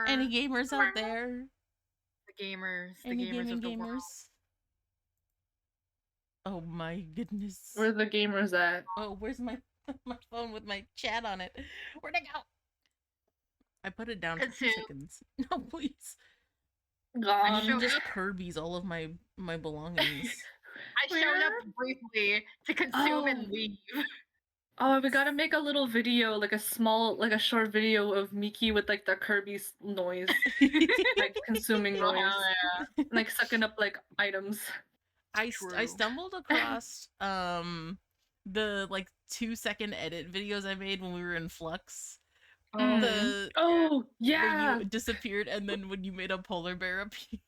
Any gamers out there? The gamers. Any the gamers of the world. gamers? Oh my goodness. Where the gamers at? Oh, where's my my phone with my chat on it? Where'd it go? I put it down for 2 seconds. No, please. Gone. You just Kirby's all of my belongings. I showed up briefly to consume and leave. Oh, we gotta make a little video, like a short video of Miki with like the Kirby's noise, like consuming noise, like sucking up like items. I stumbled across the like 2-second edit videos I made when we were in Flux. Yeah, where you disappeared and then when you made a polar bear appear.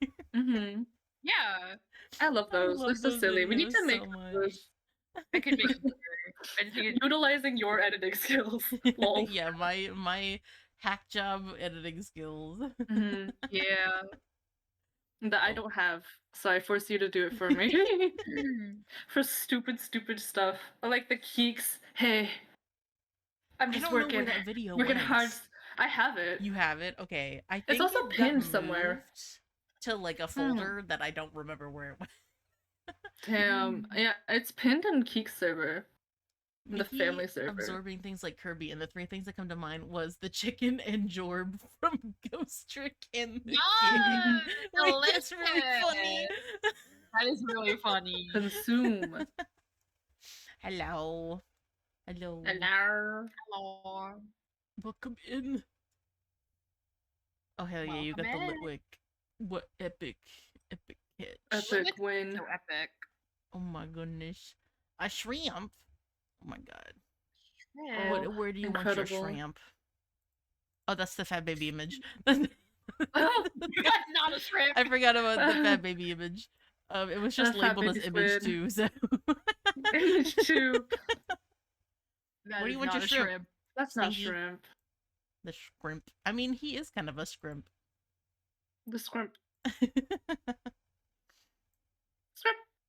Yeah, I love those. They're so silly. We need to make those. I could make them. Utilizing your editing skills. Yeah, my hack job editing skills. Yeah. That I don't have, so I force you to do it for me. For stupid stuff. I like the Keeks. Hey, I'm just working. That video working hard. I have it. You have it? Okay. I think it's also pinned somewhere. To like a folder that I don't remember where it went. Damn. Yeah, it's pinned in Keek's server. The family server. Absorbing things like Kirby, and the 3 things that come to mind was the chicken and Jorb from Ghost Trick in the game. Like, that's really funny. That is really funny. Consume. Hello. Welcome in. Oh hell yeah, you got the Litwick. What epic hit. Epic win. So epic. Oh my goodness. A shrimp. Oh my god. Yeah. Where do you want your shrimp? Oh, that's the fat baby image. That's not a shrimp. I forgot about the fat baby image. It was just labeled as image 2, so image 2. Where do you want your shrimp? That's not shrimp. The shrimp. I mean, he is kind of a scrimp. The scrimp.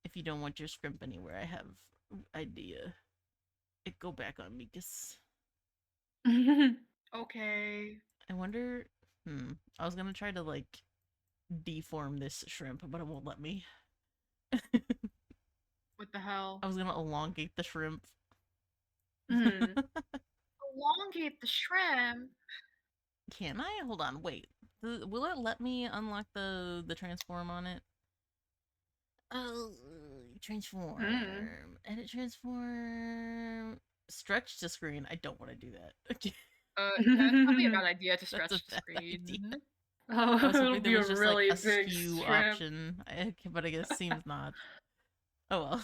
If you don't want your scrimp anywhere, I have idea. It go back on Mikas. Okay. I wonder. I was gonna try to like deform this shrimp, but it won't let me. What the hell? I was gonna elongate the shrimp. Elongate the shrimp? Can I? Hold on, wait. Will it let me unlock the transform on it? Oh, transform. Edit transform. Stretch to screen. I don't want to do that. That's probably a bad idea to stretch the screen. Oh, it'll be a really like a big skew shrimp. option, but I guess seems not. Oh well.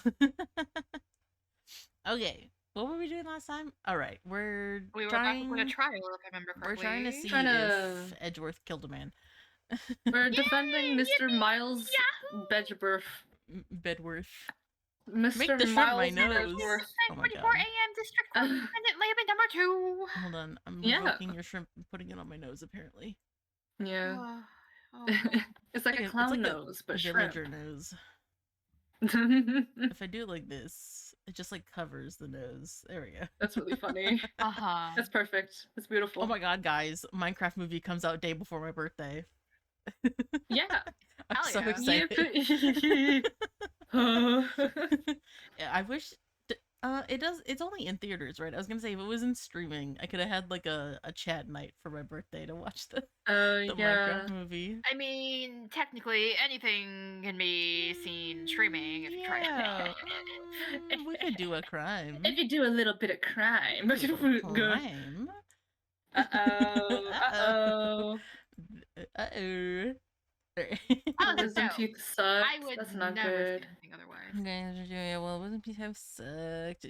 Okay, what were we doing last time? All right, we were trying back with a trial, if I remember correctly. We're trying to see if Edgeworth killed a man. We're defending Mr. Miles Bedworth. Mr. Make the Miles my nose. Oh my 9:44 a.m. District Court Defendant Labor number 2. Hold on, I'm revoking your shrimp and putting it on my nose. Apparently. Yeah. It's like a clown nose, but shrimp. Villager nose. If I do it like this, it just like covers the nose. There we go. That's really funny. That's perfect. That's beautiful. Oh my god, guys! Minecraft movie comes out day before my birthday. Yeah. I'm so excited. Yeah, I wish. It's only in theaters, right? I was gonna say if it was in streaming, I could have had like a chat night for my birthday to watch the Minecraft movie. I mean, technically, anything can be seen streaming if you try. We could do a crime. If you do a little bit of crime. Crime. Uh-oh. Wisdom teeth sucks. I would That's not never good. say anything otherwise. Yeah, well, wisdom teeth have sucked.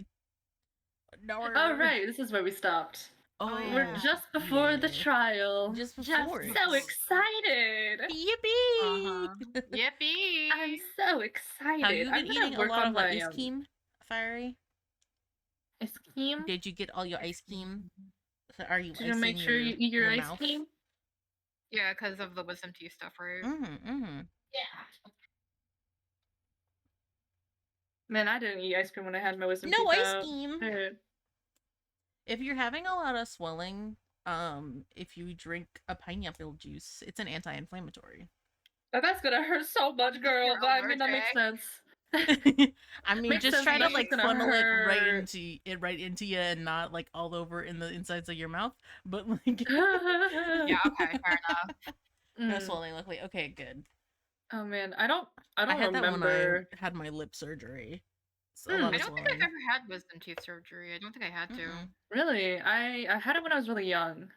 No. Oh right, this is where we stopped. Oh, we're just before the trial. Just before. So excited. Yippee! Yippee! I'm so excited. Have you been eating a lot of ice cream, Fiery? Ice cream? Did you get all your ice cream? So are you? Did you make sure you eat your ice cream? Yeah, because of the wisdom teeth stuff, right? Yeah. Man, I didn't eat ice cream when I had my wisdom teeth. No ice cream. If you're having a lot of swelling, if you drink a pineapple juice, it's an anti-inflammatory. Oh, that's gonna hurt so much, girl. You're But I mean, that makes allergic. sense. I mean, Makes just sense try that to that's like gonna funnel it hurt. right into you and not like all over in the insides of your mouth. But like, Yeah, okay, fair enough. no Mm. swelling. Luckily, okay, good. Oh man, I don't I had that when I remember. had my lip surgery. It's a Hmm. lot I of don't think I've swelling. ever had wisdom tooth surgery. I don't think I had to. Mm-mm. Really, I had it when I was really young,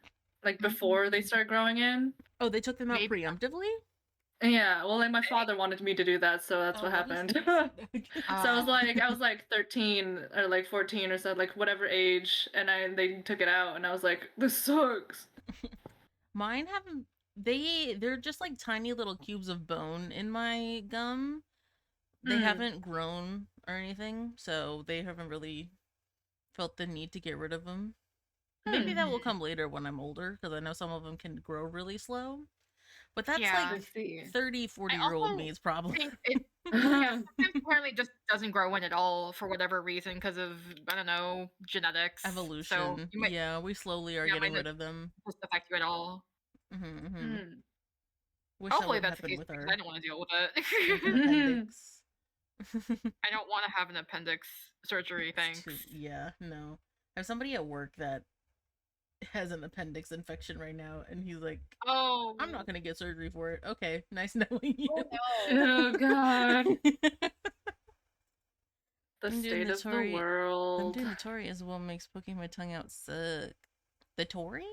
like before they started growing in. Oh, they took them out Maybe. preemptively? Yeah, well, like my father wanted me to do that, so that's what Oh, that is happened. nice. So I was like 13 or like 14 or so, like whatever age, and they took it out, and I was like, this sucks. Mine haven't. They're just like tiny little cubes of bone in my gum. They Hmm. haven't grown or anything, so they haven't really felt the need to get rid of them. Maybe that will come later when I'm older, because I know some of them can grow really slow. But that's Yeah. like I see. 30, 40-year-old also me's problem. think it yeah, sometimes apparently just doesn't grow in at all for whatever reason because of, I don't know, genetics. So Evolution. you might Yeah, we slowly are yeah, getting might rid not of them. just affect you at all. Mm-hmm. Hmm. Wish that Hopefully would that's the happen case with because our I don't want to deal with it. appendix. I don't want to have an appendix surgery, thanks. Yeah, no. I have somebody at work that has an appendix infection right now, and he's like, Oh. I'm not gonna get surgery for it. Okay, nice knowing you. Oh Oh god, the I'm doing state the of the Tory. I'm world. doing the Tory as well. Makes poking my tongue out suck. The Tory?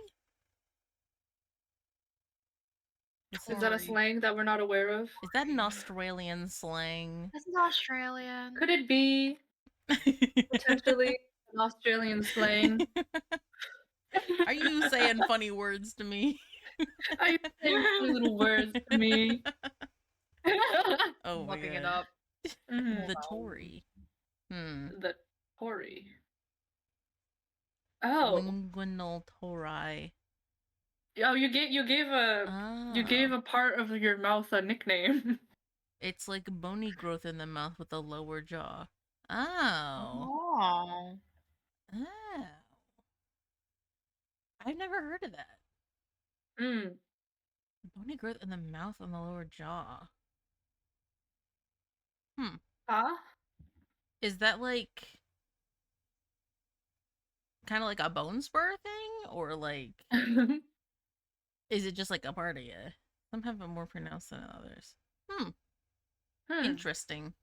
Is that a slang that we're not aware of? Is that an Australian slang? This is Australian. Could it be potentially an Australian slang? Are you saying funny words to me? Are you saying funny little words to me? Oh my Looking it god. up. The Tory. The Tory. Oh. Linguinal tori. Oh, you gave a part of your mouth a nickname. It's like a bony growth in the mouth with a lower jaw. Oh. Oh. Oh. I've never heard of that. Hmm. Bony growth in the mouth and the lower jaw. Huh? Is that like kind of like a bone spur thing? Or like, is it just like a part of you? Some have it more pronounced than others. Interesting.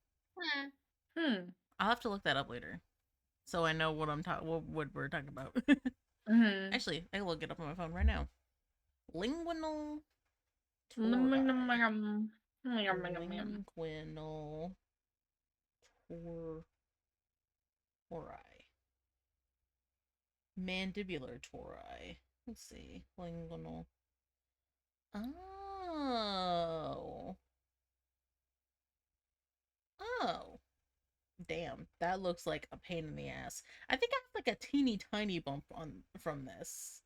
I'll have to look that up later, so I know what what we're talking about. Actually, I can look it up on my phone right now. Linguinal tori. Linguinal tori. Mandibular tori. Let's see. Linguinal. Oh. Oh. Damn, that looks like a pain in the ass. I think I have like a teeny tiny bump from this,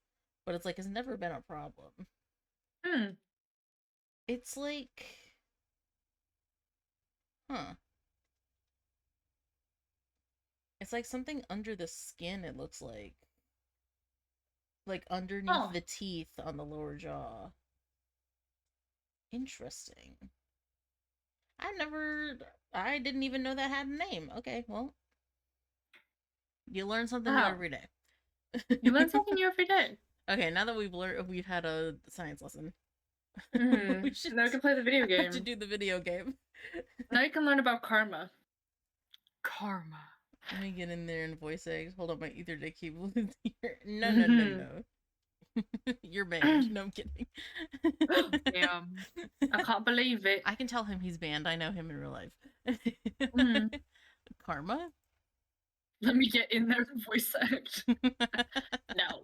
but it's like it's never been a problem. It's like, it's like something under the skin. It looks like underneath the teeth on the lower jaw. Interesting. I didn't even know that had a name. Okay, well, you learn something new every day. You learn something new every day. Okay, now that we've had a science lesson. Now we can play the video game. Have to do the video game. Now you can learn about karma. Karma. Let me get in there in voice eggs. Hold up, my Ethernet cable is here. No. You're banned. No, I'm kidding. Damn. I can't believe it. I can tell him he's banned. I know him in real life. Karma? Let me get in there in voice act. No.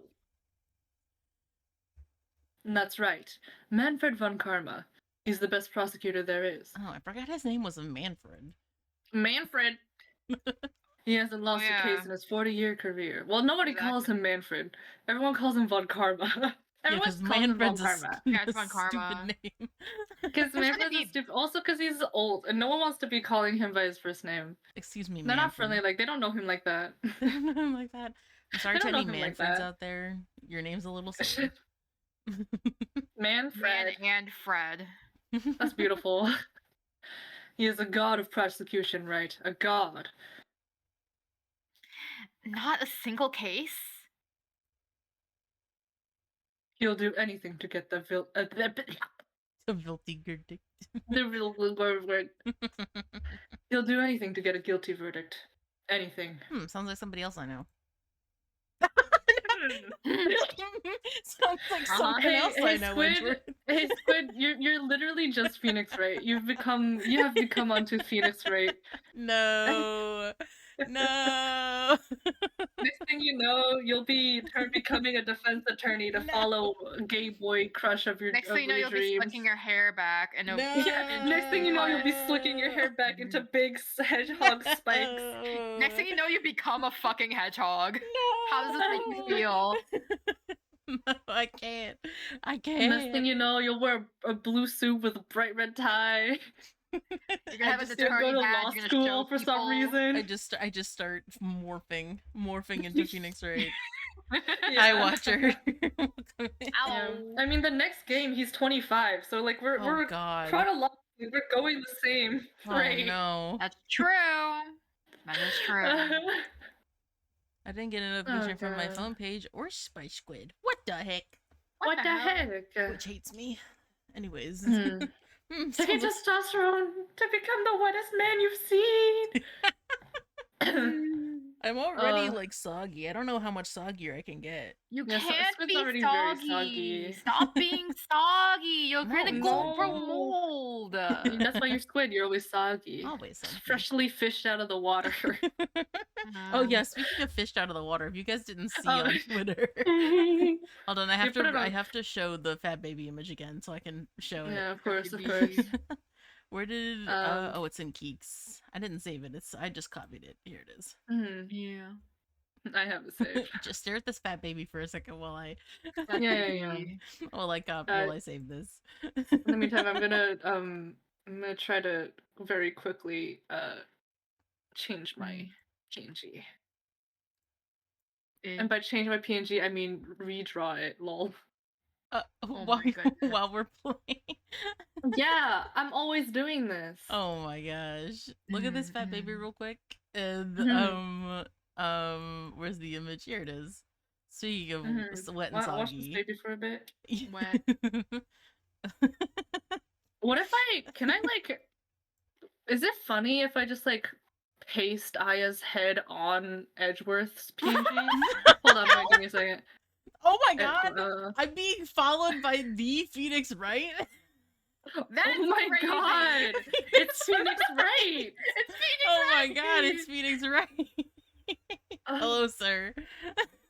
And that's right. Manfred von Karma. He's the best prosecutor there is. Oh, I forgot his name was Manfred. Manfred! He hasn't lost a case in his 40-year career. Well, nobody calls him Manfred. Everyone calls him von Karma. Everyone's calls him von Karma. Yeah, it's von Karma. Stupid name. Because Manfred's a stupid. Also, because he's old, and no one wants to be calling him by his first name. Excuse me, They're not friendly. Like, they don't know him like that. They don't know him like that. I'm sorry I to don't know any him like Manfreds that. out there. Your name's a little silly. Man, Fred. and Fred. That's beautiful. He is a god of prosecution, right? A god. Not a single case? He'll do anything to get the The filthy verdict. He'll do anything to get a guilty verdict. Anything. Sounds like somebody else I know. Sounds like someone else I know. Squid. Hey Squid, you're literally just Phoenix Wright. You have become onto Phoenix Wright. No. No. Next thing you know, you'll be becoming a defense attorney to follow a gay boy crush of your Next thing you know, you'll be slicking your hair back and No. Yeah, next thing you know, you'll be slicking your hair back into big hedgehog spikes. Next thing you know, you become a fucking hedgehog. No. How does this make you feel? No, I can't. I And can't. next thing you know, you'll wear a blue suit with a bright red tie. You're gonna have an You'll attorney go to badge, law you're gonna school show for some people. reason. I just start morphing into Phoenix Wright. Yeah. I watch her. Yeah. I mean, the next game he's 25, so like we're God. chronologically we're going the same. Right? No. That's true. That is true. I didn't get a notification from my God. phone page or Spice Squid. What the heck? What the heck? Which hates me. Anyways. Taking testosterone to become the wettest man you've seen. I'm already like soggy. I don't know how much soggier I can get. You Yeah, can't Squid's be already very soggy. soggy. Stop being soggy. You're gonna No. go for mold. That's why you're Squid. You're always soggy. Always soggy. Freshly fished out of the water. Oh yeah, speaking of fished out of the water, if you guys didn't see on Twitter. Hold on, I have to show the fat baby image again so I can show it. Yeah, of course, of course. Where did oh, it's in Keeks. I didn't save it. I just copied it. Here it is. Yeah. I have it saved. Just stare at this fat baby for a second while I Yeah. while I save this. In the meantime, I'm gonna try to very quickly change my PNG. And by change my PNG, I mean redraw it. Lol. While we're playing. Yeah, I'm always doing this. Oh my gosh! Look at this fat baby real quick. And where's the image? Here it is. Speaking of wet and soggy. Watch this baby for a bit. Wet. What if can I like? Is it funny if I just like paste Aya's head on Edgeworth's PNG? Hold on, wait, give me a second. Oh my god! I'm being followed by the Phoenix Wright? Oh my god! It's Phoenix Wright! It's Phoenix Oh my Wright! god, it's Phoenix Wright! Hello, sir.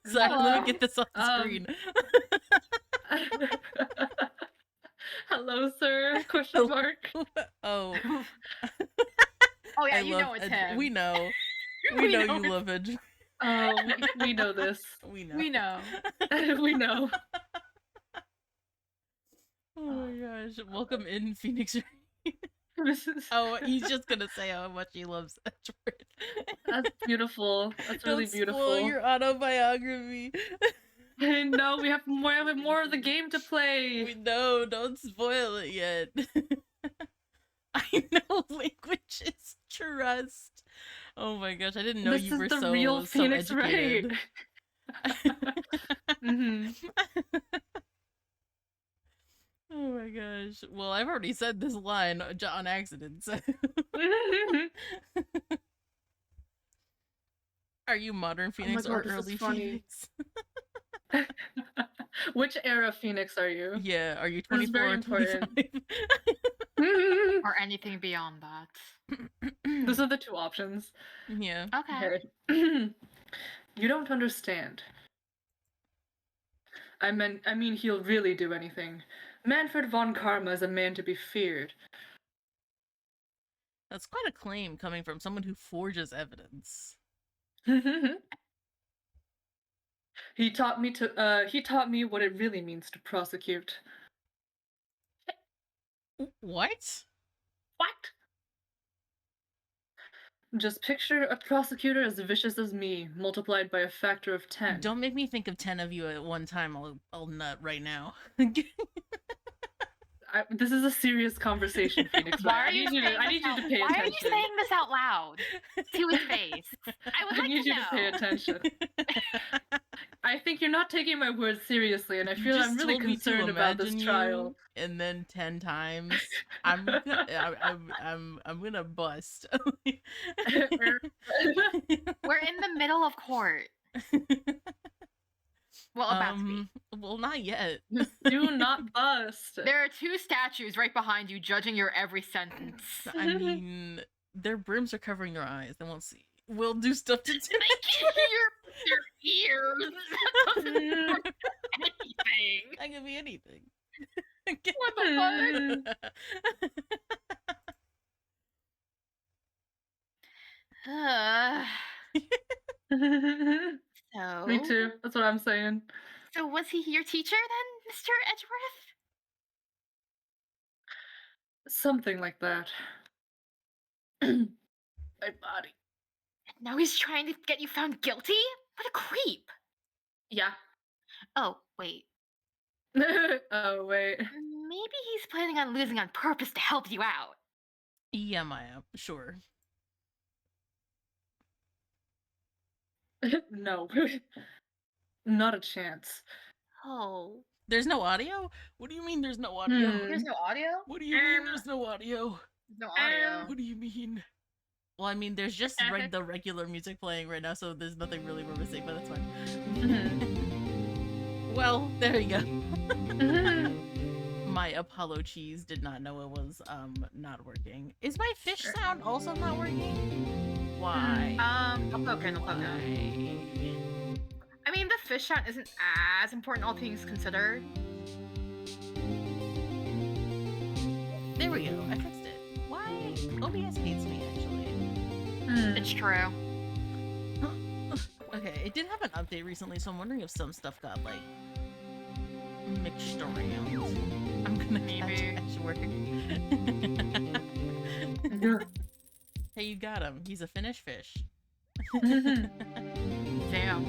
Sorry, let me get this off the screen. Hello, sir? Question mark. Oh. Oh yeah, you know it's him. We know. We know you love Edge. Oh, we know this. We know. We know. We know. Oh my gosh. Welcome in, Phoenix Wright. This is... Oh, he's just gonna say how much he loves Edgeworth. That's beautiful. That's really beautiful. Don't spoil your autobiography. No, we have more of the game to play. We know, don't spoil it yet. I know language is trust. Oh my gosh, I didn't know you were so the real Phoenix educated. Wright. Oh my gosh. Well, I've already said this line on accident, so... Are you modern Phoenix or early Phoenix? Which era Phoenix are you? Yeah, are you 24 or 25? Or anything beyond that. Those are the two options. Yeah. Okay. You don't understand. I mean, he'll really do anything. Manfred von Karma is a man to be feared. That's quite a claim coming from someone who forges evidence. He taught me what it really means to prosecute. What? What? Just picture a prosecutor as vicious as me, multiplied by a factor of 10. Don't make me think of 10 of you at one time. I'll nut right now. This is a serious conversation, Phoenix. Why I need you to pay attention. Why are you saying this out loud to his face? I would like need to you know. to pay attention. I think you're not taking my words seriously, and I feel I'm really concerned about this trial. And then 10 times, I'm gonna bust. We're in the middle of court. Well, about to be. Well, not yet. Do not bust. There are 2 statues right behind you, judging your every sentence. I mean, their brims are covering their eyes. They won't see. We'll do stuff to I can hear their ears. That doesn't mean anything. That could be anything. What the fuck? So. Me too. That's what I'm saying. So was he your teacher then, Mr. Edgeworth? Something like that. My body. Now he's trying to get you found guilty? What a creep. Yeah. Oh, wait. Oh, wait. Maybe he's planning on losing on purpose to help you out. Yeah, Maya, sure. No. Not a chance. Oh. There's no audio? What do you mean there's no audio? There's no audio? What do you mean there's no audio? No audio. What do you mean? Well, I mean, there's just the regular music playing right now, so there's nothing really we're missing, but that's fine. Well, there you go. My Apollo cheese did not know it was not working. Is my fish sound also not working? Why? I'll poke it. I mean, the fish sound isn't as important, all things considered. There we go. I fixed it. Why? OBS hates me, actually. It's true. Okay, it did have an update recently, so I'm wondering if some stuff got, like, mixed around. I'm gonna catch work. Hey, you got him. He's a Finnish fish. Damn.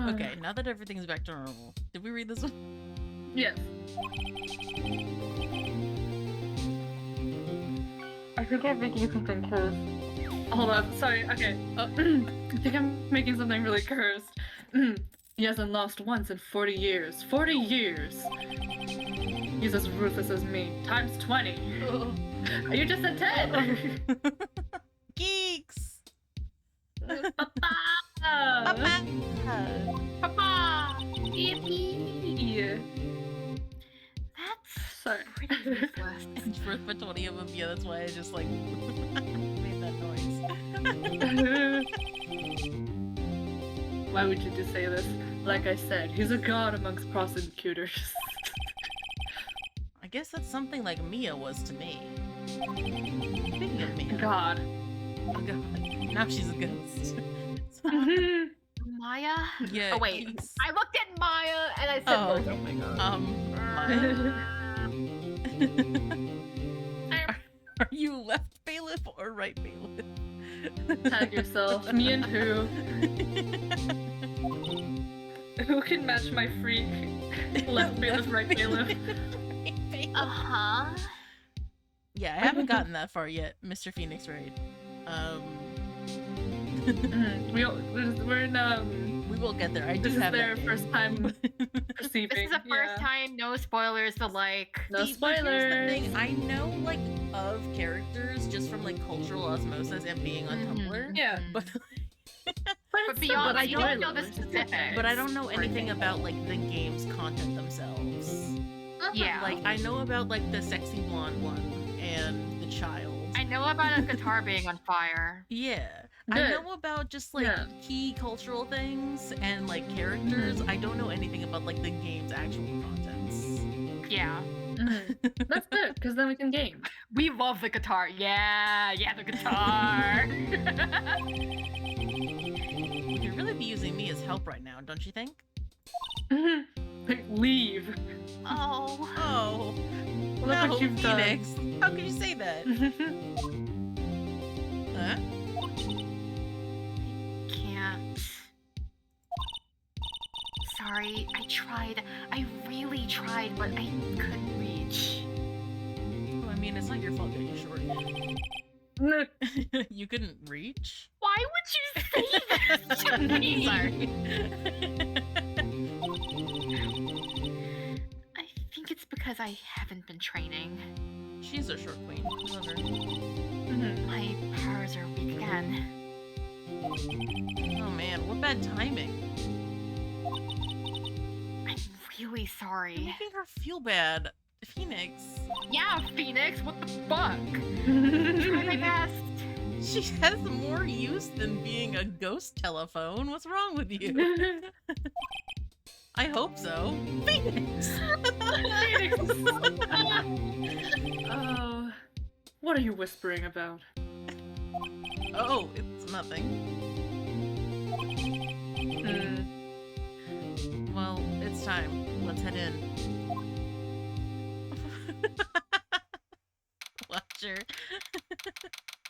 Okay, now that everything's back to normal, did we read this one? Yes. I think I'm making something cursed. Hold on, sorry, okay. I think I'm making something really cursed. He hasn't lost once in 40 years. 40 years! He's as ruthless as me, times 20. Are you just a 10? Geeks! Papa! Papa! Papa! Yippee! That's Sorry. pretty ruthless. It's worth the 20 of them, yeah, that's why I just, like, made that noise. Why would you just say this? Like I said, he's a god amongst prosecutors. I guess that's something like Mia was to me. Speaking of Mia. God. Oh god. Now she's a ghost. Maya? Yeah. Oh wait, geeks. I looked at Maya and I said, Oh. oh my god. Maya? Are you left bailiff or right bailiff? Tag yourself. Me and who? Who can match my freak? Left bailiff, right bailiff. Uh-huh. Yeah, I haven't gotten that far yet, Mr. Phoenix Wright. We're in we will get there. I do this is have their that game. first time perceiving. This is the first time, no spoilers, the like. No See, but here's the spoilers. thing, I know, like, of characters just from, like, cultural osmosis and being on Tumblr. Yeah. But But beyond but that, I you don't know the specifics. but I don't know anything about, like, the game's content themselves. Yeah. Like, I know about, like, the sexy blonde one and the child. I know about a guitar being on fire. Yeah. I Good. know about just, like, Yeah. key cultural things and, like, characters. I don't know anything about, like, the game's actual contents. Yeah. That's good, because then we can game. We love the guitar. Yeah, the guitar. You could really be using me as help right now, don't you think? Like, leave. Oh. Oh. Look No, what you've done. Phoenix. How could you say that? Huh? Can't. Sorry, I tried. I really tried, but I couldn't reach. Well, I mean, it's not your fault that you're short. You couldn't reach? Why would you say this to me? Sorry. I think it's because I haven't been training. She's a short queen. Love her. My powers are weak again. Oh man, what bad timing. I'm really You're sorry. making her feel bad. Phoenix. Yeah, Phoenix, what the fuck? Try my best. She has more use than being a ghost telephone. What's wrong with you? I hope so. Phoenix! Oh, what are you whispering about? Oh, it's nothing. Well, it's time. Let's head in. Watcher.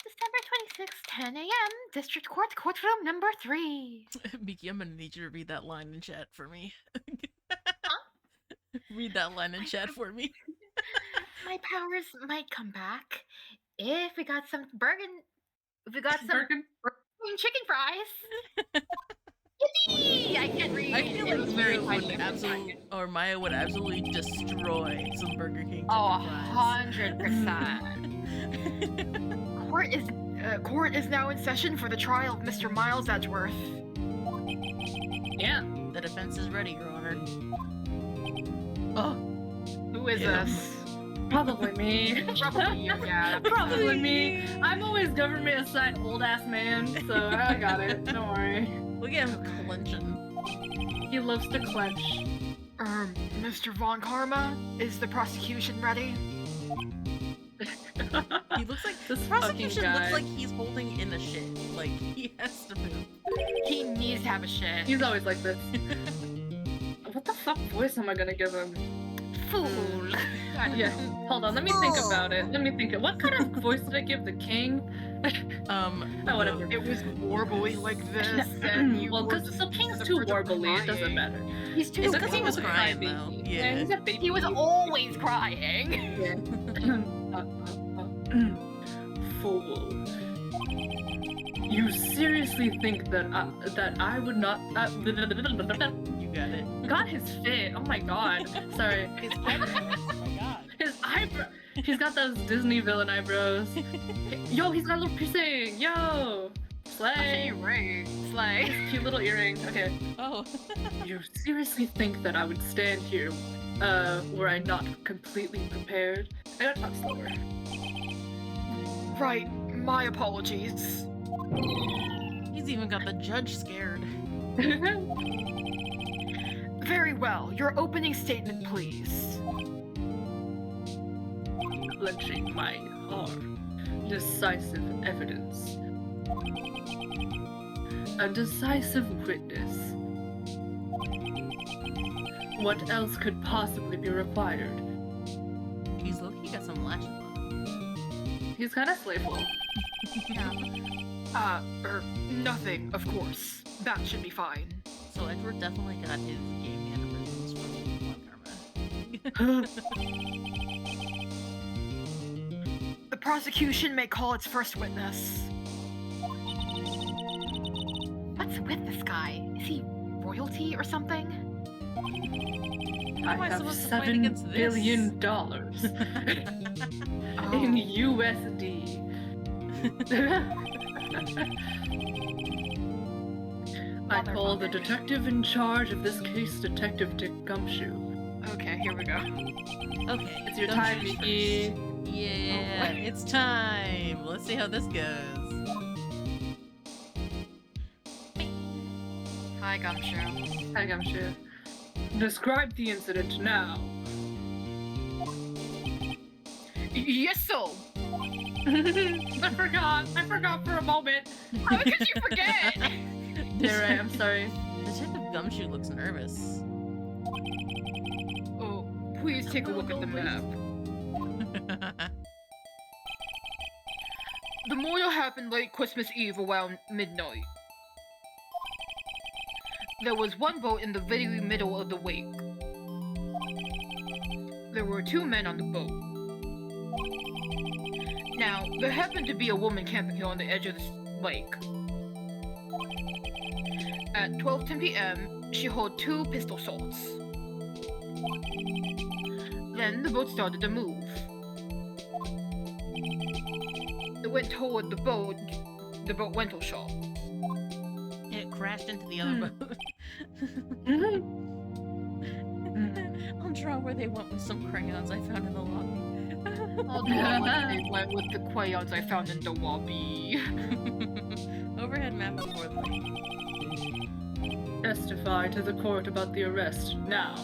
December 26th, 10 a.m., District Court, courtroom number 3. Miki, I'm gonna need you to read that line in chat for me. Read that line in chat for me. My powers might come back if we got some chicken fries. Yippee! I can't read. I feel It like was very Maya would Maya would absolutely destroy some Burger King chicken fries. 100%. Court is now in session for the trial of Mr. Miles Edgeworth. Yeah. The defense is ready, Your Honor. Oh, Who is Yeah. this? Probably me. Probably you, yeah. Probably me. I'm always government assigned old ass man, so I got it. Don't worry. look at him clenching. He loves to clench. Mr. Von Karma, is the prosecution ready? He looks like This the fucking prosecution guy. looks like he's holding in a shit. Like he has to poop. He needs to have a shit. He's always like this. What the fuck voice am I gonna give him? Fool. Yeah, hold on, let me think about it. What kind of voice did I give the king? Oh, whatever. It was warbly like this, and you Well, were because the king's the too verge of warbly, it doesn't crying. matter. He's too It's because he was a crying crybaby. though. Yeah, Yeah. he's a baby. He was always crying. Fool. You seriously think that I would not? You got it. Got his fit. Oh my god. Sorry. His eyebrows. Oh my god. His eyebrow. He's got those Disney villain eyebrows. Yo, he's got a little piercing. Yo. Slay. Right. Slay. Cute little earring. Okay. Oh. You seriously think that I would stand here, were I not completely prepared? I gotta talk slower. Right. My apologies. He's even got the judge scared. Very well. Your opening statement, please. Clenching my arm. Decisive evidence. A decisive witness. What else could possibly be required? He's low-key got some lashes on him. He's kind of slayful. Nothing, of course. That should be fine. So Edward definitely got his gay mannerisms from Von Karma. The prosecution may call its first witness. What's with this guy? Is he royalty or something? How I am I have supposed to fight $7 against this? billion in USD. I call the detective in charge of this case Detective Dick Gumshoe. Okay, here we go. Okay, It's your don't time, shoot Mickey. first. Yeah, it's time. Let's see how this goes. Hi, Gumshoe. Hi, Gumshoe. Describe the incident now. Yes, so. I forgot for a moment. How could you forget? There I am, sorry. Detective Gumshoe looks nervous. Oh, please take a look at the map. The murder happened late Christmas Eve around midnight. There was one boat in the very middle of the wake. There were 2 men on the boat. Now, there happened to be a woman camping here on the edge of the lake. At 12:10 p.m., she held 2 pistol shots. Then the boat started to move. It went toward the boat rental shop. It crashed into the other boat. I'll draw where they went with some crayons I found in the lobby. I'll draw like they went with the crayons I found in the lobby. Overhead map of Fort Lake. Testify to the court about the arrest now.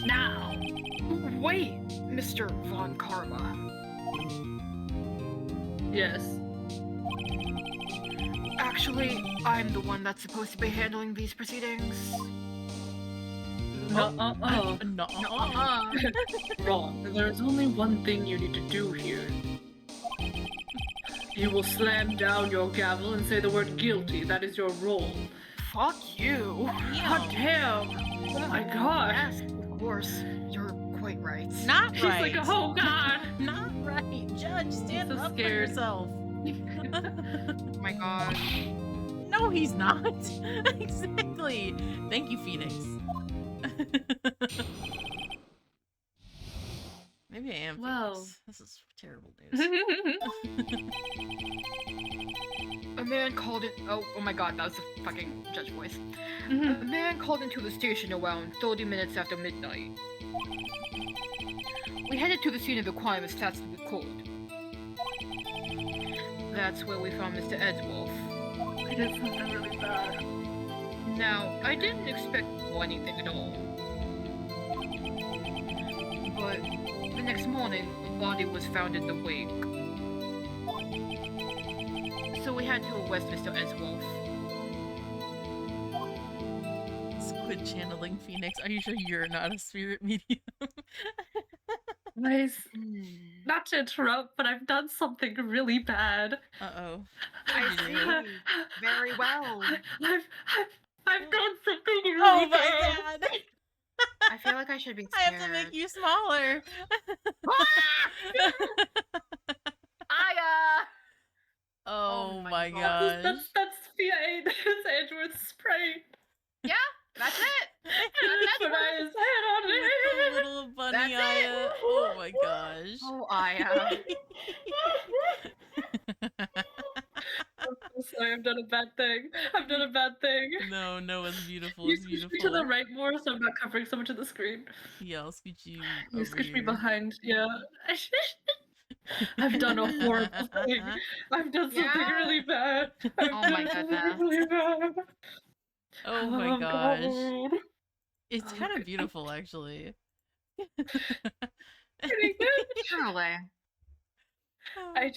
Now! Wait, Mr. Von Karma. Yes. Actually, I'm the one that's supposed to be handling these proceedings. No, No. Wrong. There's only one thing you need to do here. You will slam down your gavel and say the word guilty. That is your role. Fuck you. God damn! Oh my god! Yes, of course. You're quite right. Not He's right. like, oh god! Not right. Judge, stand so up scared. for yourself. Oh my god. No, he's not. Exactly. Thank you, Phoenix. Maybe I am Wow. Phoenix. This is terrible news. A man called it. Oh my god, that was the fucking judge voice. A man called into the station around 30 minutes after midnight. We headed to the scene of the crime as fast as we could. That's where we found Mr. Edgeworth. I did something really bad. Now, I didn't expect anything at all. But the next morning, the body was found in the wake. So we had to arrest Mr. Edgeworth. Squid channeling Phoenix. Are you sure you're not a spirit medium? Guys, not to interrupt, but I've done something really bad. Uh-oh. I see. Very well. I've done something really Oh my bad. god! I feel like I should be I scared. have to make you smaller. Oh my gosh. That's That's Edgeworth's spray. Yeah, that's it. Put Aya's head on The it. little bunny That's it. Aya. Oh my gosh. Oh, Aya. I'm sorry, I've done a bad thing. I've done a bad thing. No, it's beautiful. You It's scooch beautiful. me to the right more so I'm not covering so much of the screen. Yeah, I'll scoot you. You over scooch me here. behind, yeah. I've done a horrible thing. I've done something Yeah. really bad. I've Oh done my something goodness. really bad. Oh my gosh. God. It's Oh kind my of beautiful, actually. Pretty good. Truly. I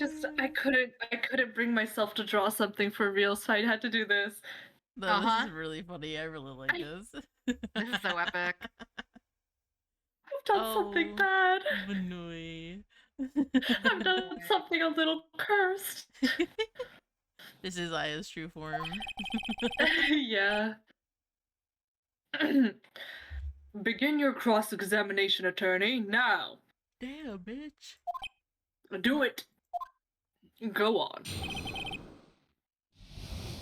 couldn't bring myself to draw something for real, so I had to do this. No, Uh-huh. this is really funny. I really like this. This is so epic. I've done something Oh. bad. Benoy. I've done something a little cursed. This is Aya's true form. Yeah. Begin your cross-examination, attorney, now. Damn, bitch. Do it. Go on.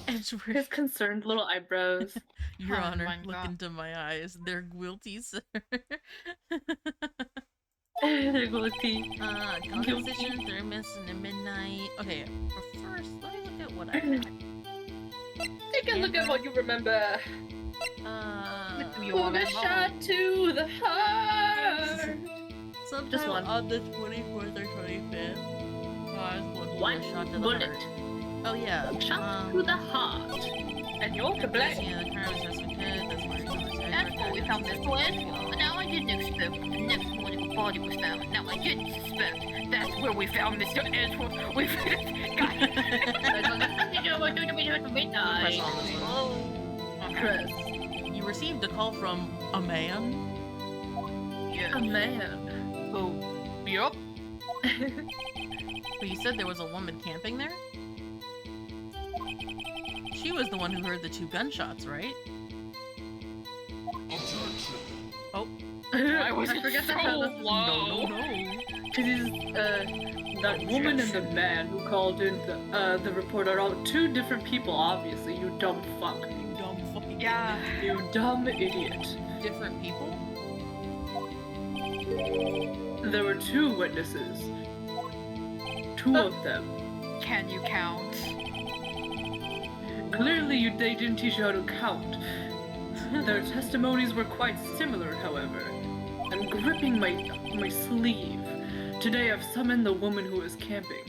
Edgeworth, His concerned little eyebrows. Your Oh Honor, my look God. into my eyes. They're guilty, sir. They're guilty. Composition, thermos, and a midnight. Okay, but first, let me look at what I got. Take a look at what you remember. You Pour want a it? shot to the heart. Sometime one. on the 24th or 25th, cars would One shot to the bullet. heart. Oh yeah. Shot to the heart. And you're to blame. Yeah, the car was just because that's where That's where we found this one. Now I didn't expect the next morning a body was found. Now I didn't suspect. That's where we found Mr. Edgeworth. We Chris. You received a call from a man. Yeah. A man. Who Yup. But you said there was a woman camping there? She was the one who heard the 2 gunshots, right? Oh. I was forget so that low. No. Because that woman and the man who called in the report are all 2 different people, obviously, you dumb fuck. You dumb fucking Yeah. You dumb idiot. different people? There were 2 witnesses. 2 of them. Can you count? Clearly they didn't teach you how to count. Their testimonies were quite similar, however. I'm gripping my sleeve. Today I've summoned the woman who was camping.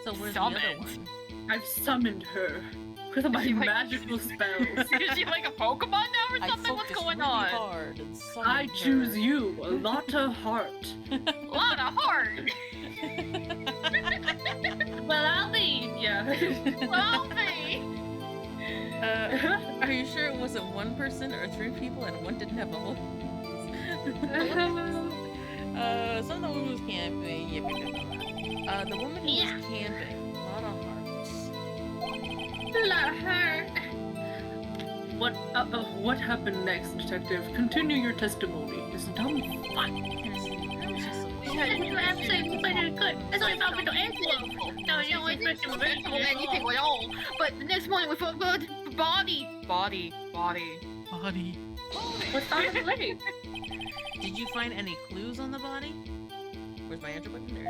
So where's Summoned. the other one? I've summoned her with my Like- magical spells. Is she like a Pokemon now or something? What's going on? Hard and I choose you, a lot of heart. Lot of heart. Well, I'll be. Yeah. Well, me. Are you sure it wasn't 1 person or 3 people and one didn't have a hole? Some of the woman was camping. Yep. The woman who was camping. A lot of hearts. A lot of heart. What happened next, detective? Continue your testimony. This dumb fuck. Anything at all. But the next morning we found the body. Body. What's on the leg? Did you find any clues on the body? Where's my answer button? There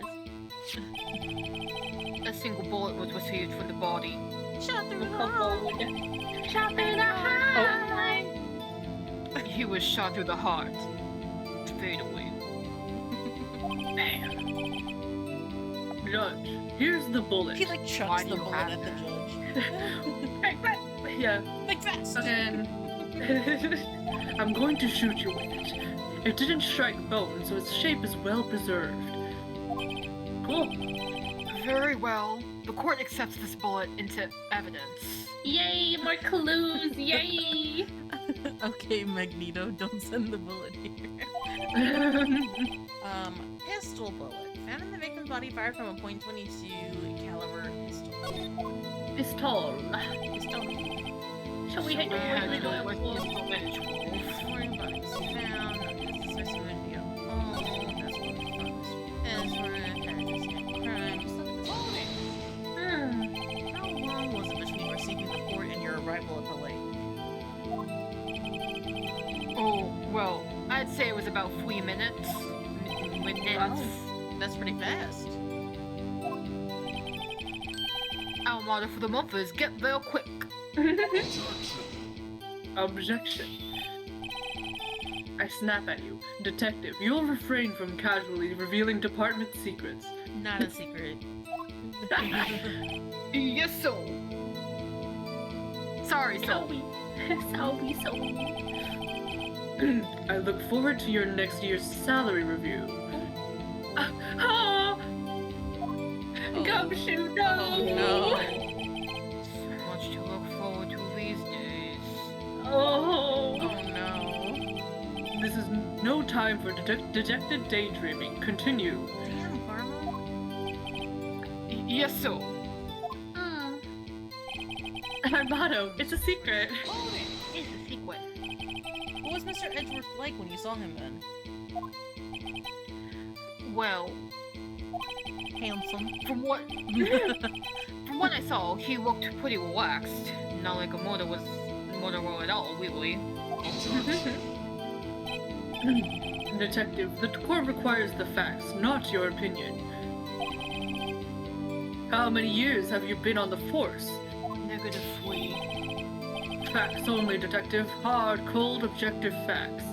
it A single bullet was received from the body. is. Shot through the heart. Shot through the heart. He was shot through the heart. To fade away. Judge, here's the bullet. He like Why chucks do the you bullet have at the that? judge. Yeah. Like fast. And I'm going to shoot you with it. It didn't strike bone, so its shape is well preserved. Cool. Very well. The court accepts this bullet into evidence. Yay, more clues, yay! Okay, Magneto, don't send the bullet here. Pistol bullet. Found in the victim's body fired from a .22 caliber pistol. Pistol. Pistol. Shall we hit the Yeah, point? no, with this bullet. Foreign bodies found. Specimen video. Oh, that's what we found. Ezra, characters in crimes. Look at this movie. How long was it between receiving the report and your arrival at the lake? Oh, well, I'd say it was about 3 minutes. Minutes. That's pretty fast. Our motto for the month is get there quick. Objection. I snap at you. Detective, you'll refrain from casually revealing department secrets. Not a secret. Yes, so. Sorry, so. I look forward to your next year's salary review. Gumshoe, no! Oh no. Much to look forward to these days. Oh. Oh no. This is no time for dejected daydreaming. Continue. Damn, Carmel. Yes, so. Our motto, it's a secret. It's a secret. What was Mr. Edgeworth like when you saw him then? Well, Handsome. from what I saw, he looked pretty relaxed. Not like a murder at all, really. Detective, the court requires the facts, not your opinion. How many years have you been on the force? -3. Facts only, detective. Hard, cold, objective facts.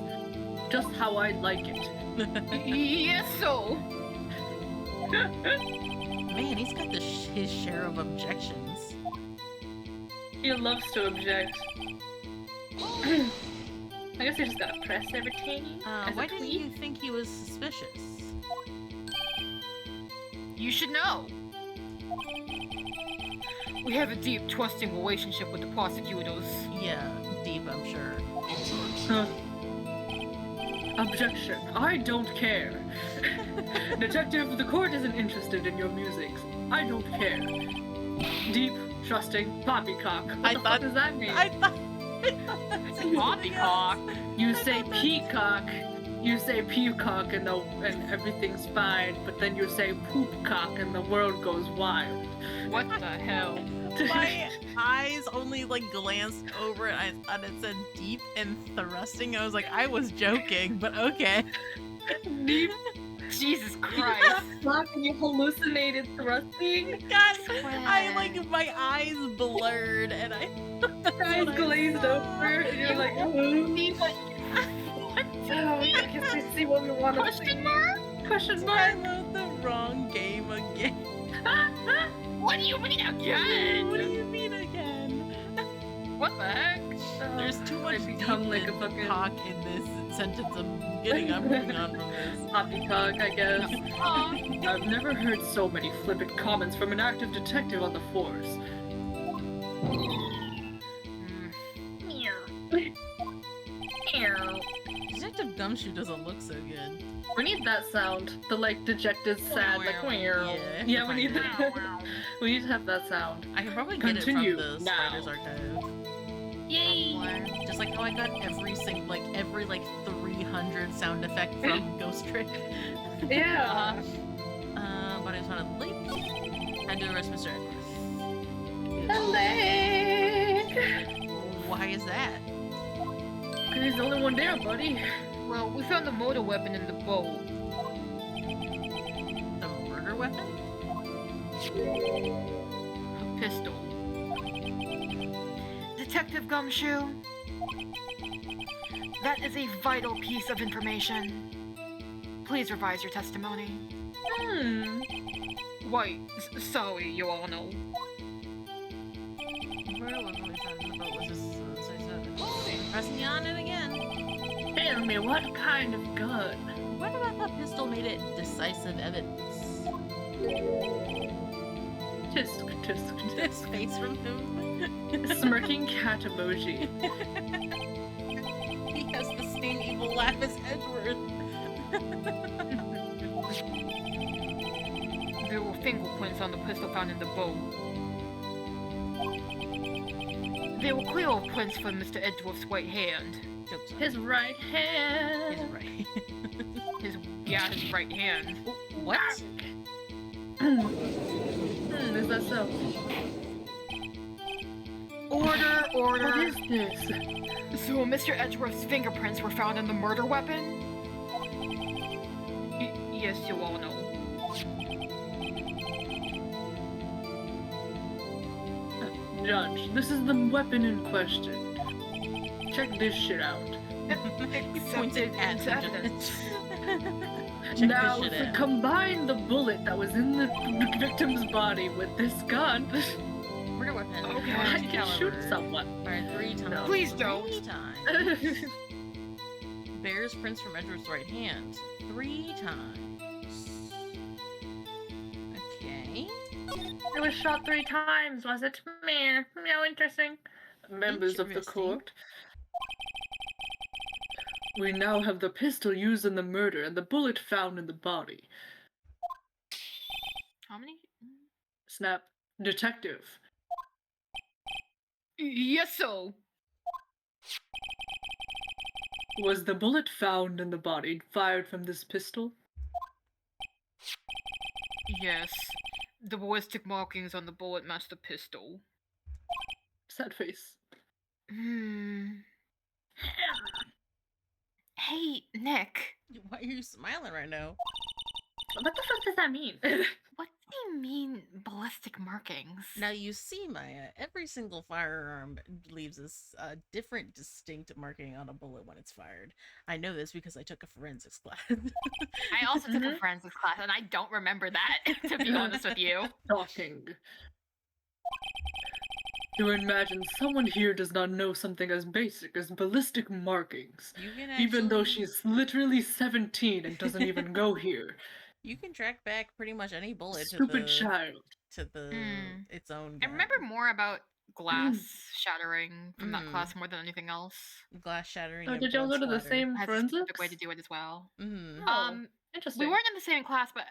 Just how I like it. Yes, so. Man, he's got his share of objections. He loves to object. I guess you just gotta press everything. Why didn't you think he was suspicious? You should know. We have a deep, trusting relationship with the prosecutors. Yeah, deep, I'm sure. Objection. I don't care. Detective, the court isn't interested in your music. I don't care. Deep, trusting, poppycock. What the fuck does that mean? I thought Poppycock. You say peacock. You say peacock and everything's fine, but then you say poopcock and the world goes wild. What the hell? My eyes only like glanced over it. I thought it said deep and thrusting. I was like, I was joking, but okay. Deep. Jesus Christ. And you hallucinated thrusting. God, I like my eyes blurred and I Eyes glazed over, and you're like, Oh, I guess we see what we want to see. question mark? Question I mark. wrote the wrong game again. What do you mean again? What do you mean again? What the heck? There's too much I become deep like a and fucking cock in this sentence. I'm moving on from this. poppycock, I guess. Aw. I've never heard so many flippant comments from an active detective on the force. Detective Gumshoe doesn't look so good. We need that sound. The like dejected, sad, like yeah, we need that. We need to have that sound. I can probably get Continue it from the now. Spiders Archive. Yay! Just like how I got every 300 sound effect from Ghost Trick. Yeah. But I just want to leap and do the rest, Mr. Why is that? Cause he's the only one there, buddy. Well, we found the motor weapon in the boat. The murder weapon? A pistol. Detective Gumshoe, that is a vital piece of information. Please revise your testimony. Wait, sorry, Your Honor. Pressing on it again. Tell me, what kind of gun? What about the pistol made it decisive evidence? Tisk, tisk, This face from whom? tisk. Smirking cat emoji. He has the same evil laugh as Edward. There were fingerprints on the pistol found in the boat. There were clear prints from Mr. Edgeworth's right hand. His right hand. His right. His right hand. What? Is that so? Order. What is this? So Mr. Edgeworth's fingerprints were found on the murder weapon? Yes, Your Honor. Judge, this is the weapon in question. Check this shit out. Accepted into evidence. Now, this if shit we out. combine the bullet that was in the victim's body with this gun, Murder weapon. Okay. I can shoot someone. Fired 3 times. No. Please don't. 3 times. Bears prints from Edward's right hand. 3 times. Okay. It was shot 3 times, was it? Meh. How interesting. Members of the Interesting. court. We now have the pistol used in the murder and the bullet found in the body. How many? Snap. Detective. Yes, sir. Was the bullet found in the body fired from this pistol? Yes. The ballistic markings on the bullet match the pistol. Sad face. Hey, Nick. Why are you smiling right now? What the fuck does that mean? What do you mean, ballistic markings? Now you see, Maya, every single firearm leaves a different distinct marking on a bullet when it's fired. I know this because I took a forensics class. I also took a forensics class, and I don't remember that, to be honest with you. Shocking. To imagine someone here does not know something as basic as ballistic markings, You can even though actually- she's literally 17 and doesn't even go here. You can track back pretty much any bullet Stupid child. to the Mm. its own I gun. remember more about glass shattering from that Mm. class more than anything else. Glass shattering. Oh, and did y'all blood go to the splatter. same Has a specific forensics? way to do it as well. Mhm. Oh, interesting. We weren't in the same class, but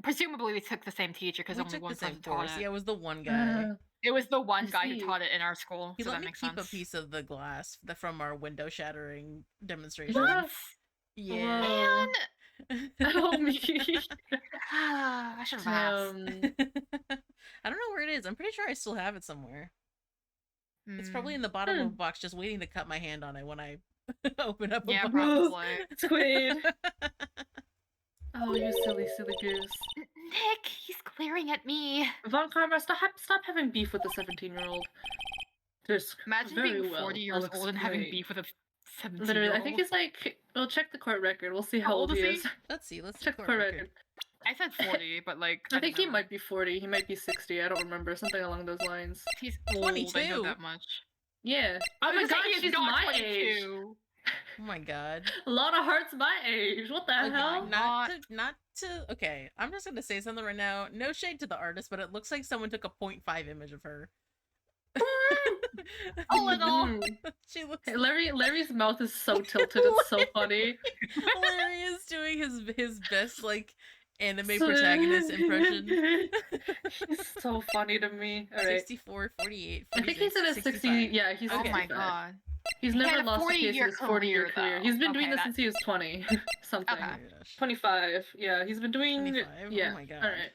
presumably we took the same teacher because We only took one the same person taught course. it. Yeah, it was the one guy. It was the one I guy who see. taught it in our school, He so let that me makes keep sense. a piece of the glass from our window shattering demonstration. What? Yeah. Whoa. Oh me. I should have asked. I don't know where it is. I'm pretty sure I still have it somewhere. It's probably in the bottom of a box, just waiting to cut my hand on it when I open up a Yeah, box. probably. Squid. Oh, you silly, silly goose. Nick, he's glaring at me. Von Karma, stop having beef with the 17-year-old. Just Imagine very being well. 40 years I'll old and having explain. beef with a 17-year-old. Literally, I think he's like. We'll check the court record. We'll see how old he is. Let's see. Let's Check the court court record. record. I said 40, but like I think he don't know. might be 40. He might be 60. I don't remember. Something along those lines. He's old. I 22. know that much. Yeah. Oh I my was gonna god, say he's she's not my 22. age. Oh my god. A lot of hearts my age. What the Okay, hell? not to. Okay, I'm just gonna say something right now. No shade to the artist, but it looks like someone took a 0.5 image of her. A little. She looks. Larry's mouth is so tilted. It's so funny. Larry is doing his best like anime protagonist impression. He's so funny to me. All right. 64, 48, I think he's in his 60. Yeah, he's Oh 65. my god. He's He never had a lost a case in 40-year his 40-year career. career, He's been though. doing Okay, this that- since he was 20 something. Okay. Oh my gosh. 25. Yeah, he's been doing 25? Yeah. Oh my god. All right.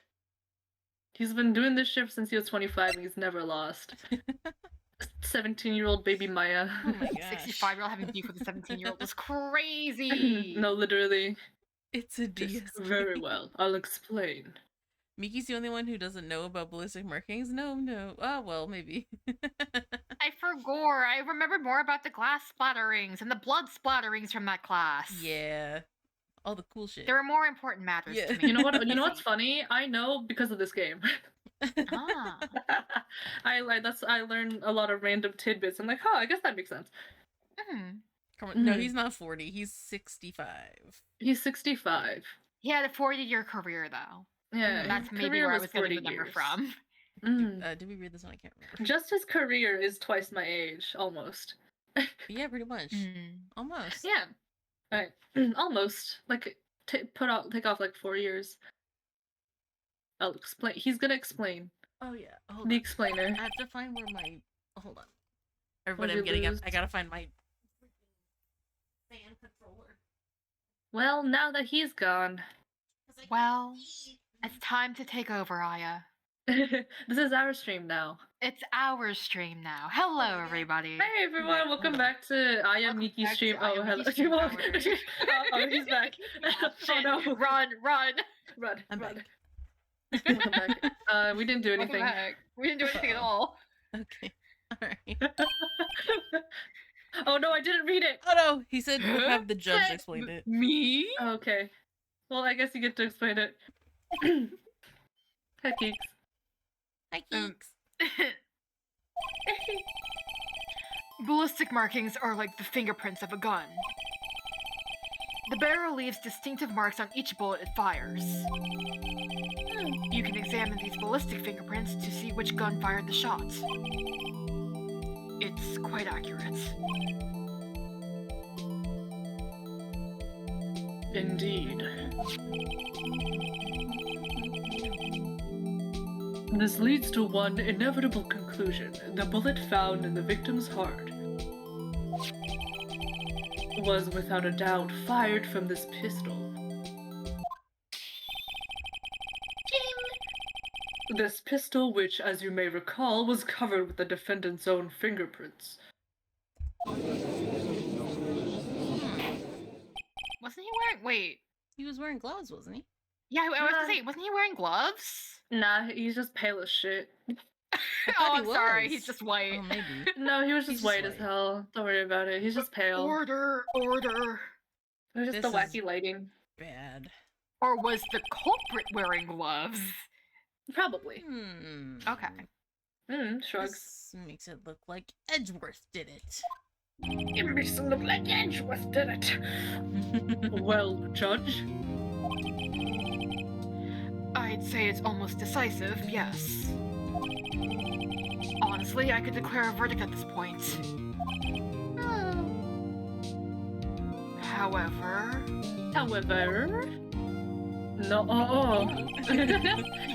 He's been doing this shift since he was 25 and he's never lost. 17-year-old baby Maya. Oh my gosh. 65-year-old having beef with a 17-year-old was crazy. No, literally. It's a Just DS. very well. I'll explain. Miki's the only one who doesn't know about ballistic markings? No. Oh, well, maybe. I forgot. I remembered more about the glass splatterings and the blood splatterings from that class. Yeah. All the cool shit. There are more important matters Yeah. to me. You know what? You know what's funny? I know because of this game. Ah. I learn a lot of random tidbits. I'm like, oh, I guess that makes sense. Come on. No, he's not 40. He's 65. He's 65. He had a 40-year career, though. Yeah, That's his maybe career where I was was getting the 40 number years. from. Did we read this one? I can't remember. Just his career is twice my age, almost. Yeah, pretty much. Almost. Yeah. Alright. Almost. Like, take off like 4 years. I'll explain. He's gonna explain. Oh, yeah. Hold The on. explainer. I have to find where my. Hold on. Everybody, What'd I'm you getting up. lose? I gotta find my fan controller. Well, now that he's gone. Well, it's time to take over, Aya. This is our stream now. It's our stream now. Hello, everybody. Hey everyone, welcome back to Aya Welcome Miki's back stream. to Aya Oh, hello. Miki's stream, Oh, he's back. Oh Shit. no. Run! Run. I'm run. back. Welcome back. We didn't do Welcome anything. back. We didn't do anything at all. Okay. Alright. Oh no, I didn't read it. Oh no! He said we'll Huh? have the judge explain it. Me? Okay. Well, I guess you get to explain it. Hi, Peaks. Hi, Keeks. Ballistic markings are like the fingerprints of a gun. The barrel leaves distinctive marks on each bullet it fires. You can examine these ballistic fingerprints to see which gun fired the shot. It's quite accurate. Indeed. This leads to one inevitable conclusion. The bullet found in the victim's heart was without a doubt fired from this pistol. This pistol, which, as you may recall, was covered with the defendant's own fingerprints. Wasn't he wearing? Wait. He was wearing gloves, wasn't he? Yeah, I was gonna say, wasn't he wearing gloves? Nah, he's just pale as shit. I Oh, thought I'm he sorry. was. He's just white. Oh, maybe. No, he was He's just just white as white. hell. Don't worry about it. He's just pale. Order. It was just This the is- wacky lighting. Bad. Or was the culprit wearing gloves? Probably. Okay. Shrugs. This makes it look like Edgeworth did it. It makes it look like Edgeworth did it. Well, Judge? I'd say it's almost decisive, yes. Honestly, I could declare a verdict at this point. However... No.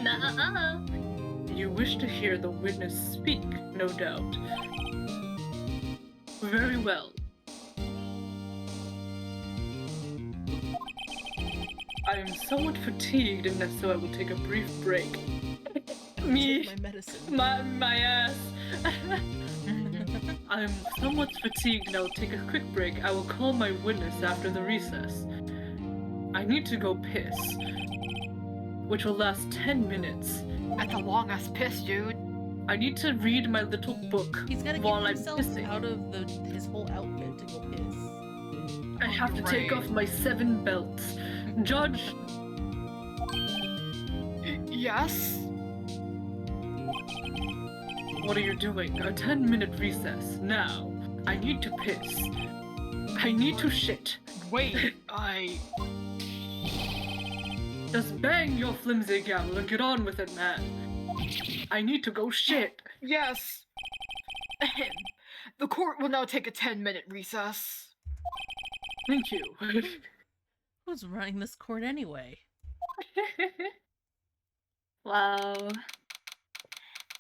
Nuh-uh. You wish to hear the witness speak, no doubt. Very well. I am somewhat fatigued, and so I will take a brief break. Me, My medicine. my ass. I'm somewhat fatigued, and I will take a quick break. I will call my witness after the recess. I need to go piss, which will last 10 minutes. That's a long-ass piss, dude. I need to read my little book He's gotta while get I'm himself pissing. out of his whole outfit to go piss. I have to You're take right. off my 7 belts. Judge, Yes? what are you doing? A 10-minute recess. Now, I need to piss. I need to shit. Wait, Just bang your flimsy gavel and get on with it, man. I need to go shit. Yes. The court will now take a 10-minute recess. Thank you. Who's running this court anyway? Wow.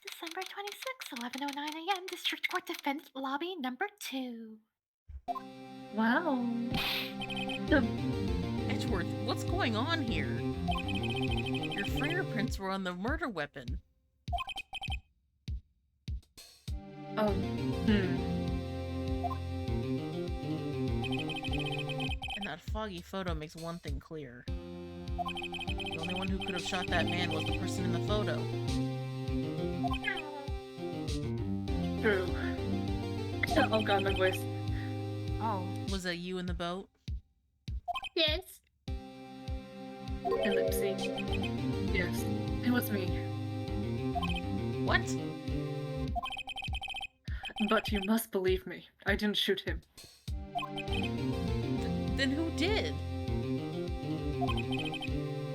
December 26, 11:09 a.m. District Court Defense Lobby number 2. Wow. Edgeworth, what's going on here? Your fingerprints were on the murder weapon. Oh, And that foggy photo makes one thing clear. The only one who could have shot that man was the person in the photo. True. Oh god, my voice. Oh. Was that you in the boat? Yes. Ellipsy. Yes, it was me. What? But you must believe me. I didn't shoot him. Then who did?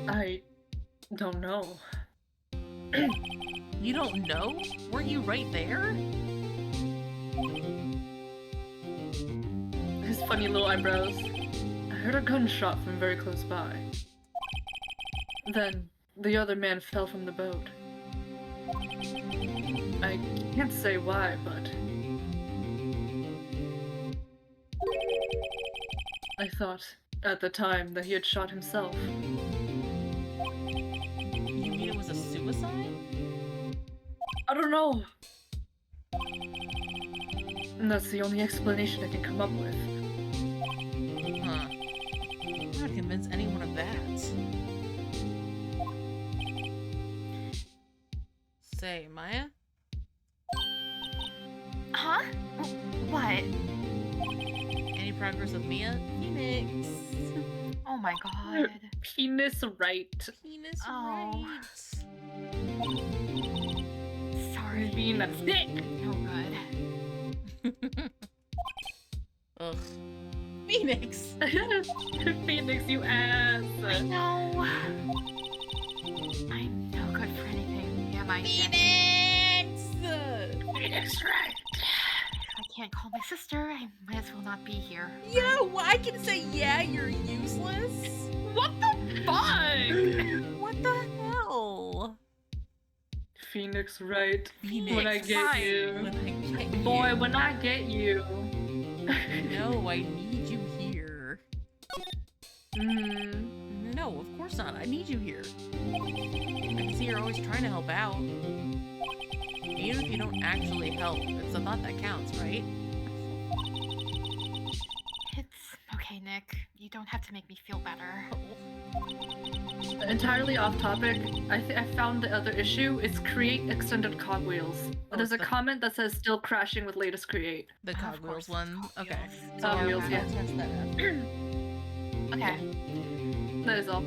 I don't know. You don't know? Weren't you right there? His funny little eyebrows. I heard a gunshot from very close by. Then, the other man fell from the boat. I can't say why, but... I thought, at the time, that he had shot himself. You mean it was a suicide? I don't know! And that's the only explanation I can come up with. Huh. I'm not convinced anyone of that. Say, Maya? Huh? What? Any progress with Mia? Phoenix! Oh my god. Penis right. Penis Oh. right! Sorry. Being a dick! No good. Ugh. Phoenix! Phoenix, you ass! I know. I'm no good for anything, am I? Phoenix! Phoenix right. I can't call my sister. I might as well not be here. Yeah, well, I can say, yeah, you're useless? What the fuck? What the hell? Phoenix right. Phoenix. When I get fine. you. When I get Boy, you. when I get you. No, I need you here. Mm. No, of course not. I need you here. I can see you're always trying to help out. Even if you don't actually help, it's the thought that counts, right? It's okay, Nick. You don't have to make me feel better. Entirely off topic, I found the other issue. It's create extended cogwheels. Oh, There's a the- comment that says still crashing with latest create. The Of cogwheels course, one? Okay. cogwheels. So Cogwheels, I'll yeah. test that out. Okay. That is all.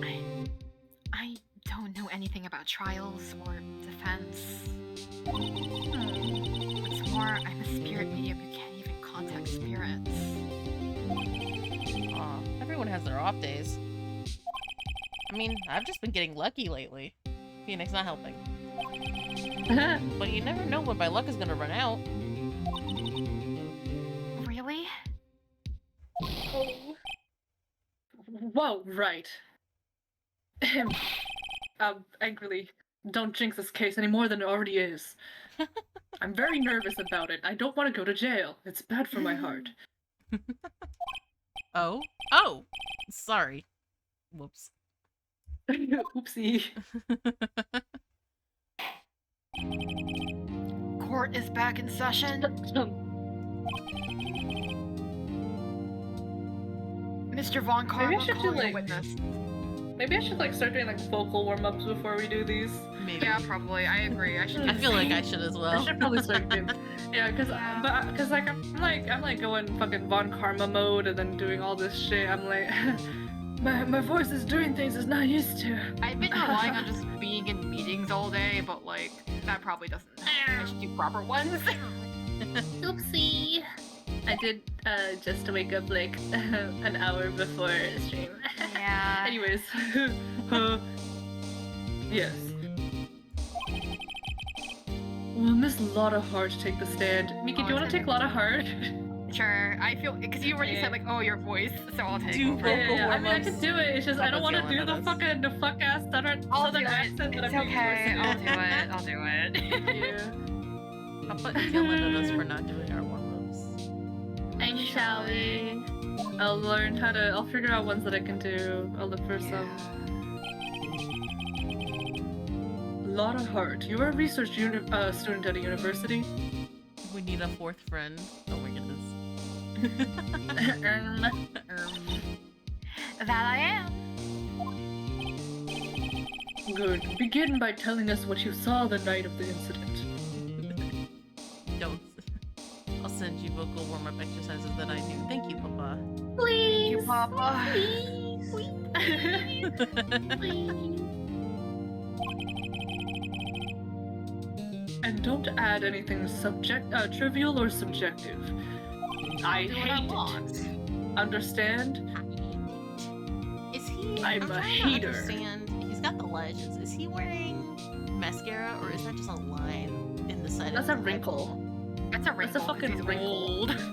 I don't know anything about trials or defense. What's more, I'm a spirit medium who can't even contact spirits. Aw, everyone has their off days. I mean, I've just been getting lucky lately. Phoenix not helping. But you never know when my luck is gonna run out. Really? Whoa, right. Angrily, don't jinx this case any more than it already is. I'm very nervous about it. I don't want to go to jail. It's bad for my heart. Oh? Oh! Sorry. Whoops. Oopsie. Court is back in session. Mr. Von Carr Maybe I will should call do, your like- witness. Maybe I should like start doing like vocal warm-ups before we do these. Maybe. Yeah, probably. I agree. I should. I feel like I should as I well. should probably start doing. Yeah, cause like I'm like going fucking Von Karma mode and then doing all this shit. I'm like, my voice is doing things it's not used to. I've been relying on just being in meetings all day, but like that probably doesn't. I should do proper ones. Oopsie. I did just wake up like an hour before stream. Yeah. Anyways, yes. Will Miss Lotta Hart take the stand? Miki, Oh, do you want to take Lotta Hart? Sure. I feel because you already Yeah. said like, oh, your voice, so I'll take Do over. vocal I mean, I warm-ups. can do it. It's just I don't want to Papa's do the yelling at fuck ass southern I'll do it. accent that It's I'm okay. I'll used do it. I'll do it. to. Yeah. Papa is yelling at us for not doing our warm-ups. And shall we? I'll learn how to. I'll figure out ones that I can do. I'll look for some. Lotta Hart, you are a research student at a university. We need a fourth friend. Oh my goodness. That I am. Good. Begin by telling us what you saw the night of the incident. Don't. I'll send you vocal warm-up exercises that I do. Thank you, Papa. Thank you, Papa. And don't add anything trivial or subjective. I Do what I hate want. it. Understand? Is he? I'm a trying to hater. understand. He's got the lashes. Is he wearing mascara or is that just a line in the side That's of a his wrinkle. eyeball? That's a wrinkle. 'cause fucking he's wrinkle. old. There's I a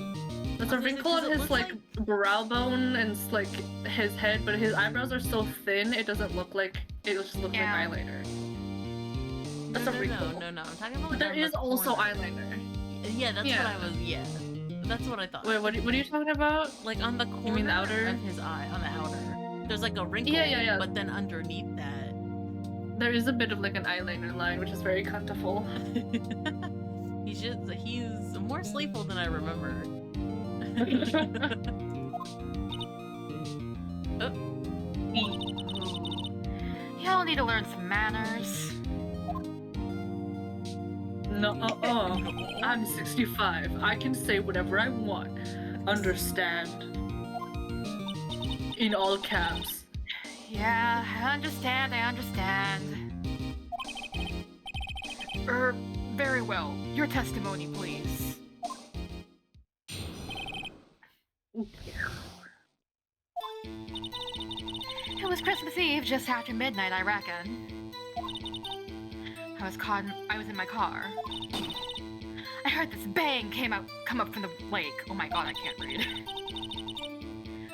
was gonna say, wrinkle on does it his look like brow bone and like his head, but his eyebrows are so thin it doesn't look like it just looks Yeah. like eyeliner. No, That's a no, wrinkle. no. I'm talking about. But Like there on is the also corner. eyeliner. Yeah, that's Yeah. what I was. Yeah, that's what I thought. Wait, what are you talking about? Like on the corner You mean the outer? of his eye, on the outer. There's like a wrinkle. Yeah. But then underneath that, There is a bit of like an eyeliner line, which is very cuntiful. he's more sleepful than I remember. Y'all need to learn some manners. No, I'm 65. I can say whatever I want. Understand? In all caps. Yeah, I understand. Very well. Your testimony, please. It was Christmas Eve, just after midnight, I reckon. I was in my car. I heard this bang come up from the lake. Oh my god, I can't read.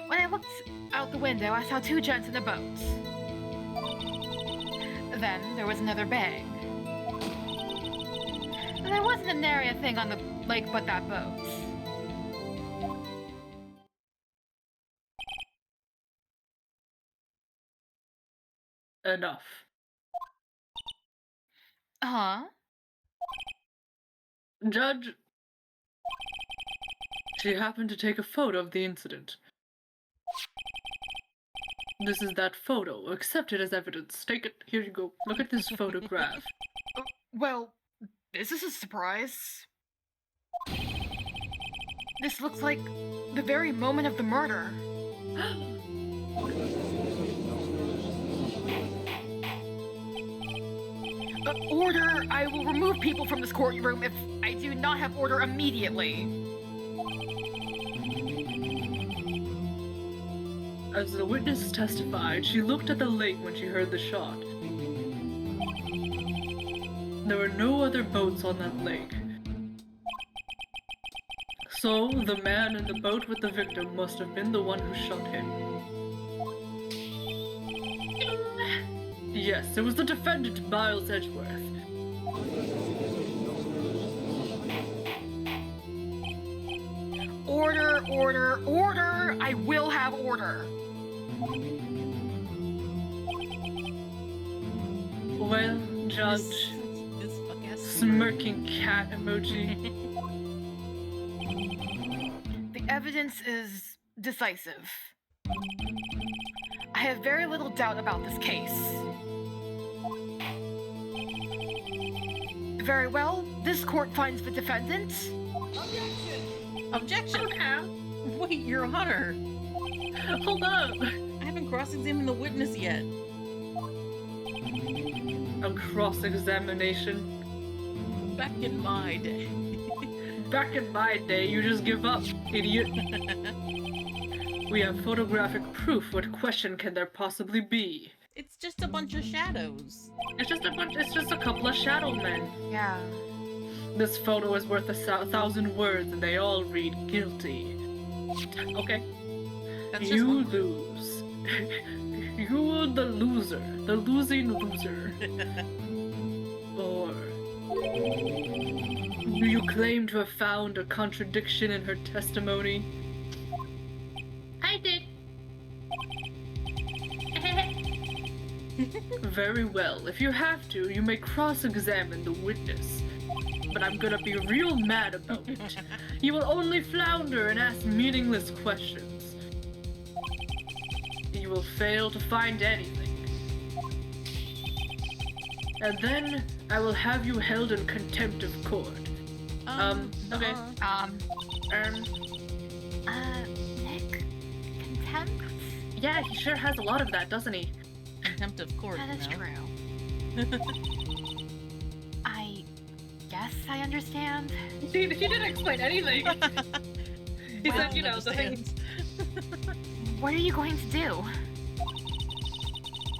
When I looked out the window, I saw two gents in a boat. Then there was another bang. There wasn't a nary a thing on the lake but that boat. Enough. Huh? Judge. She happened to take a photo of the incident. This is that photo. Accept it as evidence. Take it. Here you go. Look at this photograph. Well, this is a surprise. This looks like the very moment of the murder. Order! I will remove people from this courtroom if I do not have order immediately. As the witness testified, she looked at the lake when she heard the shot. There were no other boats on that lake. So, the man in the boat with the victim must have been the one who shot him. Yes, it was the defendant, Miles Edgeworth. Order, order, order! I will have order! Well, Judge, This fuck-ass smirking cat emoji. The evidence is decisive. I have very little doubt about this case. Very well, this court finds the defendant. Objection! Okay. Wait, Your Honor! Hold up! I haven't cross-examined the witness yet. A cross-examination. Back in my day. Back in my day, you just give up, idiot. We have photographic proof. What question can there possibly be? It's just a bunch of shadows. It's just a couple of shadow men. Yeah. This photo is worth 1,000 words and they all read guilty. Okay. That's just You one. lose. You're the loser. The losing loser. Or do you claim to have found a contradiction in her testimony? I did. Very well. If you have to, you may cross-examine the witness. But I'm gonna be real mad about it. You will only flounder and ask meaningless questions. You will fail to find anything. And then I will have you held in contempt of court. Okay. Nick? Contempt? Yeah, he sure has a lot of that, doesn't he? Contempt of court, That is you know? true. I guess I understand. He didn't explain anything. He Well, said, you know, the thing. understands. What are you going to do?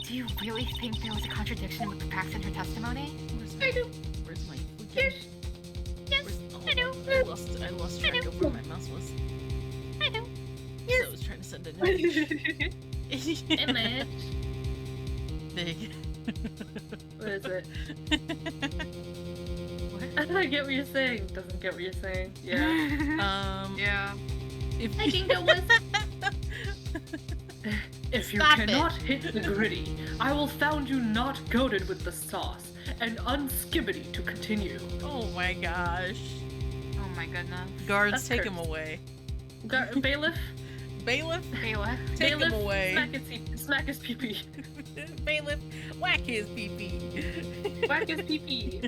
Do you really think there was a contradiction with the facts in her testimony? I do. Where's my Yes. Yes, Where's, I do. I lost track of where my mouse was. I do. So I was trying to send an image. Image. Big. What is it? What? I don't get what you're saying. Doesn't get what you're saying. Yeah. Yeah. If I think that was. If you Stop it. cannot hit the gritty, I will found you not goaded with the sauce and unskibbity to continue. Oh my gosh. Oh my goodness. Guards, That's take cursed. him away. Bailiff? Bailiff, Bailiff. take Bailiff, him away. Smack his pee-pee. Bailiff, whack his pee-pee. Whack his pee-pee.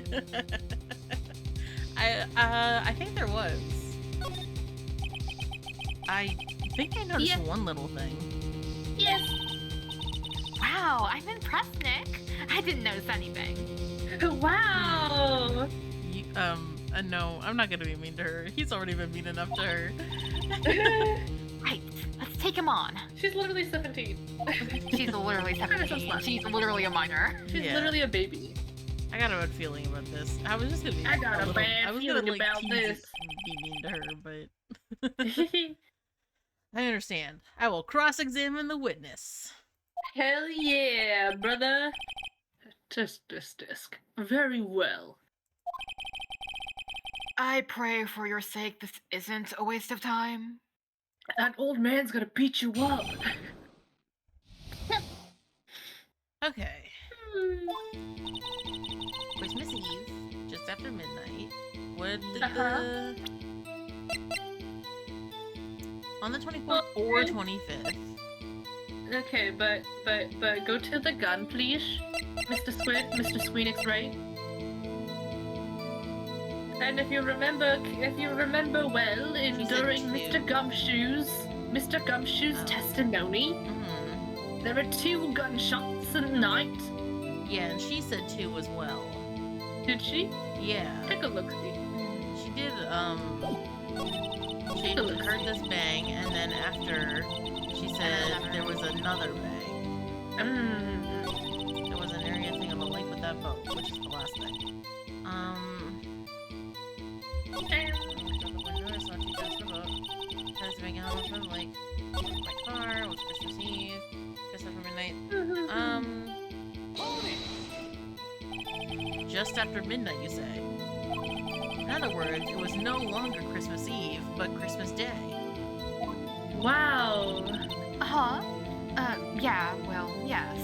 I think there was. I think I noticed Yeah. one little thing. Yes. Wow, I'm impressed, Nick. I didn't notice anything. Wow. You, no, I'm not gonna be mean to her. He's already been mean enough to her. Right, let's take him on. She's literally 17. She's literally so 17. smart. She's literally a minor. She's Yeah. literally a baby. I got a bad feeling about this. I was just gonna be I got a little, bad I was feeling gonna, like, about tease this. and be mean to her, but I understand. I will cross-examine the witness. Hell yeah, brother. Disc. Very well. I pray for your sake this isn't a waste of time. That old man's gonna beat you up. Okay. Christmas Eve, just after midnight. What did Uh-huh. on the 24th Well, or okay. 25th? Okay, but go to the gun, please, Mr. Sweenix, right? And if you remember well, She said during two. Mr. Gumshoe's Oh. testimony, Mm-hmm. there were 2 gunshots in the night. Yeah, and she said 2 as well. Did she? Yeah. Take a look. She did, she heard this bang, and then after, she said there was another bang. There was an area thing on the lake with that boat, which is the last thing. I saw two guys in the boat. I was making home from the lake. My car. It was Christmas Eve. Just after midnight. Just after midnight, you say? In other words, it was no longer Christmas Eve, but Christmas Day. Wow. Huh? Yeah, well, yes.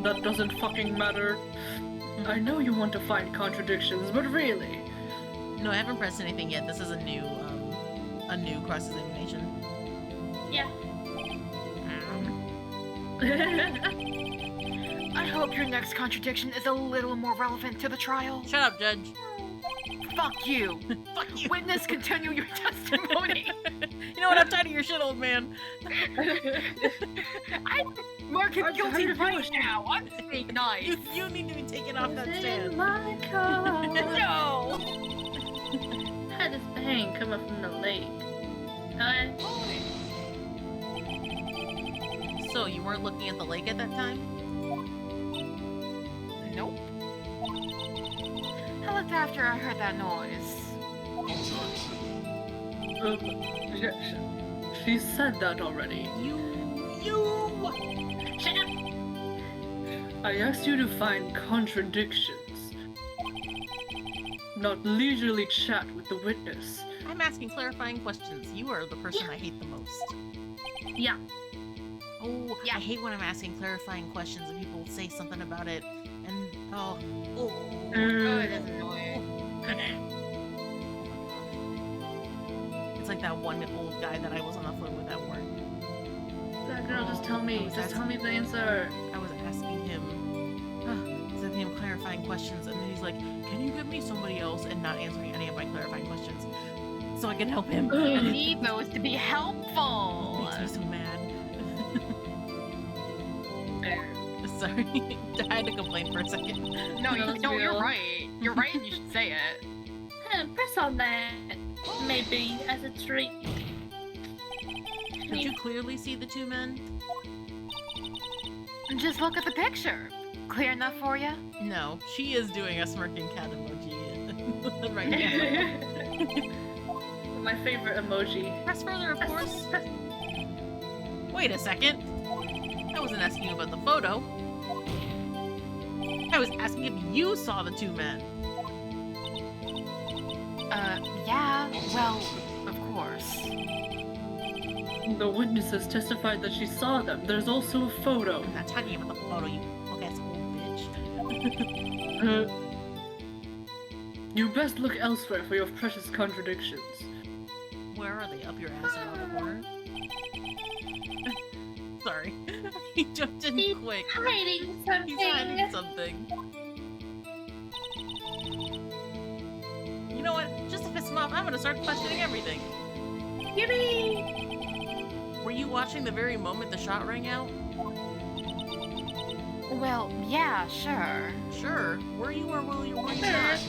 That doesn't fucking matter. I know you want to find contradictions, but really. No, I haven't pressed anything yet. This is a new cross-examination. Yeah. I hope your next contradiction is a little more relevant to the trial. Shut up, Judge. Fuck you. Fuck you. Witness, continue your testimony. You know what? I'm tired of your shit, old man. I'm marking I'm guilty tired of right yours. now. I'm being nice. You need to be taken off that In stand. my car. No. Had this bang come up from the lake. So, you weren't looking at the lake at that time? Nope. I looked after I heard that noise. She said that already. You... Shut up. I asked you to find contradictions, not leisurely chat with the witness. I'm asking clarifying questions. You are the person I hate the most. Yeah. Oh, Yeah. I hate when I'm asking clarifying questions and people say something about it, and oh. Oh, that's annoying. It's like that one old guy that I was on the phone with at work. That girl, just tell I me. was Just tell me the answer. I was asking him clarifying questions, and then he's like, "Can you give me somebody else?" and not answering any of my clarifying questions, so I can help him. You need those to be It helpful. makes me so mad. Fair. Sorry, I had to complain for a second. No, That's you're real. right. You're right, and you should say it. Press on that. Maybe as a treat. Did you clearly see the two men? Just look at the picture. Clear enough for you? No, she is doing a smirking cat emoji right now. My favorite emoji. Press further, of course. Wait a second. I wasn't asking you about the photo. I was asking if you saw the two men. Yeah, well, of course. The witnesses testified that she saw them. There's also a photo. I'm not talking about the photo, you punk-ass old bitch. You best look elsewhere for your precious contradictions. Where are they? Up your ass around the corner? Sorry. He jumped in quick. Hiding something. He's hiding something. You know what? Just to piss him off, I'm gonna start questioning everything. Yippee! Were you watching the very moment the shot rang out? Well, yeah, sure. Sure. Were you or were you not?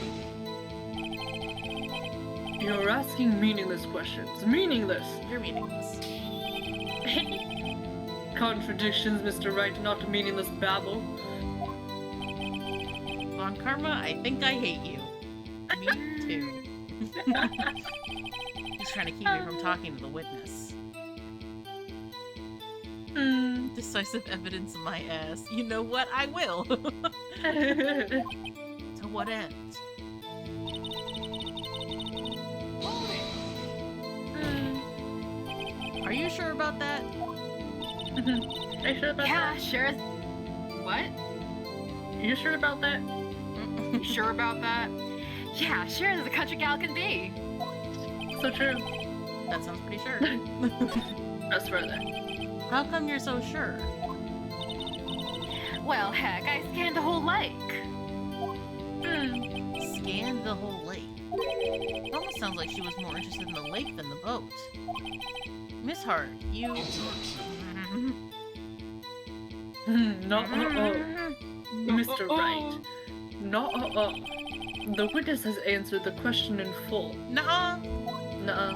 You're asking meaningless questions. Meaningless! You're meaningless. Contradictions, Mr. Wright, not meaningless babble. On Karma, I think I hate you. Me too. He's trying to keep me from talking to the witness. Decisive evidence in my ass. You know what? I will. To what end? Are you sure about that? Are you sure about Yeah, that? sure. What? You sure about that? You sure about that? Yeah, sure as a country gal can be. So true. That sounds pretty sure. Press further. How come you're so sure? Well, heck, I scanned the whole lake. Scanned the whole lake. It almost sounds like she was more interested in the lake than the boat. Miss Hart, you... No, Mr. Wright. No, The witness has answered the question in full. Nuh-uh. Nuh-uh.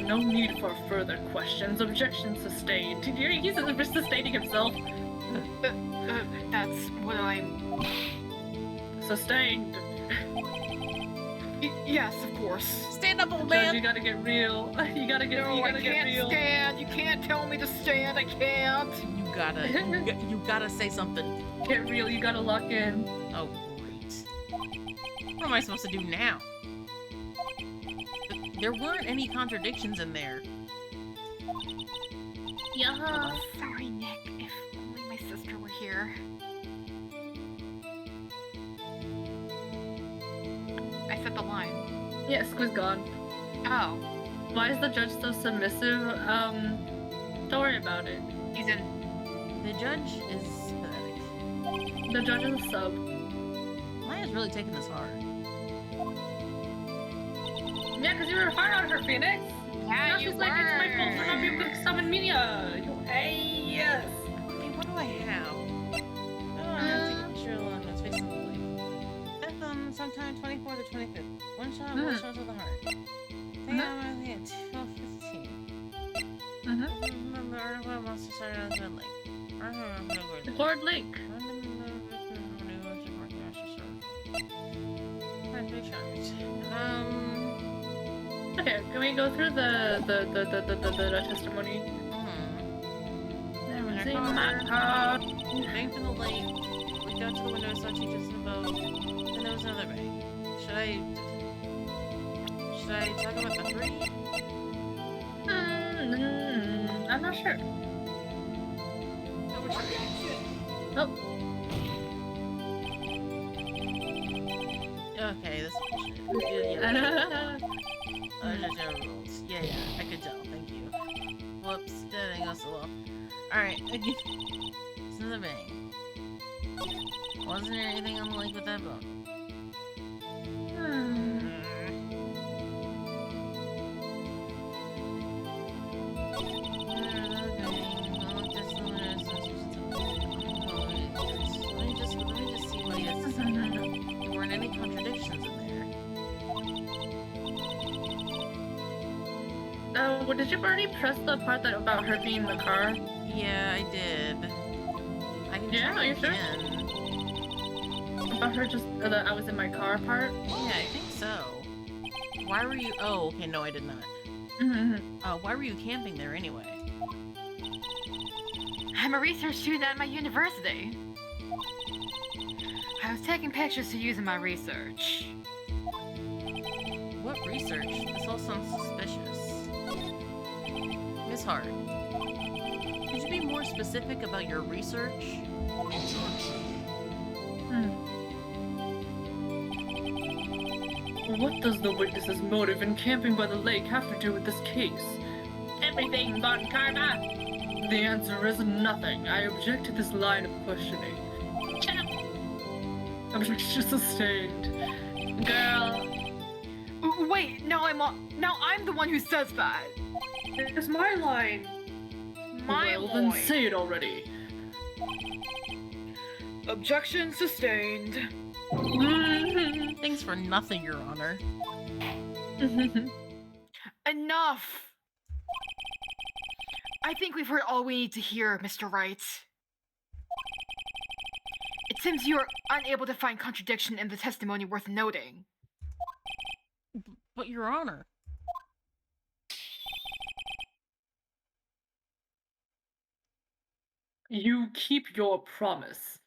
No need for further questions. Objection sustained. He's sustaining himself. That's what I'm... Sustained. Yes, of course. Stand up, old Judge, man. you gotta get real. You gotta get No, you I gotta get can't real. stand. You can't tell me to stand. I can't. You gotta say something. Get real, you gotta lock in. Oh, great. What am I supposed to do now? There weren't any contradictions in there. Yeah. Sorry, Nick. If only my sister were here. I said the line. Yeah, Squid's gone. Oh, Why is the judge so submissive? Don't worry about it. he's in. The judge is pathetic. The judge is a sub. Maya's really taking this hard. Yeah, because you were hard on her, Phoenix. Yeah, Now you she's like, it's my fault for not being able to summon Mia. Hey, yes. Okay, what do I have? Oh, I'm gonna take a picture alone. It's facing the blue. Death on sometime 24th or 25th. One shot to the heart. Take out my thing at 12:15. The article wants to start on the lake. The Lord Lake. Okay, can we go through the testimony? There was a matter. Bang from the lake. We got to the window, saw teachers in the boat. Then there was another bang. Should I talk about the three? I'm not sure. Oh, Okay, this is bullshit. Yeah. Rules. Yeah, I could tell. Thank you. Whoops, that didn't go so well. Alright, it's another bang. Wasn't there anything on the lake with that boat? Let me just see what he has to say. There weren't any contradictions in there. well, did you already press the part that about her being in the car? Yeah, I did. I can Yeah, try are you sure? again. About her just that I was in my car part? Yeah, I think so. Why were you? Oh, okay, no, I did not. Why were you camping there anyway? I'm a research student at my university. I was taking pictures to use in my research. What research? This all sounds suspicious. Miss Hart, could you be more specific about your research? What does the witness's motive in camping by the lake have to do with this case? Everything, Bon Karma! The answer is nothing. I object to this line of questioning. Objection sustained. Girl. Wait, now I'm the one who says that. It's my line. My Well, then line. say it already. Objection sustained. Thanks for nothing, Your Honor. Enough! I think we've heard all we need to hear, Mr. Wright. It seems you are unable to find contradiction in the testimony worth noting. But, Your Honor. You keep your promise.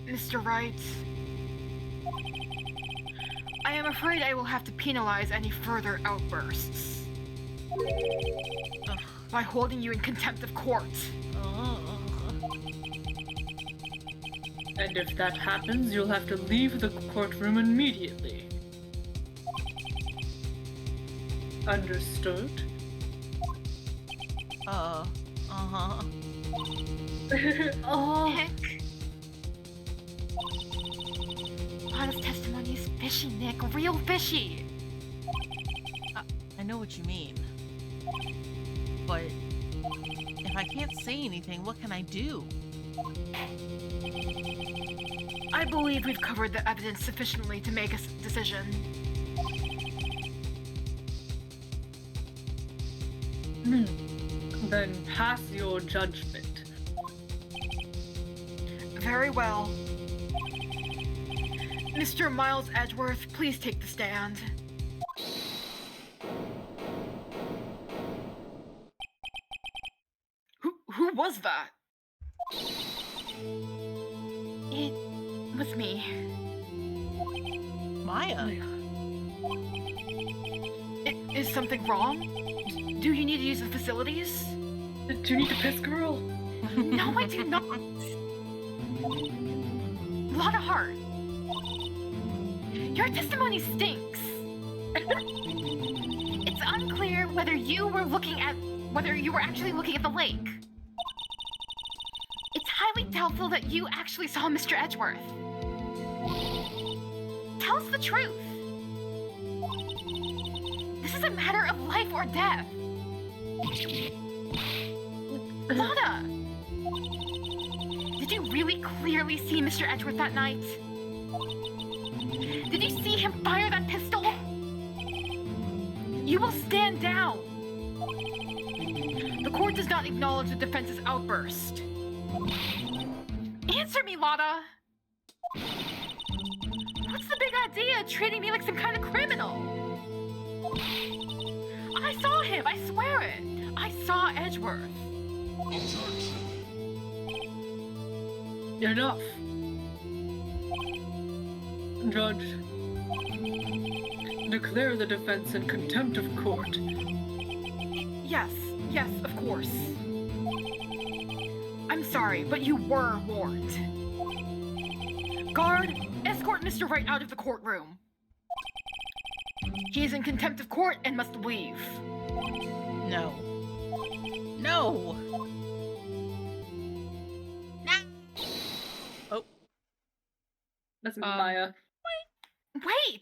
Mr. Wright, I am afraid I will have to penalize any further outbursts Ugh. by holding you in contempt of court. And if that happens, you'll have to leave the courtroom immediately. Understood? Uh-huh. Oh. Nick. Lana's testimony is fishy, Nick. Real fishy. I know what you mean. But if I can't say anything, what can I do? I believe we've covered the evidence sufficiently to make a decision. Then pass your judgment. Very well. Mr. Miles Edgeworth, please take the stand. Who was that? It was me. Maya. Is something wrong? Do you need to use the facilities? Do you need to piss, girl? No, I do not. Lot of heart. Your testimony stinks. It's unclear whether you were actually looking at the lake. It's highly doubtful that you actually saw Mr. Edgeworth. Tell us the truth. This is a matter of life or death. Lana! Did you really clearly see Mr. Edgeworth that night? Did you see him fire that pistol? You will stand down. The court does not acknowledge the defense's outburst. Answer me, Lana! What's the big idea, treating me like some kind of criminal? I saw him, I swear it! I saw Edgeworth. Enough. Judge, declare the defense in contempt of court. Yes, of course. I'm sorry, but you were warned. Guard, escort Mr. Wright out of the courtroom. He is in contempt of court and must leave. No. No! Oh. That's Maya. Wait!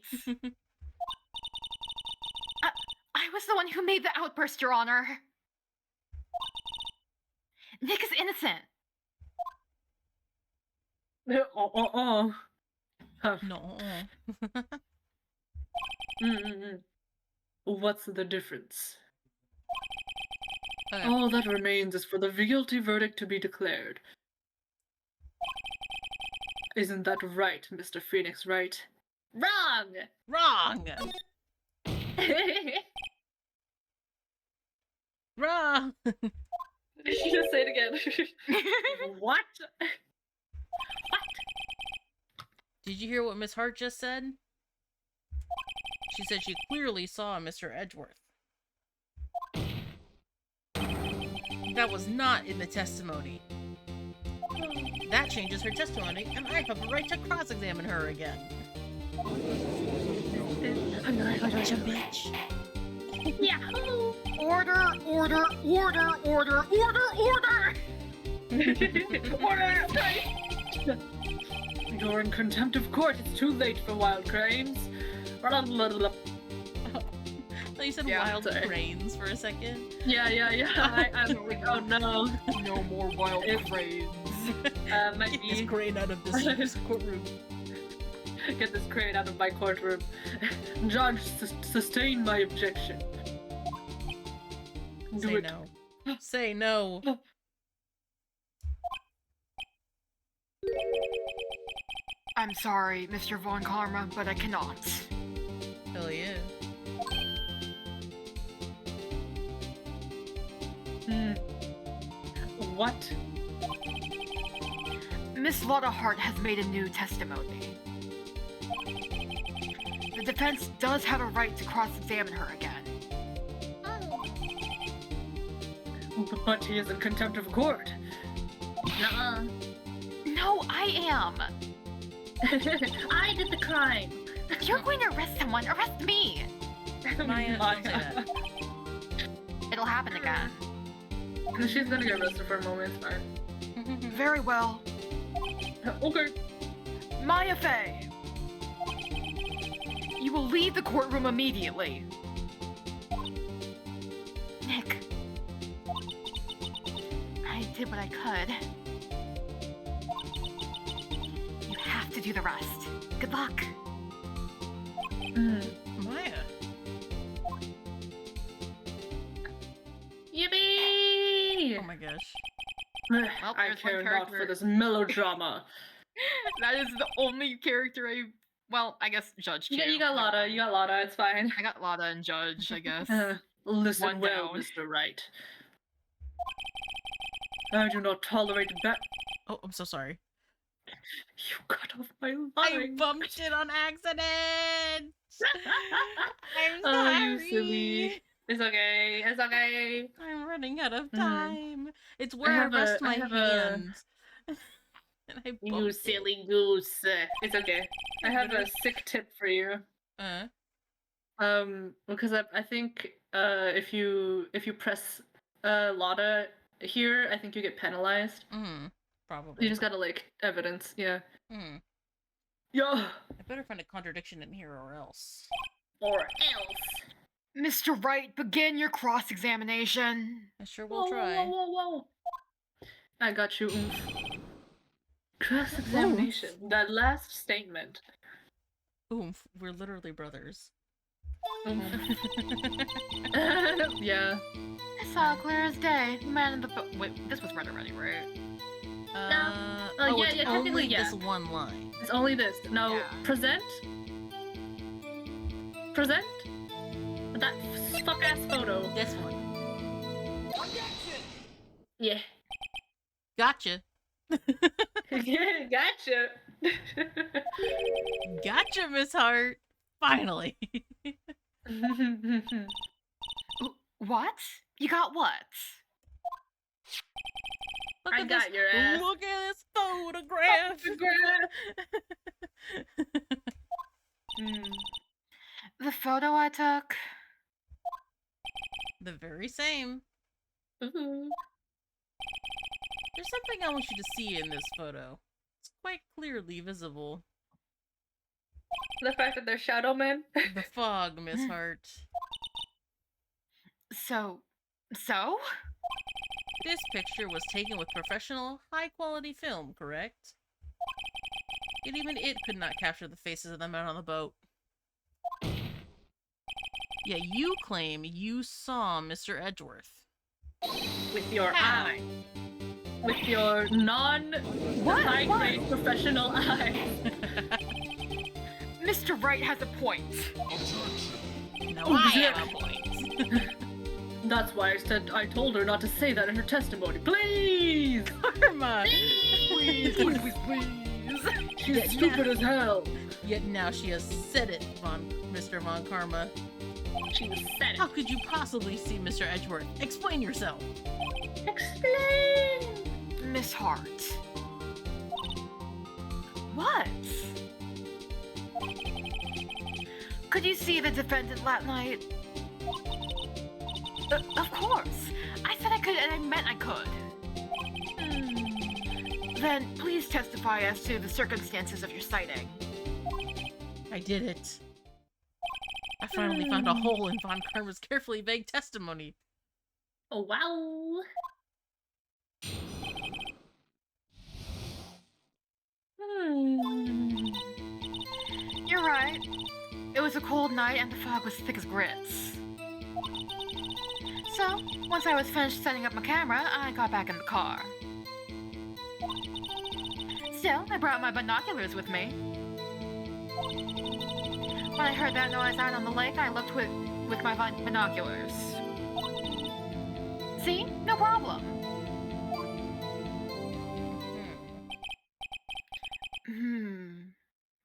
I was the one who made the outburst, Your Honor. Nick is innocent. Huh. No. What's the difference? Okay. All that remains is for the guilty verdict to be declared. Isn't that right, Mr. Phoenix, right? Wrong! Wrong! Wrong! Just say it again. What? Did you hear what Miss Hart just said? She said she clearly saw Mr. Edgeworth. That was not in the testimony. That changes her testimony, and I have a right to cross-examine her again. Gotcha, bitch. Yeah. Order! Order! You're in contempt of court. It's too late for wild cranes. Oh, you said Yeah, wild sorry. cranes for a second. Yeah. I'm like, oh no. No more wild cranes. Might Get this be. crane out of this courtroom. Get this crane out of my courtroom. Judge, sustain my objection. Do Say it. no. Say no. I'm sorry, Mr. Von Karma, but I cannot. Hell yeah. What? Miss Lotta Hart has made a new testimony. The defense does have a right to cross-examine her again. But he is in contempt of court. Nuh-uh. No, I am. I did the crime. If you're going to arrest someone, arrest me. Maya, don't say that. It'll happen again. She's gonna get arrested for a moment, it's fine. Very well. Okay. Maya Fey. You will leave the courtroom immediately. Nick. I did what I could. You have to do the rest. Good luck. Maya. Yippee! Oh my gosh. Well, I there's one care not for character. this melodrama. That is the only character I guess Judge too. Yeah, you got Lotta. You got Lotta. It's fine. I got Lotta and Judge, I guess. Listen One well, down. Mr. Wright. I do not tolerate that. Oh, I'm so sorry. You cut off my I line. bumped it on accident. I'm Oh, sorry. you silly. It's okay. It's okay. I'm running out of time. It's where I have rest a- my I have a- hand. And I You bumped silly goose. It's okay. I have a sick tip for you. it. Because I think if you press Lotta here, I think you get penalized. Probably. You just gotta like evidence, yeah. Yeah. I better find a contradiction in here or else. Or else. Mr. Wright, begin your cross-examination. I sure will try. Whoa. I got you. Oomph. Cross-examination. That last statement. Oomph, we're literally brothers. Oomph. Yeah. I saw clear as day. The man in the boat. Wait, this was read already, right? yeah, it's technically, only yeah. this one line. It's only this. No, Yeah. present? Present? That fuck-ass photo. This one. Yeah. Gotcha. Gotcha. Gotcha, Miss Hart. Finally. What? You got what? Look I at got this. your ass. Look at this photograph. The photo I took? The very same. Ooh. There's something I want you to see in this photo. It's quite clearly visible. The fact that they're shadow men. The fog, Miss Hart. So? This picture was taken with professional, high-quality film, correct? Yet even it could not capture the faces of the men on the boat. Yet you claim you saw Mr. Edgeworth. With your How? eye. With your non-high-grade professional eye. Mr. Wright has a point. No, Oh, I yeah. have a point. That's why I told her not to say that in her testimony. Please! Karma! Please. She's Yeah, stupid as hell. Yet now she has said it, Mr. Von Karma. She said How could you possibly see Mr. Edgeworth? Explain yourself. Explain! Miss Hart. What? Could you see the defendant last night? Of course. I said I could and I meant I could. Then please testify as to the circumstances of your sighting. I did it. I finally found a hole in Von Karma's carefully vague testimony. Oh, wow. You're right. It was a cold night and the fog was thick as grits. So, once I was finished setting up my camera, I got back in the car. Still, I brought my binoculars with me. When I heard that noise out on the lake, I looked with my binoculars. See? No problem.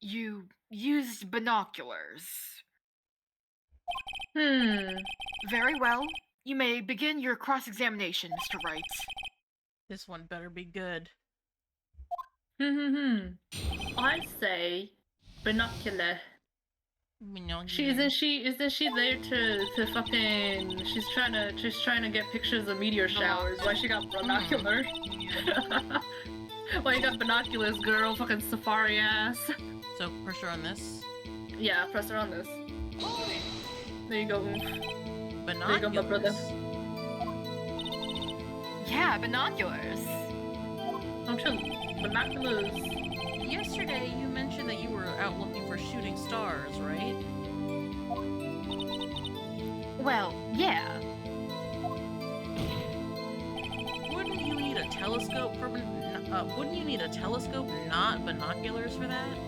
You used binoculars. Very well. You may begin your cross-examination, Mr. Wright. This one better be good. I say binocular. Isn't she there to fucking she's trying to get pictures of meteor showers. Why she got binocular? Why you got binoculars, girl? Fucking safari ass. So, pressure on this. Yeah, press her on this. There you go. There you go, my brother. Binoculars. Yeah, binoculars. Don't you? Binoculars. Yesterday, you mentioned that you were out looking for shooting stars, right? Well, yeah. Wouldn't you need a telescope for... wouldn't you need a telescope, not binoculars for that?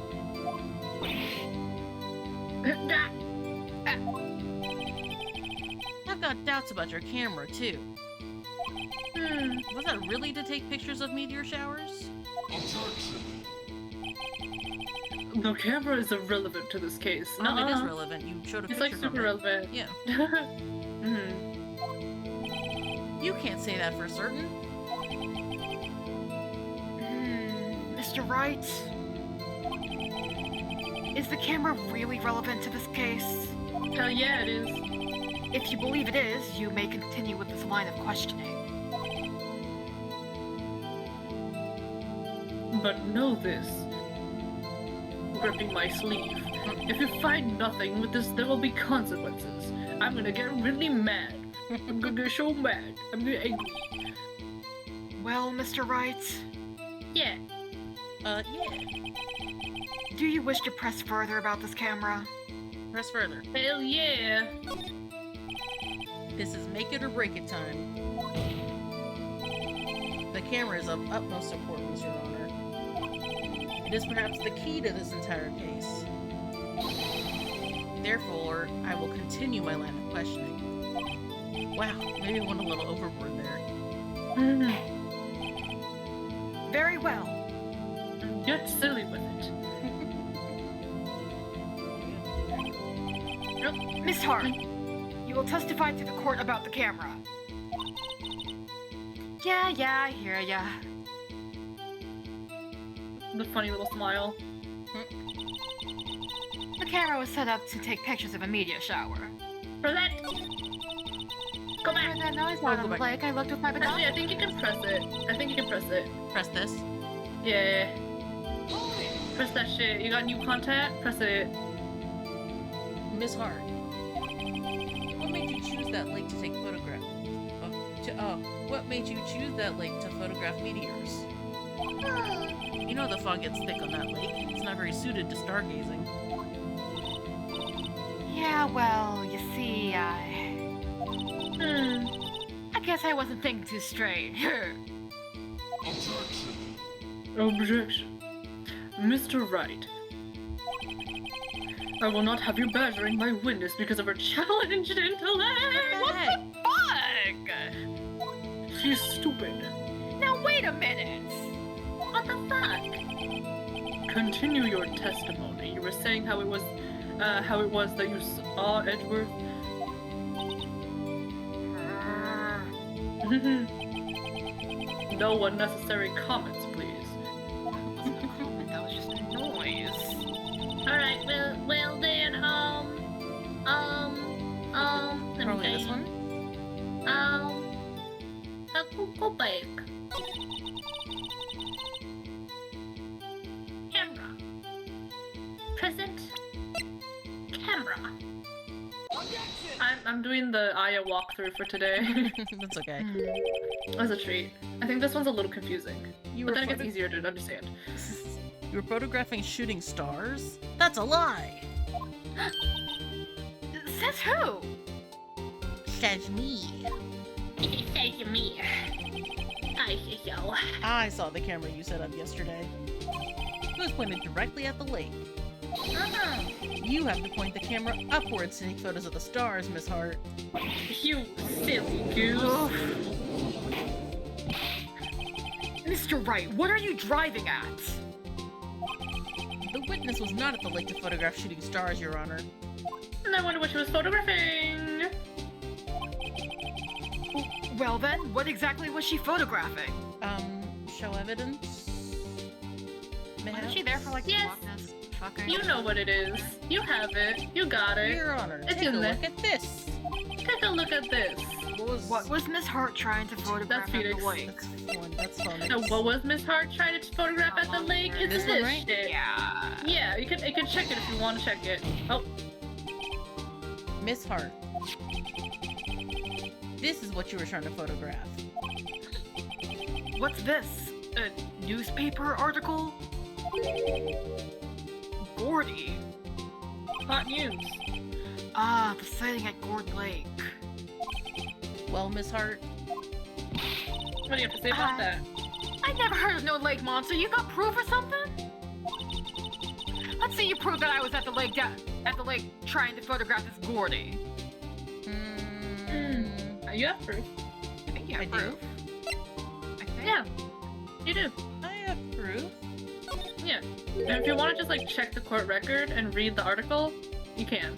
I've got doubts about your camera, too. Was that really to take pictures of meteor showers? The camera is irrelevant to this case. It is relevant. You showed a It's picture like from super it. relevant. Yeah. Mm-hmm. You can't say that for certain. Mr. Wright? Is the camera really relevant to this case? Hell yeah, it is. If you believe it is, you may continue with this line of questioning. But know this. Gripping my sleeve. If you find nothing with this, there will be consequences. I'm gonna get really mad. I'm gonna get so mad. I'm gonna get angry. Well, Mr. Wright, Yeah. Yeah. do you wish to press further about this camera? Press further. Hell yeah. This is make it or break it time. The camera is of utmost importance, Your Honor. It is perhaps the key to this entire case. Therefore, I will continue my line of questioning. Wow, maybe I went a little overboard there. Very well. Get silly with it. Miss Hart, you will testify to the court about the camera. Yeah, I hear ya. The funny little smile. The camera was set up to take pictures of a meteor shower. For that. Go back. That noise out go on the back. lake, I looked with my Actually, binoculars. I think you can press it. Press this. Yeah. Press that shit. You got new contact? Press it. Miss Hart, what made you choose that lake to take photographs? What made you choose that lake to photograph meteors? You know the fog gets thick on that lake. It's not very suited to stargazing. Yeah, well, you see, I guess I wasn't thinking too straight. Objection. Mr. Wright. I will not have you badgering my witness because of her challenged intellect! What the heck? Fuck! She's stupid. Now wait a minute! What the fuck? Continue your testimony. You were saying how it was that you saw Edgeworth. No unnecessary comments, please. That was just a noise. Alright, well then, Probably this one? Go back. Camera. Present. Camera. I'm doing the Aya walkthrough for today. That's okay. As a treat. I think this one's a little confusing. You But were, then it gets easier to understand. you were photographing shooting stars? That's a lie! Says who? Says me. Says me. I say so. I saw the camera you set up yesterday. It was pointed directly at the lake. You have to point the camera upwards to take photos of the stars, Miss Hart. You silly goose. Mr. Wright, what are you driving at? The witness was not at the lake to photograph shooting stars, Your Honor. And I wonder what she was photographing. Well then, what exactly was she photographing? Show evidence? Wasn't she there for like Yes. Loch-Ness fucking? You know what it is. You have it. You got it. Your Honor, It's take a in there. look at this. Take a look at this. What was Miss Hart trying to photograph That's at the Phoenix. lake? That's fun. Now, what was Miss Hart trying to photograph at the lake? It's This one, right? shit. Yeah. Yeah, you can check it if you want to check it. Oh, Miss Hart. This is what you were trying to photograph. What's this? A newspaper article? Gordy. hot news. Ah, the sighting at Gord Lake. Well, Miss Hart, What do you have to say about that? I never heard of no lake monster. You got proof or something? Let's see you prove that I was at the lake trying to photograph this Gordy. You have proof. I think you have I proof. do. I think. Yeah, you do. I have proof. Yeah. And if you want to just like check the court record and read the article, you can.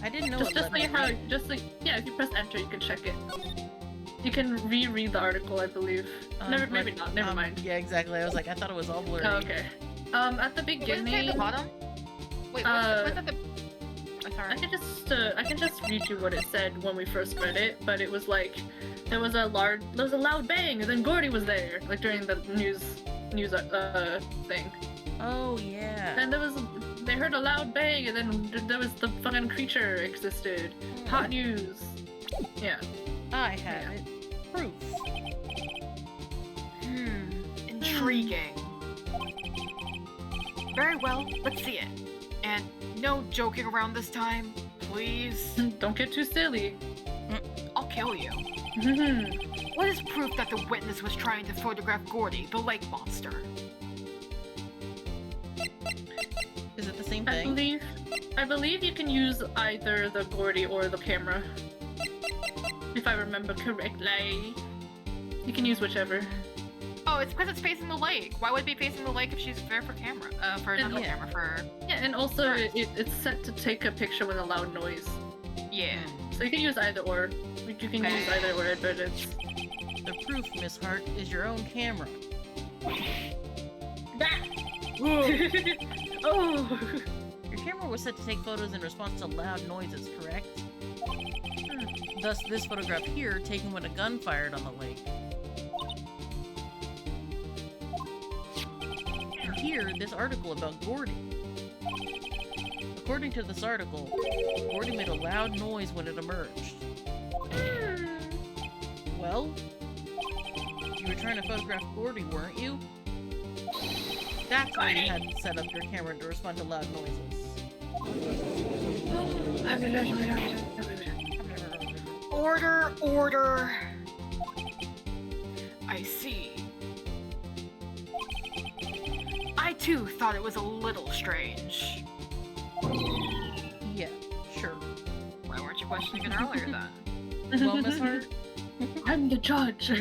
I didn't know Just it let me like how, read. just like, yeah, if you press enter, you can check it. You can reread the article, I believe. Maybe not. Never mind. Yeah, exactly. I was like, I thought it was all blurry. Oh, okay. At the What does it say beginning, at the bottom? Wait, what's at the... I'm sorry. I can just read you what it said when we first read it, but it was like there was a loud bang, and then Gordy was there, like during the news thing. Oh yeah. And they heard a loud bang, and then there was the fucking creature existed. Hot news. Yeah. I have it. Proof. Intriguing. Very well, let's see it. And no joking around this time, please. Don't get too silly. I'll kill you. I What is proof that the witness was trying to photograph Gordy, the lake monster? Is it the same thing? believe you can use either the Gordy or the camera. If I remember correctly. You can use whichever. Oh, it's because it's facing the lake. Why would it be facing the lake if she's there for camera? For another yeah. camera, for... Yeah, and also it's set to take a picture with a loud noise. Yeah. So you can use either or. You can use either or, but it's... The proof, Miss Hart, is your own camera. Oh! Your camera was set to take photos in response to loud noises, correct? Thus, this photograph here, taken when a gun fired on the lake. And here, this article about Gordy. According to this article, Gordy made a loud noise when it emerged. Well, you were trying to photograph Gordy, weren't you? That's why you had set up your camera to respond to loud noises. Order, order. I see. I too thought it was a little strange. Yeah, sure. Why weren't you questioning it earlier then? Well, Miss Hart, I'm the judge.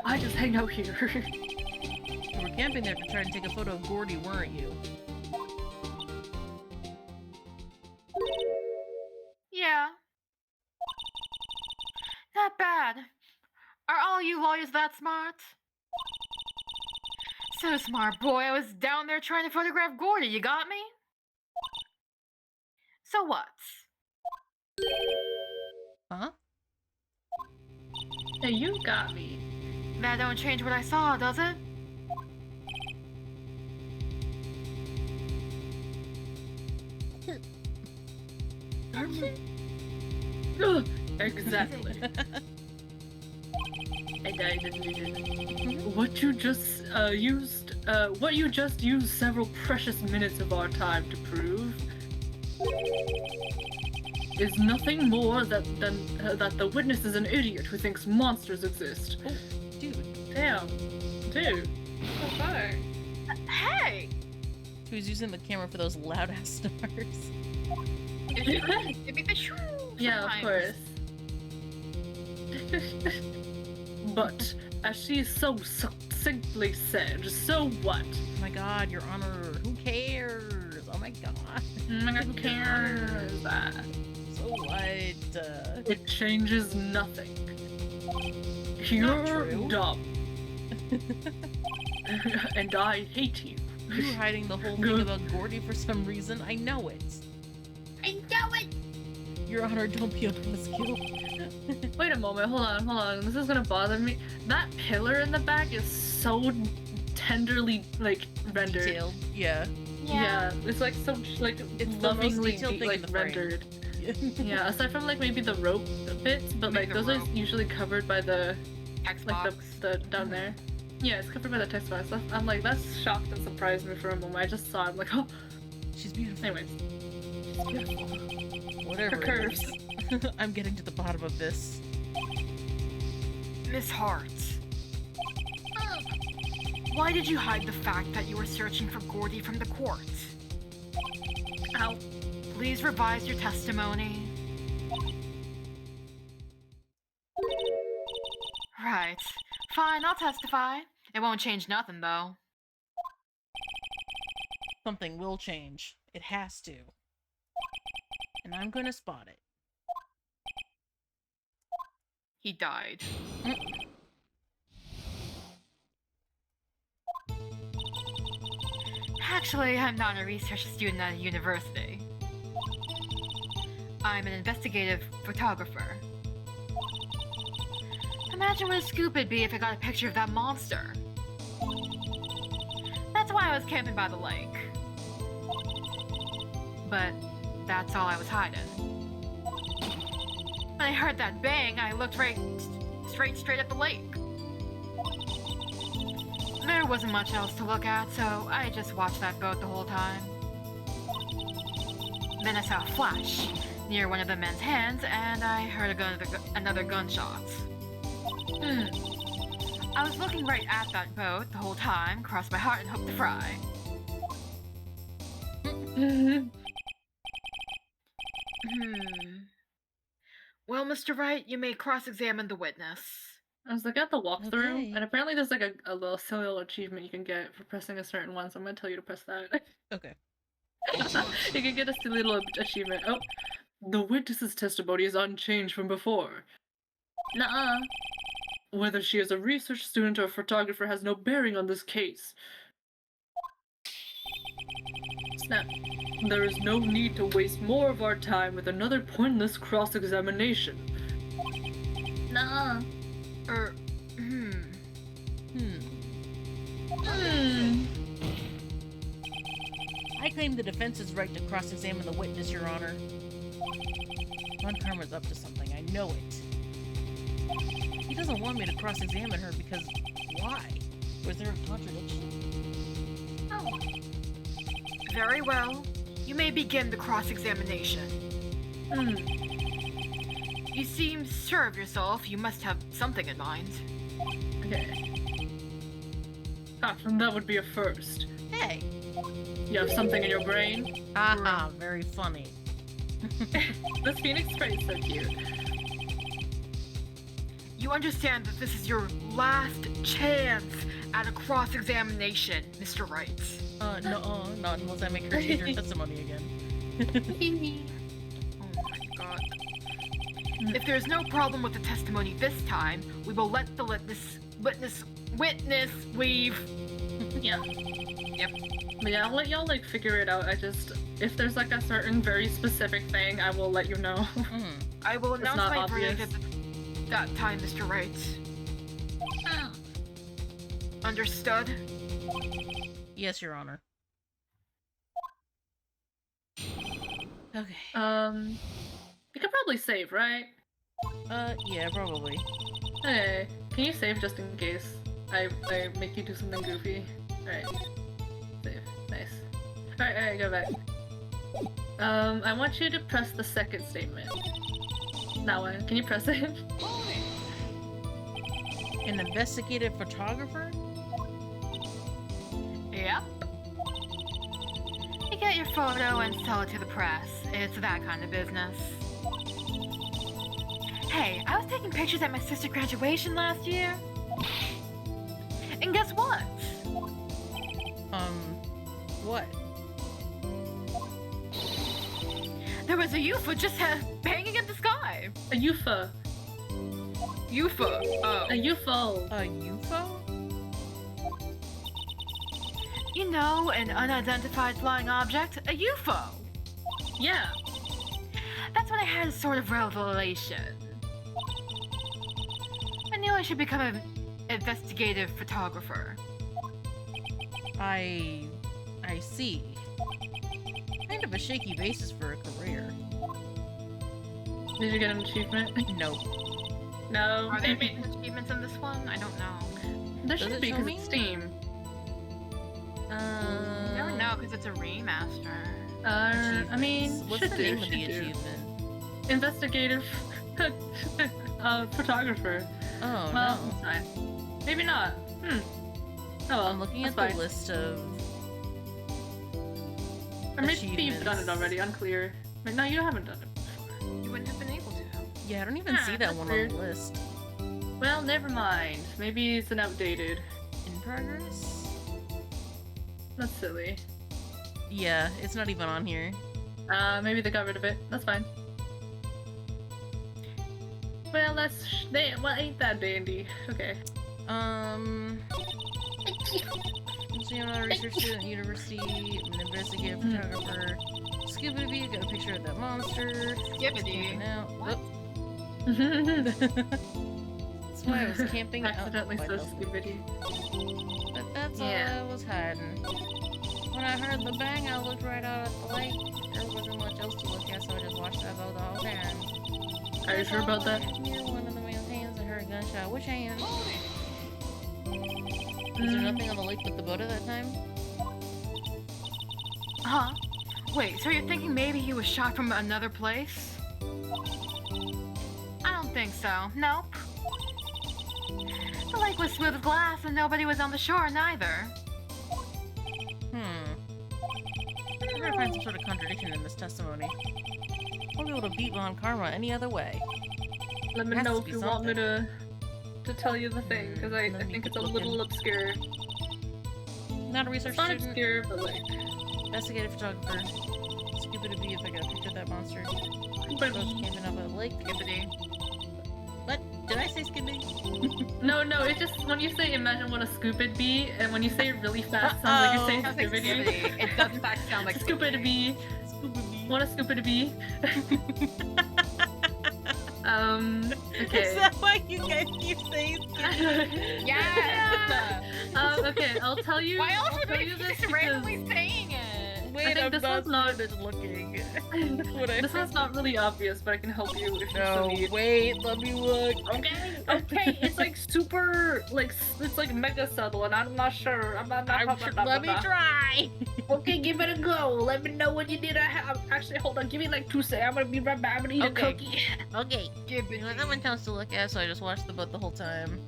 I just hang out here. you were camping there to try and take a photo of Gordy, weren't you? Yeah. Not bad. Are all you lawyers that smart? So smart, boy. I was down there trying to photograph Gordy. You got me? So what? Huh? Hey, you got me. That don't change what I saw, does it? Exactly. What you just used several precious minutes of our time to prove is nothing more than that the witness is an idiot who thinks monsters exist. Oh, dude. Damn. Dude. Oh, fuck. Hey! He was using the camera for those loud-ass stars. It'd be the shoo Yeah, of sometimes. course. But, as she so succinctly said, so what? Oh my god, Your Honor, who cares? Oh my god. Oh my god, who cares? So what? It changes nothing. Not You're true. dumb. And I hate you. You were hiding the whole thing about Gordy for some reason. I know it. I know it! Your Honor, don't be on this kill. Wait a moment, hold on. This is gonna bother me. That pillar in the back is so tenderly, like, rendered. Detailed. Yeah. Yeah, it's like so, like, It's the most lovingly, detailed thing in the frame. rendered. Yeah, aside from, like, maybe the rope bits, but, Maybe like, the those are rope. usually covered by the, Text like, box. the down there. Yeah, it's covered by the text box. I'm like, that shocked and surprised me for a moment. I just saw it, I'm like, oh. She's beautiful. Anyways. Whatever. Her it curves. is. I'm getting to the bottom of this. Miss Hart. Why did you hide the fact that you were searching for Gordy from the court? Ow. Please revise your testimony. Right. Fine, I'll testify. It won't change nothing, though. Something will change. It has to. And I'm gonna spot it. He died. Actually, I'm not a research student at a university. I'm an investigative photographer. Imagine what a scoop it'd be if I got a picture of that monster. That's why I was camping by the lake. But that's all I was hiding. When I heard that bang, I looked straight at the lake. There wasn't much else to look at, so I just watched that boat the whole time. Then I saw a flash near one of the men's hands, and I heard another gunshot. I was looking right at that boat the whole time, crossed my heart and hoped to fry. Well, Mr. Wright, you may cross-examine the witness. I was looking at the walkthrough, Okay. and apparently there's like a little silly little achievement you can get for pressing a certain one, so I'm gonna tell you to press that. Okay. You can get a silly little achievement. Oh, the witness's testimony is unchanged from before. Nuh-uh. Whether she is a research student or a photographer has no bearing on this case. Snap. There is no need to waste more of our time with another pointless cross-examination. Nuh-uh. I claim the defense's right to cross-examine the witness, Your Honor. Von Karma's up to something, I know it. He doesn't want me to cross-examine her because... why? Was there a contradiction? Oh. Very well. You may begin the cross-examination. You seem sure of yourself. You must have something in mind. Okay. And that would be a first. Hey! You have something in your brain? Haha, very funny. This Phoenix Sprite is so cute. You understand that this is your last chance at a cross-examination, Mr. Wright. No, not unless I make her change her testimony again. Oh my god. If there's no problem with the testimony this time, we will let the witness leave. Yeah. Yep. But yeah, I'll let y'all like figure it out. If there's like a certain very specific thing, I will let you know. I will announce my obvious. verdict at that time, Mr. Wright. Understood? Yes, Your Honor. Okay. You could probably save, right? Yeah, probably. Okay. Can you save just in case I make you do something goofy? Alright. Save. Nice. Alright, go back. I want you to press the second statement. That one. Can you press it? An investigative photographer? Yep. You get your photo and sell it to the press. It's that kind of business. Hey, I was taking pictures at my sister's graduation last year. And guess what? What? There was a UFO just banging in the sky. A UFO. UFO. Oh. A UFO. A UFO? You know, an unidentified flying object. A UFO. Yeah. That's when I had a sort of revelation. I knew I should become an investigative photographer. I see. Kind of a shaky basis for a career. Did you get an achievement? Nope. No. Are there any achievements in this one? I don't know. There Does should it be show because me? it's Steam. Never know, because it's a remaster. I mean, What's should the do, name of should the do. achievement? Investigative photographer. Oh, Well, no. it's fine. Maybe not. Oh, well, I'm looking that's at the fine. list of. Or maybe you've done it already. Unclear. But no, you haven't done it before. You wouldn't have been able to. Yeah, I don't even see that that's one weird. on the list. Well, never mind. Maybe it's an outdated. In progress? That's silly. Yeah, it's not even on here. Maybe they got rid of it. That's fine. Well, well, ain't that dandy. Okay. So you're not a research student at university, I'm an investigative photographer. Scooby-Doo, got a picture of that monster. Skibbity. Out. That's why I was camping out. Accidentally by so myself. Scooby-Doo. But that's Yeah. all I was hiding. When I heard the bang, I looked right out at the lake. There wasn't much else to look at, so I just watched that boat the whole time. Are you sure about that? Near one of the man's hands, I heard a gunshot. Which hand? Was there nothing on the lake but the boat at that time? Huh? Wait, so you're thinking maybe he was shot from another place? I don't think so. Nope. The lake was smooth as glass and nobody was on the shore neither. I'm gonna find some sort of contradiction in this testimony. Won't be able to beat Von Karma any other way. Let me Has know to if be you want me something. to tell you the thing, because I Let me think it's a keep little looking. obscure. Not a research It's not student. obscure, but like... Investigative photographer. Stupid to be if I got a picture of that monster. But Those came in up at the lake. Skibbity. What? Did I say skibbity? no, it's just when you say imagine what a scoop it'd be, and when you say it really fast, sounds like you're saying Sounds like Scooby-Doo. Skibbity. It doesn't sound like Scoop it'd be. Scooby-Doo. What a scoop it'd be. Is Okay. that why you guys keep saying skibbity? Yes! Okay, I'll tell you. Why else I'll would tell we you this just because randomly saying it? Wait, think I'm this not one's not- finished looking. this one's not really obvious, but I can help you if you No, still need. wait, let me look. Okay, it's like super, like, it's like mega subtle, and I'm not sure. Let me try. Okay, give it a go. Let me know when you need a actually, hold on, give me like 2 seconds. I'm gonna be right back. I'm gonna eat Okay. a cookie. Okay. You know, Skibbity. that one counts to look at, so I just watched the boat the whole time.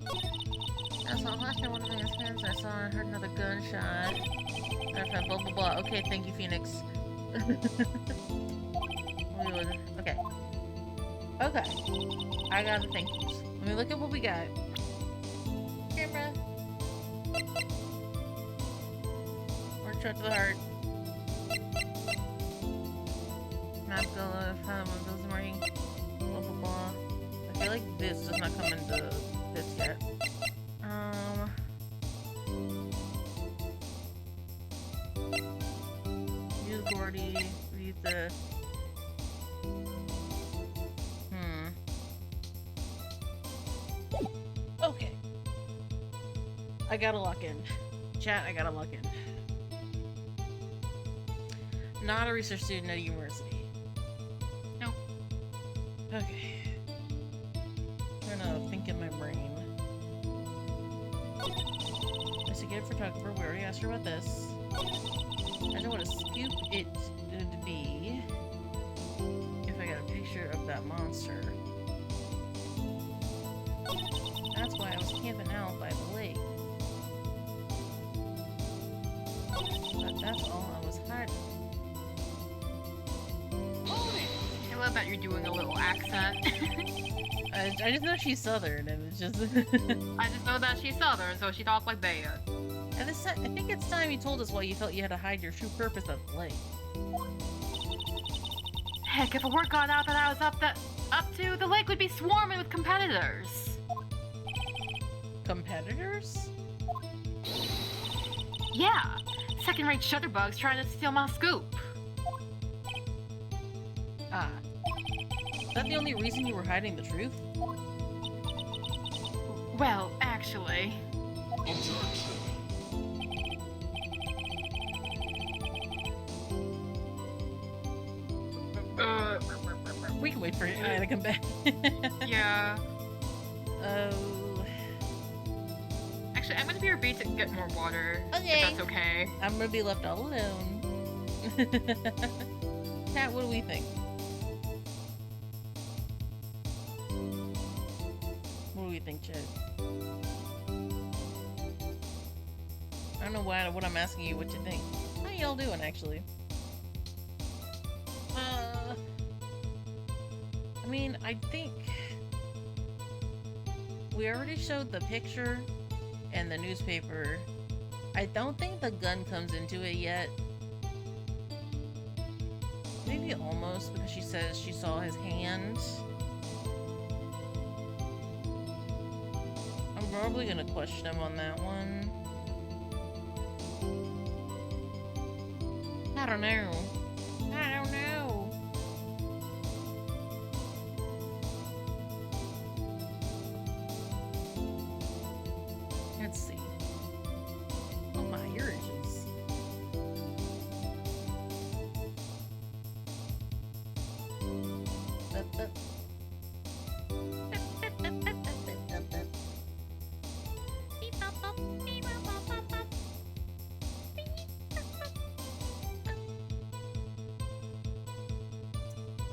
That's all. Last time one of his hands I saw and heard another gunshot. And I found blah blah blah. Okay, thank you, Phoenix. Okay. Okay. I got the thank yous. Let me look at what we got. Camera. Work shot to the heart. Map go found one goes marking. Blah blah blah. I feel like this does not come into this yet. Use Gordy. Read the. Okay. I gotta lock in. Chat, I gotta lock in. Not a research student at a university. No. Okay. Trying to think in my brain. Investigative photographer, we already asked her about this. I know what a scoop it would be if I got a picture of that monster. That's why I was camping out by the lake. But that's all I was hiding. I love that you're doing a little accent. I just know she's southern, and it's just. I just know that she's southern, so she talks like that. And this, I think it's time you told us why you felt you had to hide your true purpose at the lake. Heck, if a word got out that I was up to, the lake would be swarming with competitors. Competitors? Yeah, second-rate shutterbugs trying to steal my scoop. Ah. Is that the only reason you were hiding the truth? Well, actually. We can wait for Aya to come back. Yeah. Oh. Actually, I'm gonna be your bait to get more water. Okay. If that's okay. I'm gonna be left all alone. Cat, what do we think? What do we think, Chad? don't know what I'm asking you what you think. How y'all doing, actually? I mean, I think we already showed the picture and the newspaper. I don't think the gun comes into it yet. Maybe almost, because she says she saw his hand. I'm probably gonna question him on that one. I don't know. I don't know. Let's see. Oh my urges.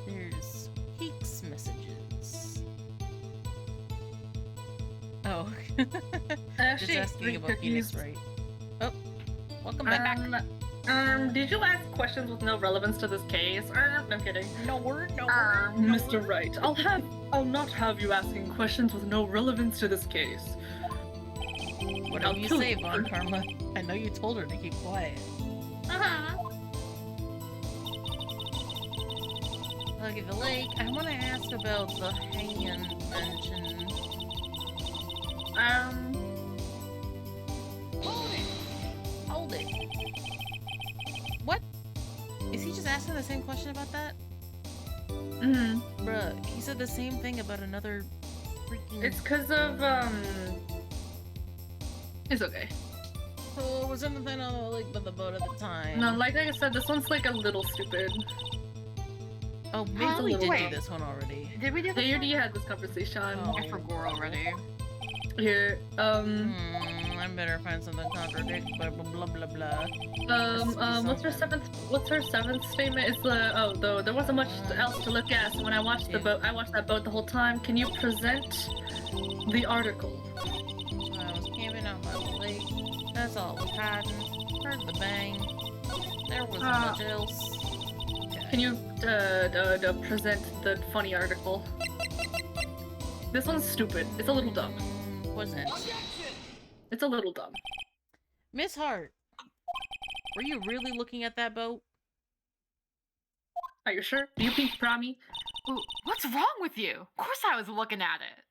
There's Peaks messages. Oh. Just asking about Phoenix, right? Oh, welcome back. Did you ask questions with no relevance to this case? I'm kidding. No word. Mr. Wright, I'll not have you asking questions with no relevance to this case. Whatever you say, Von Karma. I know you told her to keep quiet. Look at the lake. I want to ask about the hand mention. Hold it. What? Is he just asking the same question about that? Bruh, he said the same thing about another freaking... It's because of, It's okay. Oh, was anything on the lake but the boat at the time? No, like I said, this one's like a little stupid. Oh, maybe we did do this one already. Did we do this? They already had this conversation. Oh. I forgot already. Here, I better find something contradictory. Blah blah blah blah. what's her seventh statement? It's though there wasn't much else to look at. So when I watched I watched that boat the whole time. Can you present the article? So I was camping out by the lake. That's all was hiding. Heard the bang. There wasn't much else. Okay. Can you present the funny article? This one's stupid. It's a little dumb. Wasn't. It's a little dumb. Miss Hart, were you really looking at that boat? Are you sure? Do you think Prami? Ooh, what's wrong with you? Of course I was looking at it.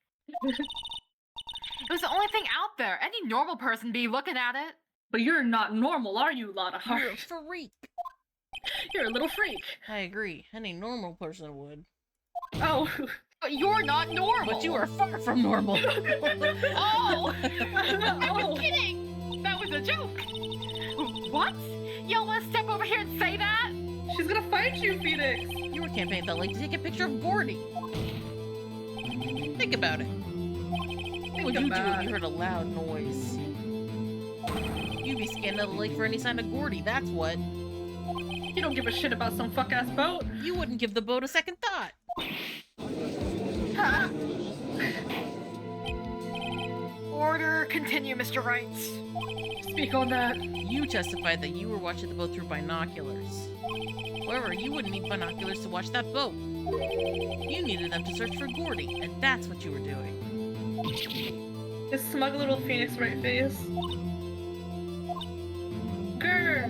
It was the only thing out there. Any normal person be looking at it. But you're not normal, are you, Lotta Hart? You're a freak. You're a little freak. I agree. Any normal person would. Oh. But you're not normal. But you are far from normal. Oh! I was kidding! That was a joke! What? Y'all wanna step over here and say that? She's gonna fight you, Phoenix! You were campaigning that lake to take a picture of Gordy. Think about it. What would you do if you heard a loud noise? You'd be scanning the lake for any sign of Gordy, that's what. You don't give a shit about some fuck-ass boat. You wouldn't give the boat a second thought. Huh? Order, continue, Mr. Wright. Speak on that. You testified that you were watching the boat through binoculars. However, you wouldn't need binoculars to watch that boat. You needed them to search for Gordy, and that's what you were doing. His smug little Phoenix Wright face. Grr.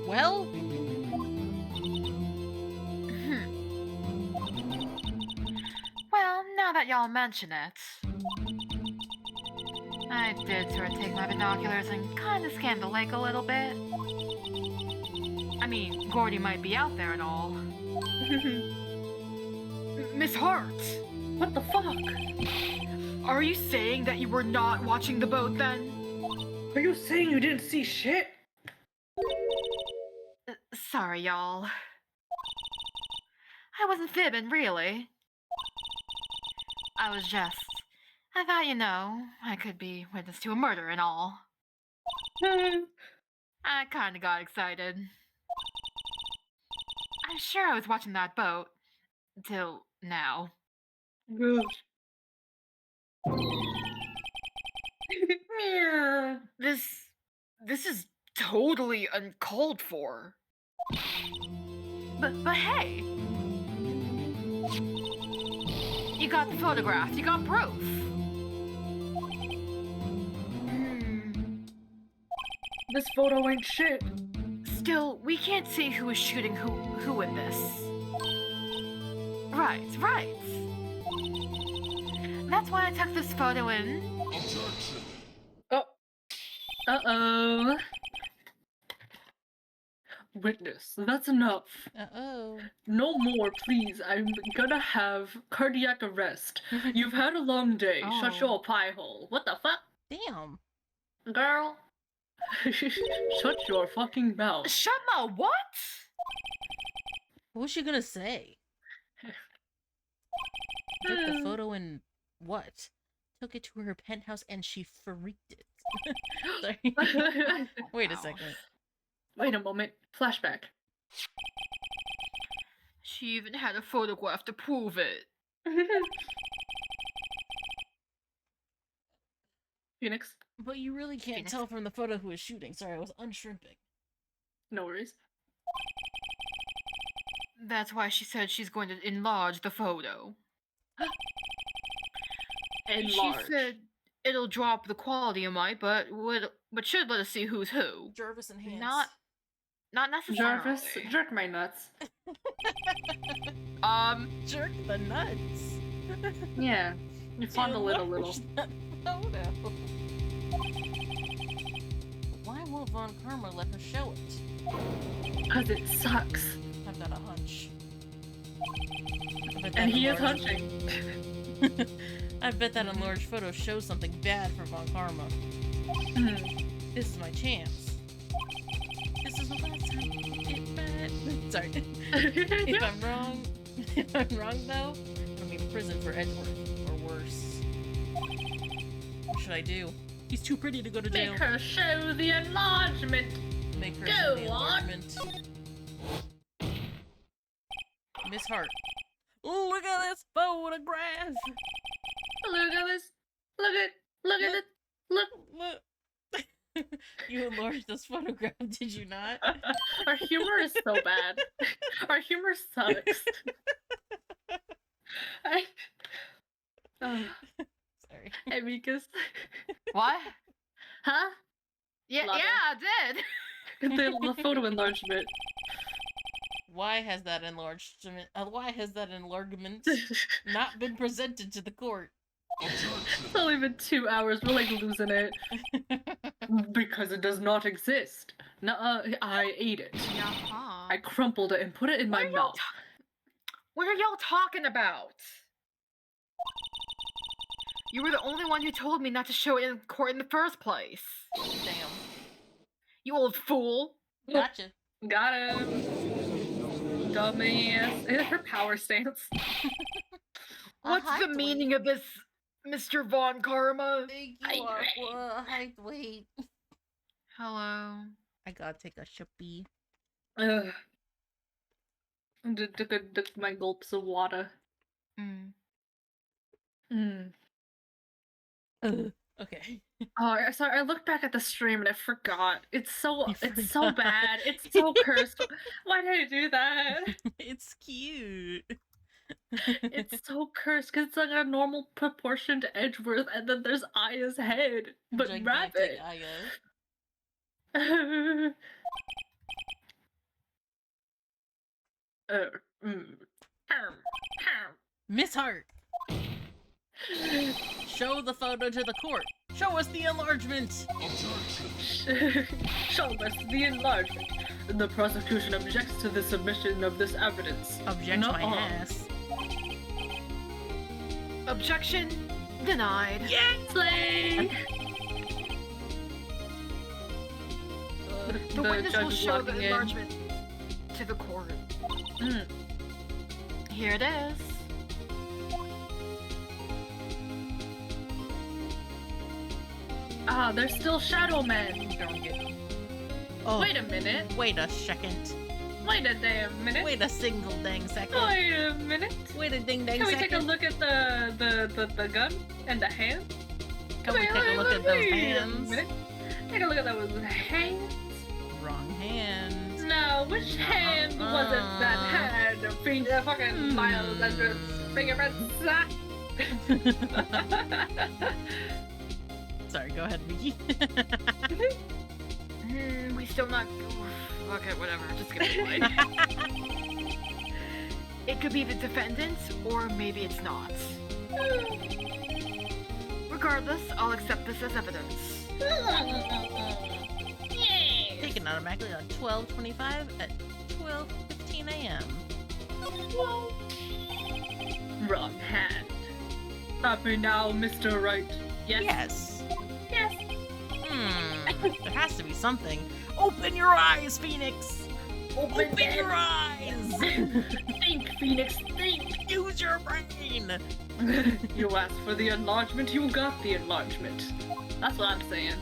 Well? Well, now that y'all mention it, I did sort of take my binoculars and kind of scan the lake a little bit. I mean, Gordy might be out there and all. Miss Hart! What the fuck? Are you saying that you were not watching the boat then? Are you saying you didn't see shit? Sorry, y'all. I wasn't fibbing, really. I thought, you know, I could be witness to a murder and all. I kinda got excited. I'm sure I was watching that boat. Till now. Good. Yeah. This is totally uncalled for. But hey, you got the photograph. You got proof. This photo ain't shit. Still, we can't see who is shooting who in this. Right. That's why I took this photo in. Oh. Uh-oh. Witness, that's enough. Uh-oh. No more, please. I'm gonna have cardiac arrest. You've had a long day. Shut Oh. your pie hole. What the fuck? Damn. Girl. Shut your fucking mouth. Shut my what? What was she gonna say? Took the photo and what? Took it to her penthouse and she freaked it. Sorry. Wait a second. Wait a moment. Flashback. She even had a photograph to prove it. Phoenix? But you really can't Phoenix. tell from the photo who is shooting. Sorry, I was unshrimping. No worries. That's why she said she's going to enlarge the photo. Enlarge. She said it'll drop the quality a mite, but should let us see who's who. Jarvis and Hans. Not necessarily. Jarvis, jerk my nuts. Jerk the nuts. Yeah. You fondle it a little. That photo. Why won't Von Karma let her show it? Because it sucks. I've got a hunch. And he is hunching. I bet that enlarged photo shows something bad for Von Karma. This is my chance. This is the last time it bad. Sorry. If I'm wrong though, I'll be in prison for Edgeworth or worse. What should I do? He's too pretty to go to jail. Make her show the enlargement. Make her Go show the on. enlargement. Miss Hart. Look at this photograph. Look at this. Look at it. Look. Look. You enlarged this photograph, did you not? Our humor is so bad. Our humor sucks. Sorry. Amicus. What? Huh? Yeah, Love I did. The photo enlargement. Why has that enlargement not been presented to the court? It's only been 2 hours. We're like losing it. Because it does not exist. Nuh-uh, I ate it. Uh-huh. I crumpled it and put it in my mouth. What are y'all talking about? You were the only one who told me not to show it in court in the first place. Damn. You old fool. Gotcha. Got him. Dumbass. Her power stance. What's the meaning of this, Mr. Von Karma? Thank you, Aqua. Wait. Hello. I gotta take a shippy. Ugh. Took my gulps of water. Okay. Oh, sorry. I looked back at the stream and I forgot. It's so forgot. bad. It's so cursed. Why did I do that? It's cute. It's so cursed because it's like a normal proportion to Edgeworth, and then there's Aya's head, but Gigantic rabbit. Aya. Miss Hart. Show the photo to the court. Show us the enlargement. Show us the enlargement. The prosecution objects to the submission of this evidence. Object my ass. Objection denied. Slay! The witness will judge is show the logging in. enlargement to the court. Here it is. Ah, they're still shadow men. Oh, Wait a minute. wait a second. Wait a damn minute. Wait a single dang second. Wait a minute. Wait a ding dang Can we second. take a look at the gun and the hand? Can we take a look at those hands? Take a look at those hands. Wrong hand. No, which hand wasn't that hand? Fucking Miles Edgeworth's fingerprints. Sorry, go ahead, Vicky. We still not. Okay, whatever. Just give it away. It could be the defendant, or maybe it's not. Regardless, I'll accept this as evidence. Taken automatically on 12:25 at 12:15 a.m. Wrong hand. Happy now, Mr. Wright. Yes. Yes. There has to be something. Open your eyes, Phoenix! Open your eyes! Think, Phoenix, think! Use your brain! You asked for the enlargement, you got the enlargement. That's what I'm saying.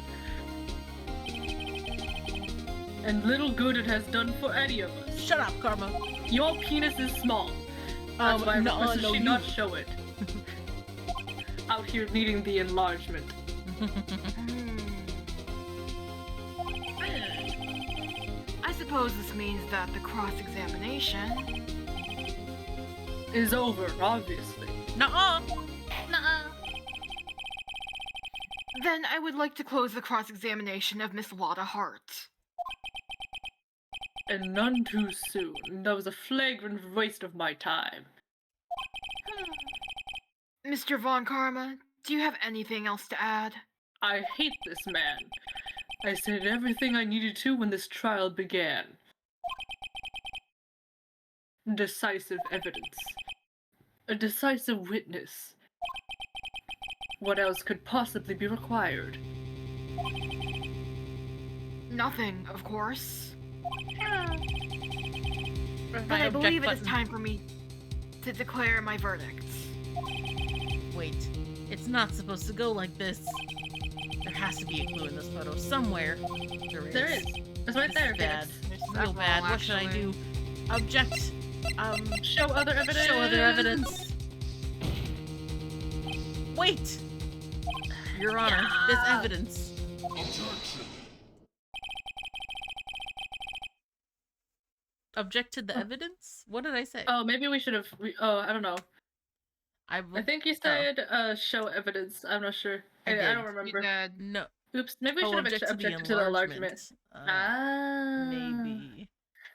And little good it has done for any of us. Shut up, Karma. Your penis is small. That's why no, should you. not show it. Out here needing the enlargement. I suppose this means that the cross-examination Is over, obviously. Nuh-uh. Then I would like to close the cross-examination of Miss Lotta Hart. And none too soon. That was a flagrant waste of my time. Mr. Von Karma, do you have anything else to add? I hate this man. I said everything I needed to when this trial began. Decisive evidence. A decisive witness. What else could possibly be required? Nothing, of course. But My I believe it object is time for me to declare my verdict. Wait, it's not supposed to go like this. There has to be a clue in this photo somewhere. There is. It's right there, Bad. Phoenix. Real bad. What should I do? Object. Show other evidence. Show other evidence. Wait! Your Honor, this evidence. Object to the evidence? What did I say? Oh, maybe we should have. I don't know. I think you said show evidence. I'm not sure. I did. don't remember. No. Oops. Maybe we should have objected to the enlargement. Maybe.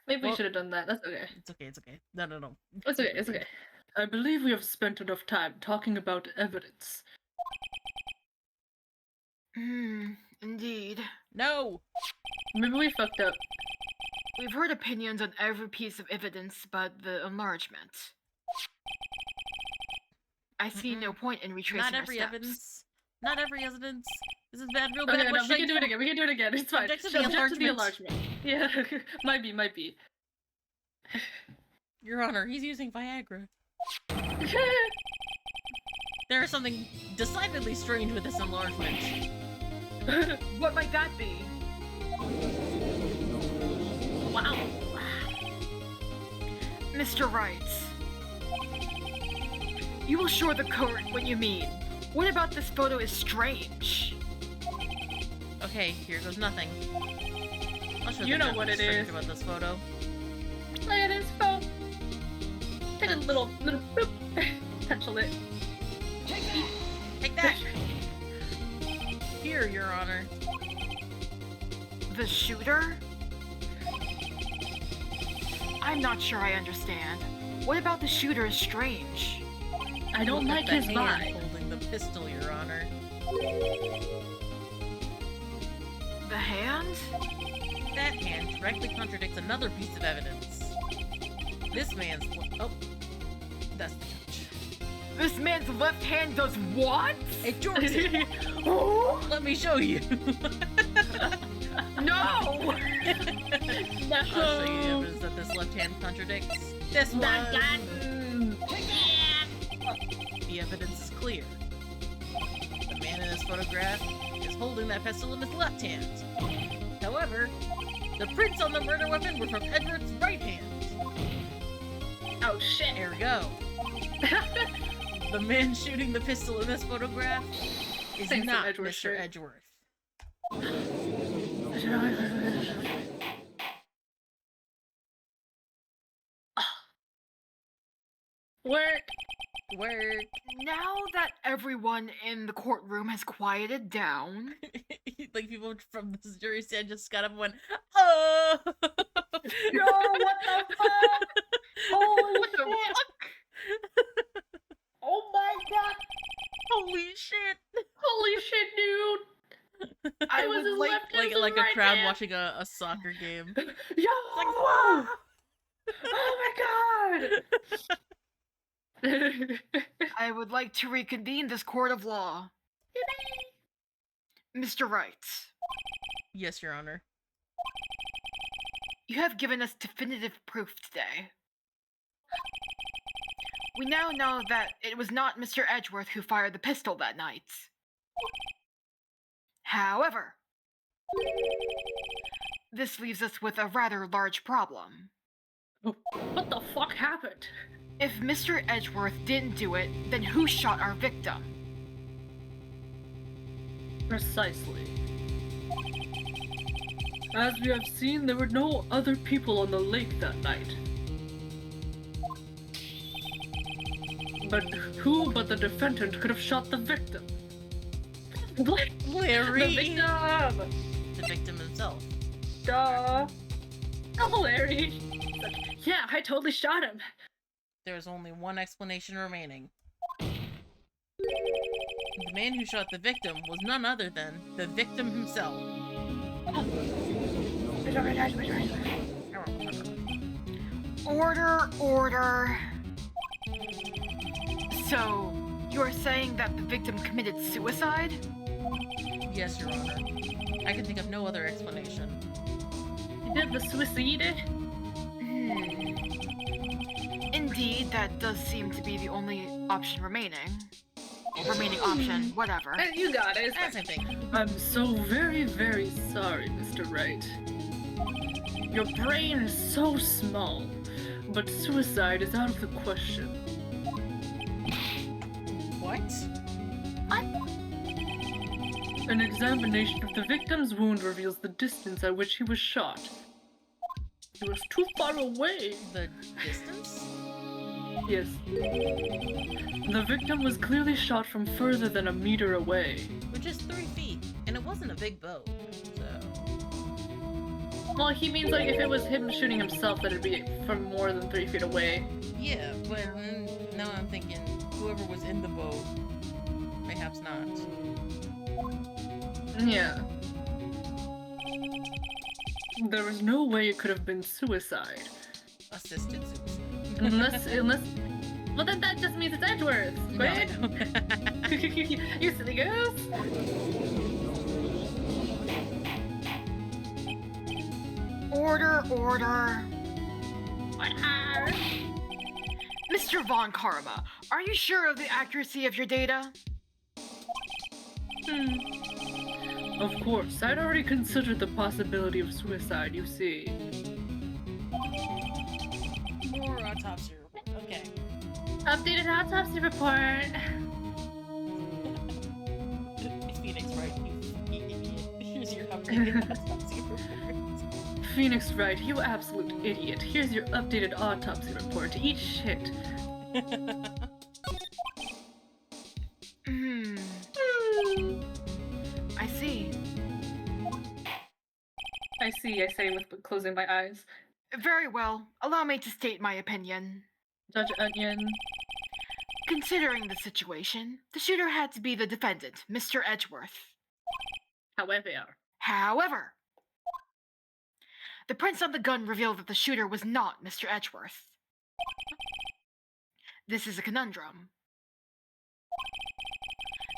Maybe we Well, should have done that. That's okay. It's okay, it's okay. No. It's okay. It's okay. I believe we have spent enough time talking about evidence. Indeed. No! Maybe we fucked up. We've heard opinions on every piece of evidence but the enlargement. I see no point in retracing Not our every steps. evidence. Not every evidence. This is bad, real Okay, bad. no, What we should I can do it again. We can do it again. It's fine. Object to Show the object to the enlargement. enlargement. Yeah, might be. Your Honor, he's using Viagra. There is something decidedly strange with this enlargement. What might that be? Wow. Mr. Wright. You will show the court what you mean. What about this photo is strange? Okay, here goes nothing. I'll show You the know judge what what's it strange is. about this photo. Look at his phone. Take a little boop. Pencil it. Take that! Here, Your Honor. The shooter? I'm not sure I understand. What about the shooter is strange? I don't Look like at his the hand vibe. holding the pistol, Your Honor. The hand? That hand directly contradicts another piece of evidence. This man's... Oh. That's the judge. This man's left hand does what? Hey, George! Let me show you! No! I'll show you the evidence that this left hand contradicts. This one! The evidence is clear. The man in this photograph is holding that pistol in his left hand. However, the prints on the murder weapon were from Edward's right hand. Oh shit. There we go. The man shooting the pistol in this photograph is Thanks, not Edgeworth Mr. shirt. Edgeworth. Work. Work. Now that everyone in the courtroom has quieted down, Like people from the jury stand just got up and went, oh! Yo, what the fuck? Holy what the shit! fuck? Oh my god! Holy shit! Holy shit, dude! I It was would his like, left hand, Like his a right crowd hand. watching a soccer game. Yo! It's like, wow! Oh my god! I would like to reconvene this court of law. Mr. Wright, Yes, Your Honor. you have given us definitive proof today. We now know that it was not Mr. Edgeworth who fired the pistol that night. However, this leaves us with a rather large problem. What the fuck happened? If Mr. Edgeworth didn't do it, then who shot our victim? Precisely. As we have seen, there were no other people on the lake that night. But who but the defendant could have shot the victim? Larry! The victim! The victim himself. Duh! Oh, Larry! Yeah, I totally shot him. There is only one explanation remaining. The man who shot the victim was none other than the victim himself. Order, order. So, you are saying that the victim committed suicide? Yes, Your Honor. I can think of no other explanation. He did the suicide? Indeed, that does seem to be the only option remaining. Or remaining option, whatever. You got it. That's the thing. I'm so very, very sorry, Mr. Wright. Your brain is so small, but suicide is out of the question. What? An examination of the victim's wound reveals the distance at which he was shot. He was too far away. The distance? Yes. The victim was clearly shot from further than a meter away. Which is 3 feet, and it wasn't a big bow, so... Well, he means like if it was him shooting himself, that it'd be from more than 3 feet away. Yeah, but now I'm thinking whoever was in the boat, perhaps not. Yeah. There was no way it could have been suicide. Assisted suicide. Unless... Well, then that just means it's Edgeworth, right? No, I don't. You silly goose! Order, order. Mr. Von Karma, are you sure of the accuracy of your data? Of course, I'd already considered the possibility of suicide, you see. More autopsy report. Okay. Updated autopsy report. Phoenix, right? You idiot. Here's your updated autopsy report. Phoenix Wright, you absolute idiot. Here's your updated autopsy report. Eat shit. I see. I say with closing my eyes. Very well. Allow me to state my opinion. Judge Onion. Considering the situation, the shooter had to be the defendant, Mr. Edgeworth. However, the prints on the gun reveal that the shooter was not Mr. Edgeworth. This is a conundrum.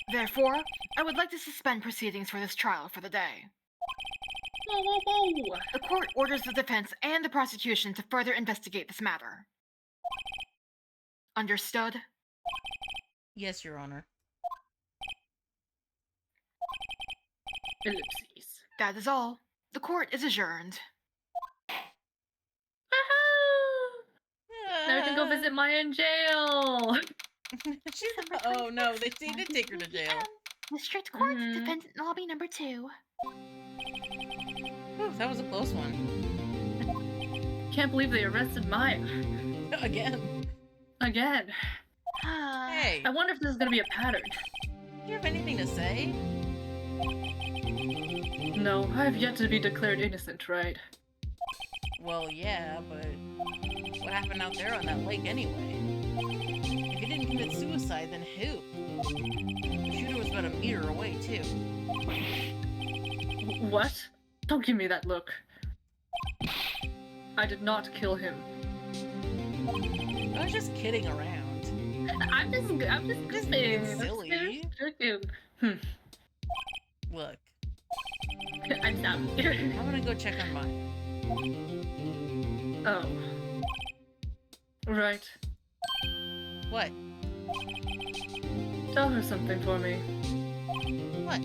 Therefore, I would like to suspend proceedings for this trial for the day. Whoa, whoa, whoa! The court orders the defense and the prosecution to further investigate this matter. Understood? Yes, Your Honor. Ellipses. That is all. The court is adjourned. Now we can go visit Maya in jail! Oh no, they did take her to jail. District Court, Mhm. defendant lobby number 2. Whew, that was a close one. Can't believe they arrested Maya. Again. Again. Hey, I wonder if this is gonna be a pattern. do you have anything to say? No, I have yet to be declared innocent, right? Well, yeah, but what happened out there on that lake anyway? If he didn't commit suicide, then who? The shooter was about a meter away, too. What? Don't give me that look. I did not kill him. I was just kidding around. I'm just being kidding. silly. Look, I'm sorry. I'm gonna go check on mine. Oh. Right. What? Tell her something for me. What?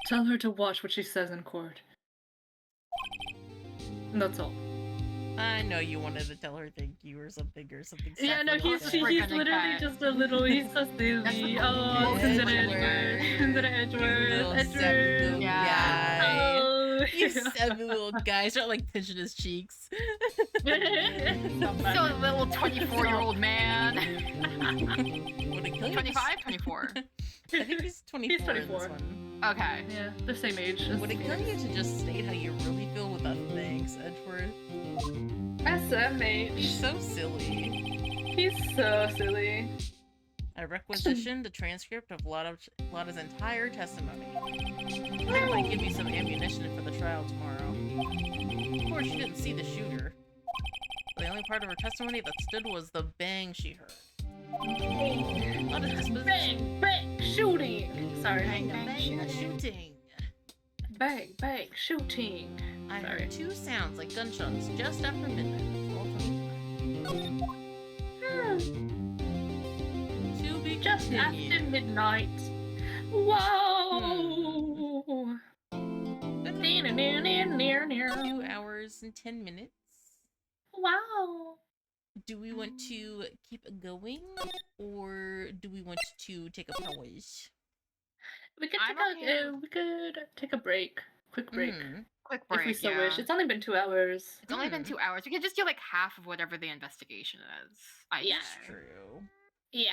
Tell her to watch what she says in court. That's all. I know you wanted to tell her thank you or something Yeah, no, sappy he's like We're that. he's gonna literally cut. just a little. He's so silly. Oh, consider Edward. Consider Little Edward. sappy little Yeah. guy. Oh, You sappy little guy. Start like pinching his cheeks. So a little 24-year-old man. Would it kill you? 25, 24. I think he's 24. He's In 24. this one. Okay. Yeah, the same age. Would it kill you to just state how you really feel with a thanks, Edward? SMH. He's so silly. He's so silly. I requisitioned the transcript of Lotta's entire testimony. That might give me some ammunition for the trial tomorrow. Of course, she didn't see the shooter. The only part of her testimony that stood was the bang she heard. Lotta's disposition. Bang, bang, shooting. Sorry. Bang, Bang, bang, bang, shooting. Bang, bang, shooting. I Sorry. heard 2 sounds like gunshots just after midnight. 12:25. To be Just after continued. midnight. Whoa. 2 hours and 10 minutes. Wow. Do we want to keep going, or do we want to take a pause? We could I'm take okay. we could take a break. Quick break. Quick If we break, so yeah. wish. It's only been 2 hours. It's only been 2 hours. We can just do like half of whatever the investigation is. Yeah. That's true. Yeah.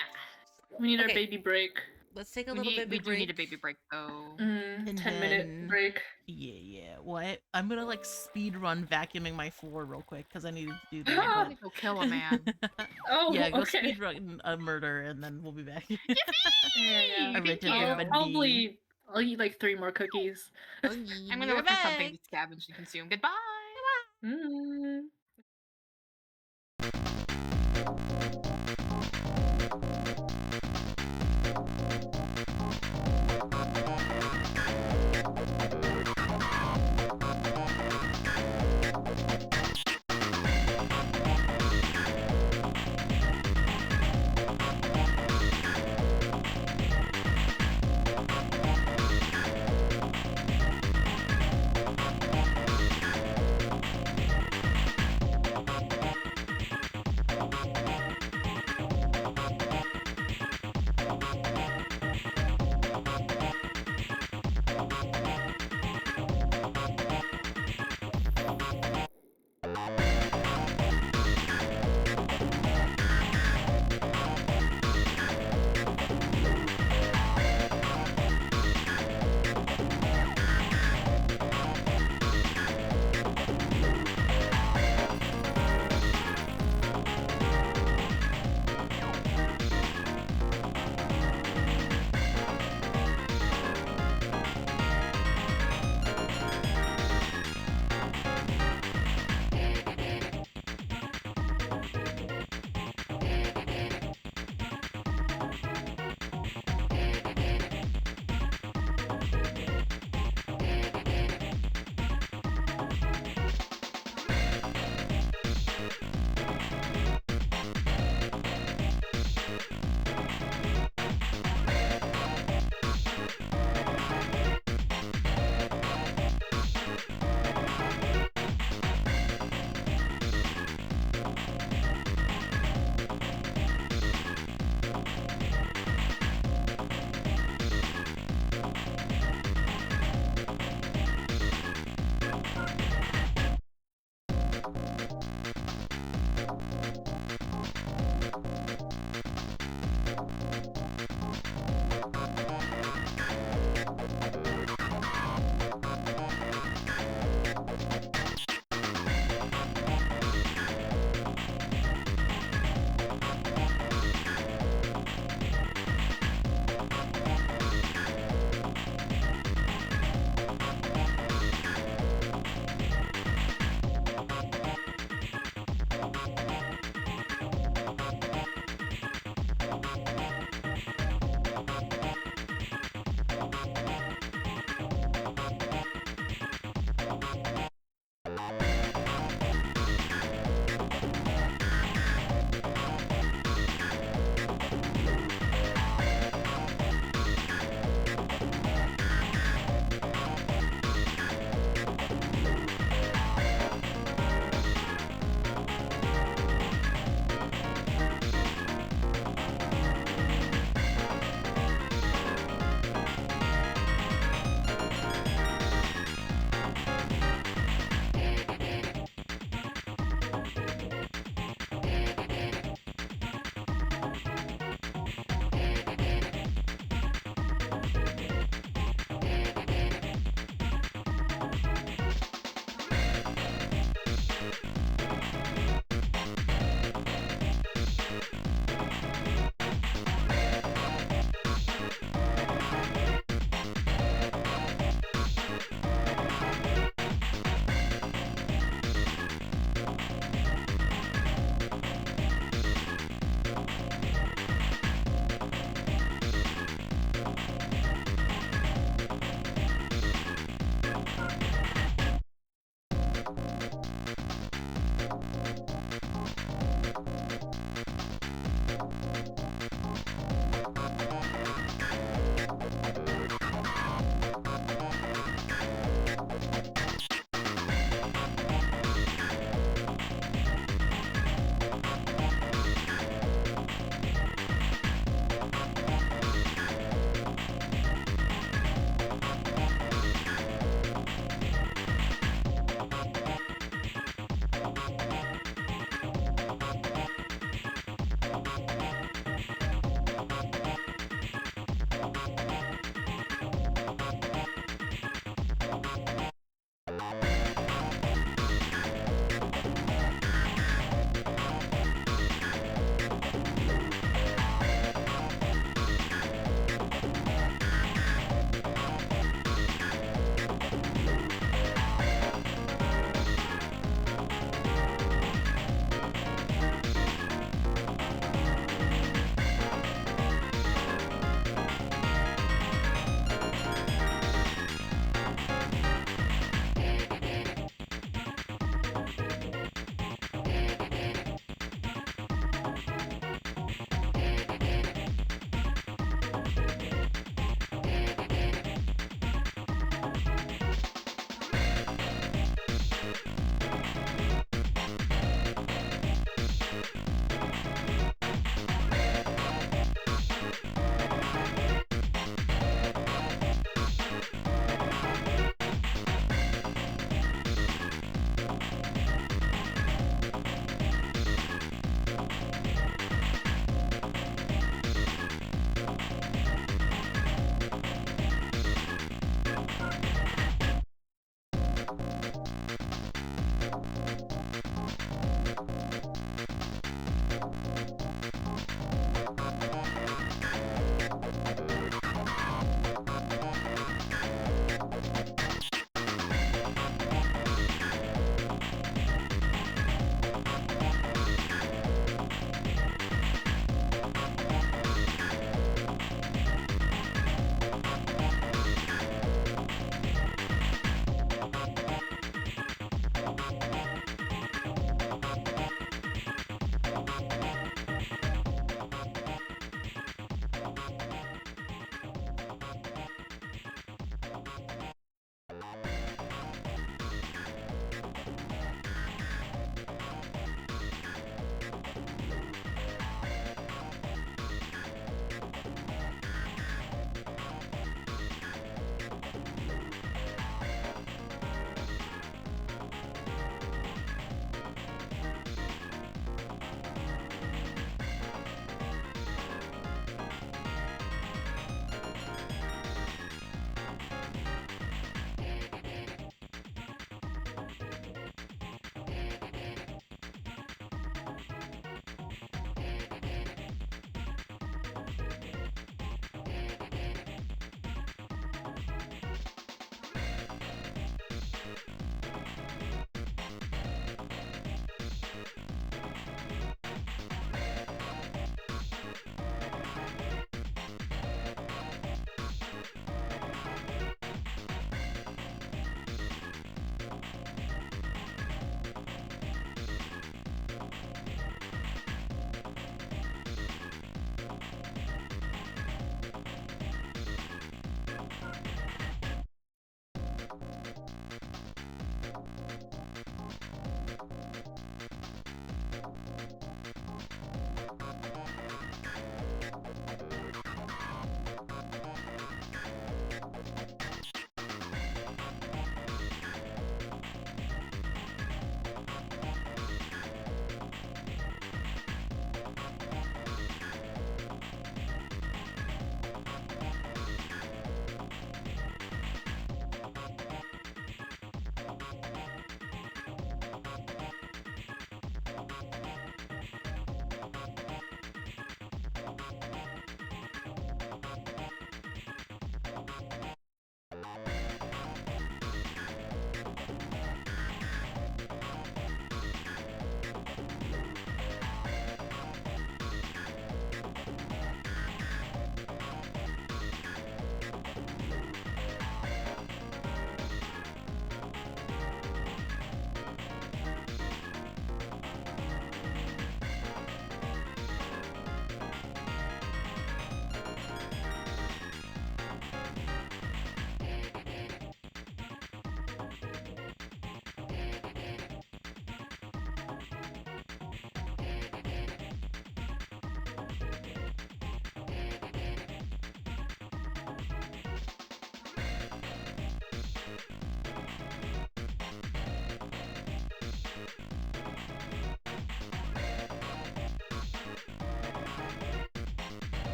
We need our Okay. baby break. Let's take a We little do baby break. need a baby break though. And 10-minute then- break. Yeah. What? I'm gonna like speed run vacuuming my floor real quick because I needed to do I'm that. gonna go kill a man. Oh, Yeah, go okay. speed run a murder and then we'll be back. Yeah, I read I'll eat like 3 more cookies. I'm gonna look for something to scavenge and consume. Goodbye. Mm.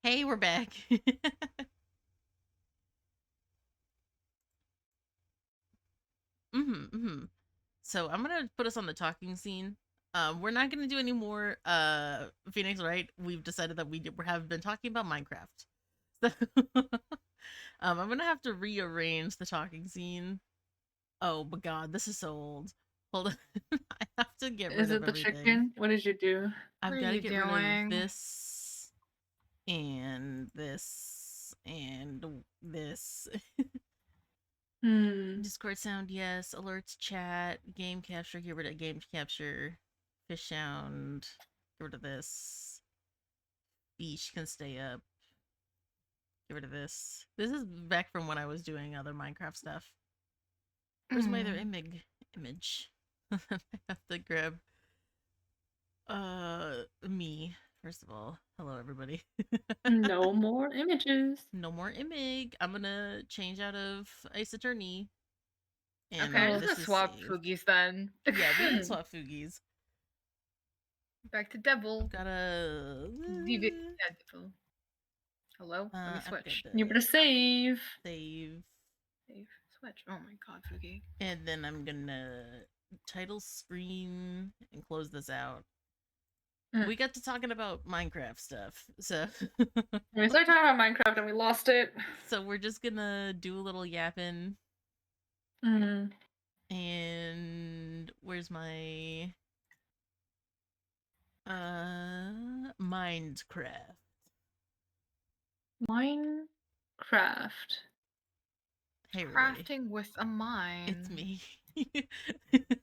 Hey, we're back. So I'm gonna put us on the talking scene. We're not gonna do any more Phoenix Wright. We've decided that we have been talking about Minecraft. So I'm gonna have to rearrange the talking scene. Oh my god, this is so old. Hold on. I have to get rid Is of it the everything. chicken? What did you do? I've What are got to you get rid of doing? this and this and this. Discord sound, yes. Alerts, chat, game capture, get rid of game capture. Fish sound, get rid of this. Beach can stay up. Get rid of this. This is back from when I was doing other Minecraft stuff. Where's my other image? I have to grab me, first of all. Hello everybody. No more images. No more image. I'm gonna change out of Ace Attorney. And Okay, I'm just this gonna is swap saved. Foogies then. Yeah, we can swap Foogies. Back to Devil. Gotta Devil. Hello? Let me I've switch. got You better save. save. Save. Switch. Oh my god, Foogie. And then I'm gonna title screen and close this out. We got to talking about Minecraft stuff, so We started talking about Minecraft and we lost it. so we're just gonna do a little yapping. And where's my Minecraft? Minecraft. Hey, Crafting with a mind. It's me.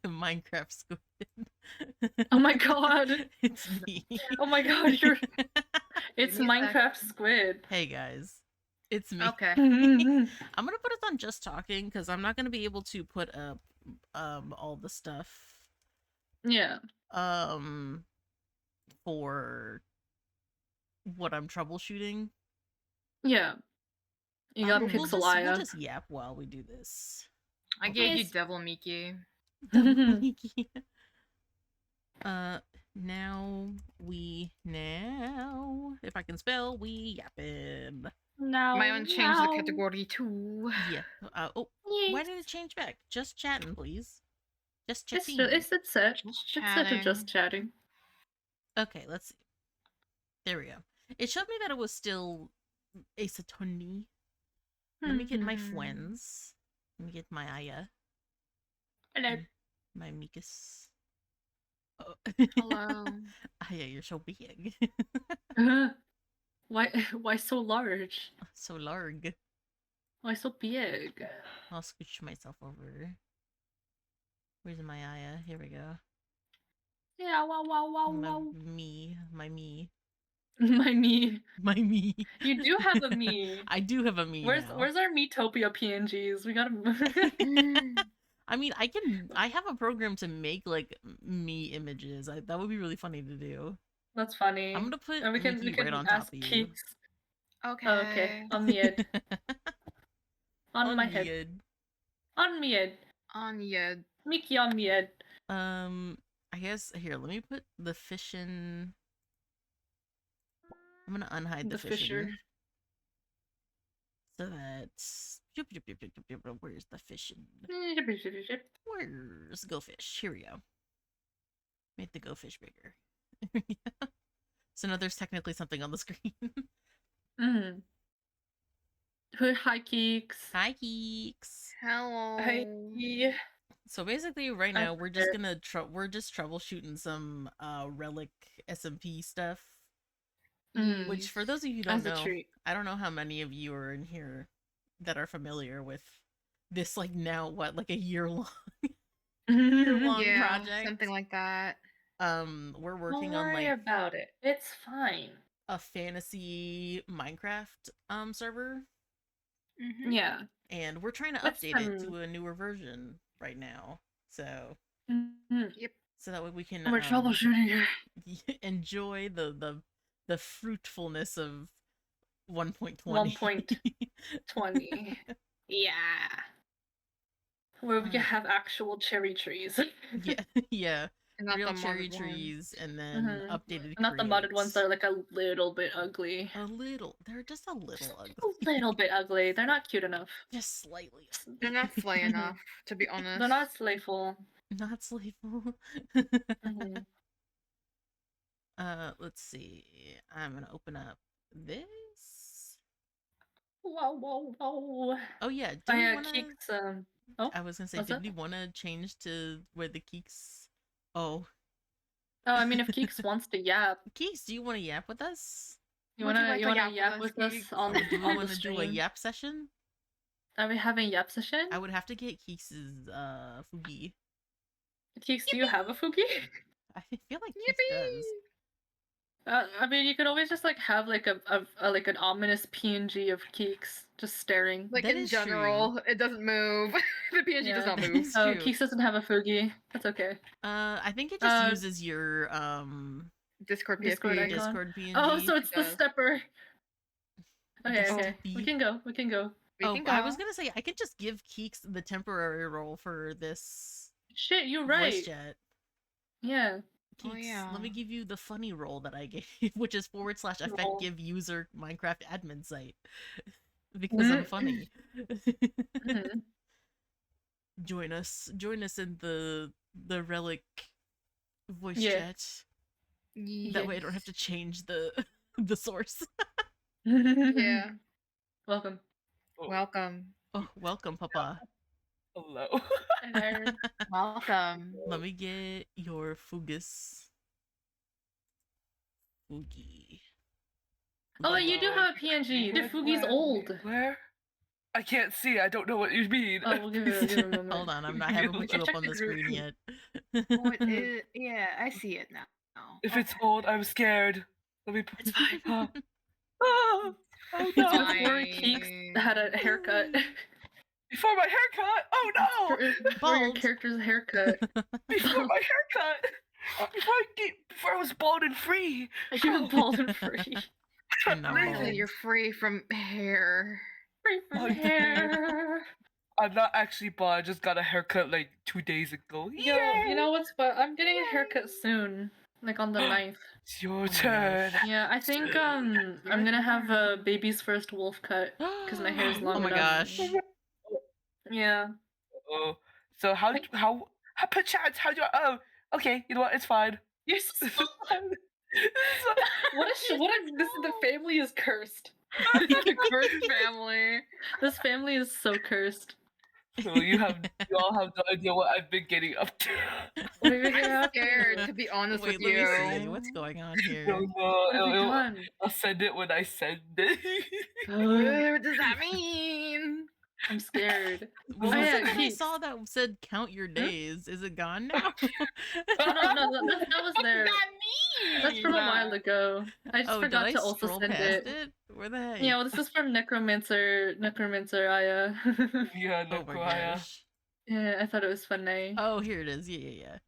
Minecraft squid. Oh my god. It's me. Oh my god, it's Minecraft squid. Hey guys. It's me. Okay. I'm gonna put it on just talking because I'm not gonna be able to put up all the stuff. Yeah. For what I'm troubleshooting. Yeah. You got Pixelaya. We'll just yap while we do this. I gave you Devil Miki. Miki. Now if I can spell, we yappin'. No. My own change the category too. Yeah. Why did it change back? Just chatting, please. Just chatting. It's set. Just chatting. Okay, let's see. There we go. It showed me that it was still Ace Attorney. Let me get my friends. Let me get my Aya. Hello. My Mikus. Oh. Hello. Aya, you're so big. Why so large? So large. Why so big? I'll scooch myself over. Where's my Aya? Here we go. Yeah, wow. My me. My me. My me. You do have a me. I do have a me. Where's our Metopia PNGs? We gotta. I mean, I have a program to make like me images. That would be really funny to do. That's funny. I'm gonna put we can right on top of you. Okay. Oh, okay. On the head. on my head. Head. On the head. Mickey on the head. I guess here. Let me put the fish in. I'm gonna unhide the fisher. So that's where's the fishing? Where's go fish? Here we go. Make the go fish bigger. So now there's technically something on the screen. Hi, Keeks. Hi, Keeks. Hello. Hi. So basically, right now we're just gonna troubleshooting some relic SMP stuff. Which, for those of you who don't know, I don't know how many of you are in here that are familiar with this. Like now, what, like a year-long project, something like that. We're working Don't worry on about it. It's fine. A fantasy Minecraft server. Yeah. And we're trying to update it to a newer version right now. So yep. So that way we can we're troubleshooting enjoy the fruitfulness of 1.20. 1.20. Yeah. Where we can have actual cherry trees. Yeah. And not real the cherry modded ones. trees, and then updated. Not the modded ones creates. that are like a little bit ugly. A little. They're just a little A ugly. little bit ugly. They're not cute enough. Just slightly. They're not slay enough, to be honest. They're not slayful. Not slayful. Mhm. Let's see. I'm gonna open up this. Whoa. Oh yeah. Do Oh we yeah, wanna? Keeks. Oh, I was gonna say, what's did that? we wanna change to where the Keeks? Oh, Oh, I mean, if Keeks wants to yap, Keeks, do you want to yap with us? you Would you wanna like you to wanna yap yap with with us, us Keeks? on Or do we on want the to do a stream? yap session? Are we having yap session? I would have to get Keeks' Fugi. Keeks, do you have a Fuki? I feel like Keeks does. I mean, you could always just like have like a like an ominous PNG of Keeks just staring. Like That in is true. general, it doesn't move. The PNG does Yeah. not That move. is Oh, true. Keeks doesn't have a Fugi. That's okay. I think it just uses your Discord PSP. Discord icon. Discord PNG. Oh, so it's It the does. stepper. Okay, The okay. We steppy. can go. We can go. We Oh, can I go. was gonna say I could just give Keeks the temporary role for this Shit, you're voice right. chat. Yeah. Oh, Keeks, yeah. let me give you the funny role that I gave, which is / Roll. effective user Minecraft admin site. Because I'm funny. Mhm. Join us in the relic voice Yeah. chat. That way I don't have to change the the source. Yeah. Welcome. Welcome. Oh, welcome, Papa. Hello. Hello. Welcome. Let me get your Fugus. Fugi. Oh, you do have a PNG. The Fugi's old. Where? I can't see. I don't know what you mean. Oh, we'll give it a moment. Hold on, I haven't put you up Check on the the group. screen yet. What is? Yeah, I see it now. If it's old, I'm scared. Let me put It's fine. Ah. Oh It's no! before Keeks had a haircut. Before my haircut! Oh no! For your Bald. character's haircut. Before my haircut! Before I was bald and free! You were bald and free. And not Really? bald. You're free from hair. Free from Oh, hair. I'm not actually bald. I just got a haircut like 2 days ago. Yo, you know what's but I'm getting a haircut soon. Like on the 9th. It's your my turn. gosh. Yeah, I think I'm gonna have a baby's first wolf cut because my hair's long Oh my enough. gosh. Yeah. Oh, so how perchance how do I? Oh, okay. You know what? It's fine. You're so what a this the family is cursed. The cursed family. This family is so cursed. So you all have no idea what I've been getting up to. What are we getting I'm up scared, to? to be honest Wait, with let you. me see. What's going on here? No, What have we no, done? I'll send it when I send it. What does that mean? I'm scared. What Oh, was yeah, it that I Keeks. saw that said count your days? Is it gone now? No, that was there. That's from a while ago. I just Oh, did forgot I to also scroll send past it. it? Where the heck? Yeah, well, this is from Necromancer Aya. Yeah, no, Oh my Kaya. gosh. Yeah, I thought it was funny. Oh, here it is. Yeah.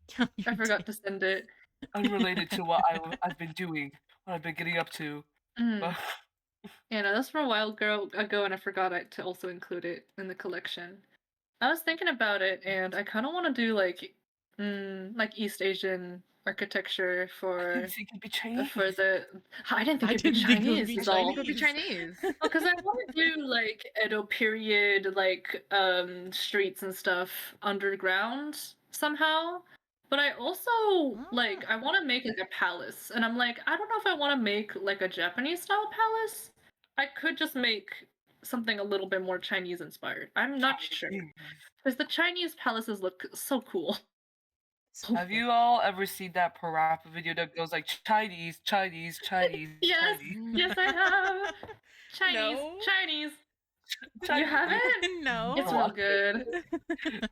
Count your I forgot days. to send it. Unrelated to what I've been doing, what I've been getting up to. Mm. Yeah, no, that's from a while ago, and I forgot to also include it in the collection. I was thinking about it, and I kind of want to do like East Asian architecture for So you can be Chinese. the. I didn't think I it'd be didn't think it would Chinese. be is all. It could be Chinese. Because I want to do like Edo period, like streets and stuff underground somehow. But I also like I want to make like a palace, and I'm like I don't know if I want to make like a Japanese style palace. I could just make something a little bit more Chinese inspired. I'm not sure because the Chinese palaces look so cool. Have you all ever seen that Parappa video that goes like Chinese, Chinese, Chinese? Yes, Chinese? yes, I have. Chinese, No. Chinese. You Chinese. haven't? No. It's real good.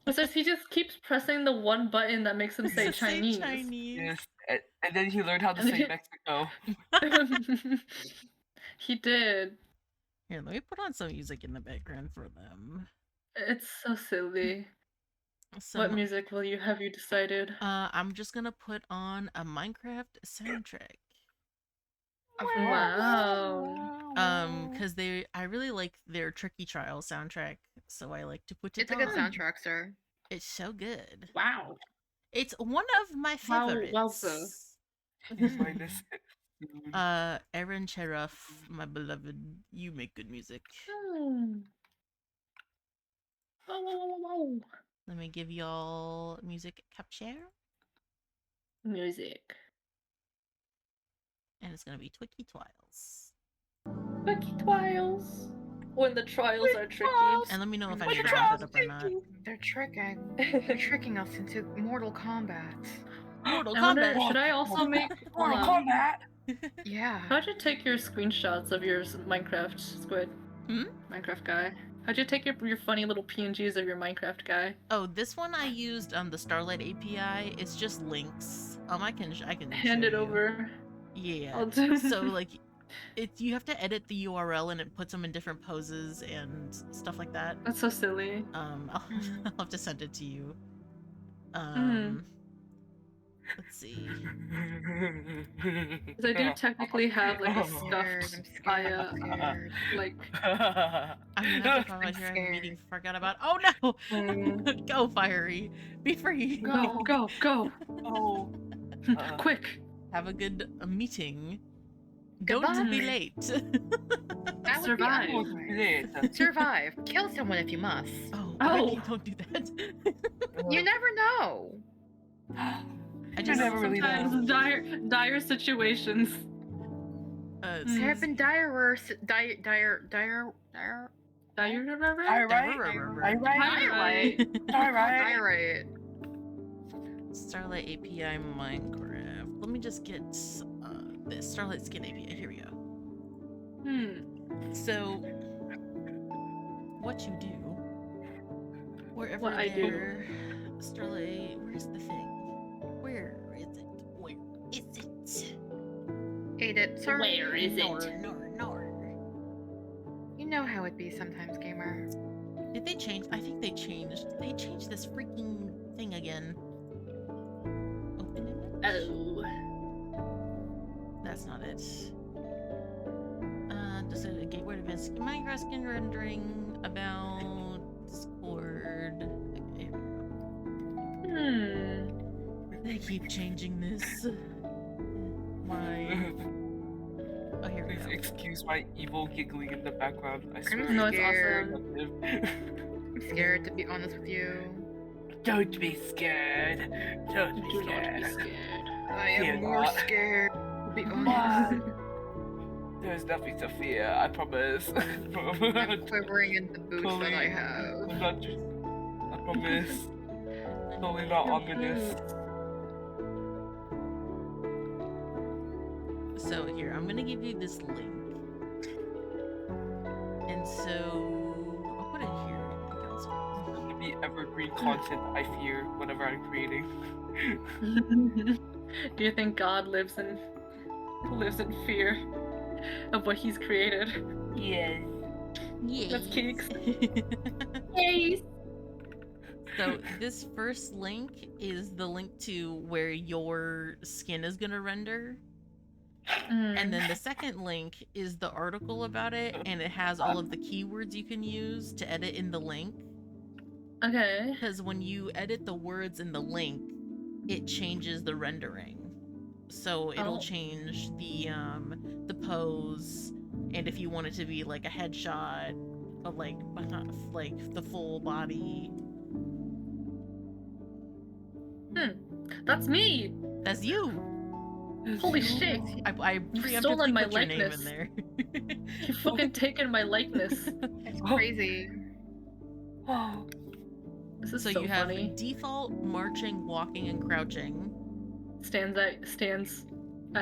It says he just keeps pressing the one button that makes him say Just say Chinese. Chinese. Yes, and then he learned how to And say he- Mexico. He did. Here, let me put on some music in the background for them. It's so silly. What Some, music will you have you decided? I'm just gonna put on a Minecraft soundtrack. Wow. Because I really like their Tricky Trial soundtrack, so I like to put it It's a on. good soundtrack, sir. It's so good. Wow. It's one of my Wow, favorites. wowza. Minus it soon. Aaron Cheruf, my beloved, you make good music. Hmm. Oh, Let me give y'all music capture, music. and it's gonna be Twicky Twiles. Quickie trials. When the trials are tricky. And let me know if I Look need to at bump us. it up or not. They're tricking. They're tricking us into Mortal Kombat. Mortal I wonder, Kombat. should I also make... Hold Mortal on. Kombat! Yeah. How'd you take your screenshots of your Minecraft squid? Hmm? Minecraft guy. How'd you take your funny little PNGs of your Minecraft guy? Oh, this one I used the Starlight API. It's just links. I can Hand show it you. over. Yeah. I'll do- So like, you have to edit the URL and it puts them in different poses and stuff like that. That's so silly. I'll have to send it to you. Let's see. Because I do technically have like a I'm scared. stuffed I'm scared. Aya, I'm scared. like I'm gonna have to apologize. I'm I have a meeting. scared. Forgot about. Oh no! Go, Fiery. Be free. go. Oh. Quick. Have a good meeting. Goodbye. Don't be late. That would Survive. be unwise. Survive. Kill someone if you must. Oh, Oh. Ricky, don't do that. You never know. I You just never really know. Sometimes dire situations. There have been dire. Alright. Starlight API Minecraft. Let me just get this Starlight Skin API. Here we go. So, what you do, wherever What I do. there, Starlight, where's the thing? Where is it? Where is it? Ate it, sir. Where is Nor. it? You know how it be sometimes, gamer. Did they change? I think they changed. They changed this freaking thing again. Open image? Oh. That's not it. Does it a gateway to advanced Minecraft skin rendering about Discord? Okay. They keep changing this. Why? Oh, here we Please go. excuse my evil giggling in the background. I swear. No, it's Scared. awesome. I'm scared to be honest with you. Don't be scared. Don't be Do not scared. be scared. I Fear am more not. scared to be What? honest. There's nothing to fear, I promise. I'm quivering in the boots that I have. I'm not just, I promise. Totally not ominous. So here, I'm gonna give you this link. And so I'll put it here. I think it's- There's gonna be evergreen content I fear whenever I'm creating. Do you think God lives in fear of what he's created? Yes. That's Keeks. Yes. So this first link is the link to where your skin is gonna render. And then the second link is the article about it, and it has all of the keywords you can use to edit in the link. Okay. Because when you edit the words in the link, it changes the rendering. So it'll Oh. change the pose, and if you want it to be like a headshot, but like the full body. That's me! That's you. Holy shit! I You've preemptively stolen my put your name likeness. in there. You fucking taken my likeness. It's crazy. Oh. This is So so you have funny. default, marching, walking, and crouching. Stands at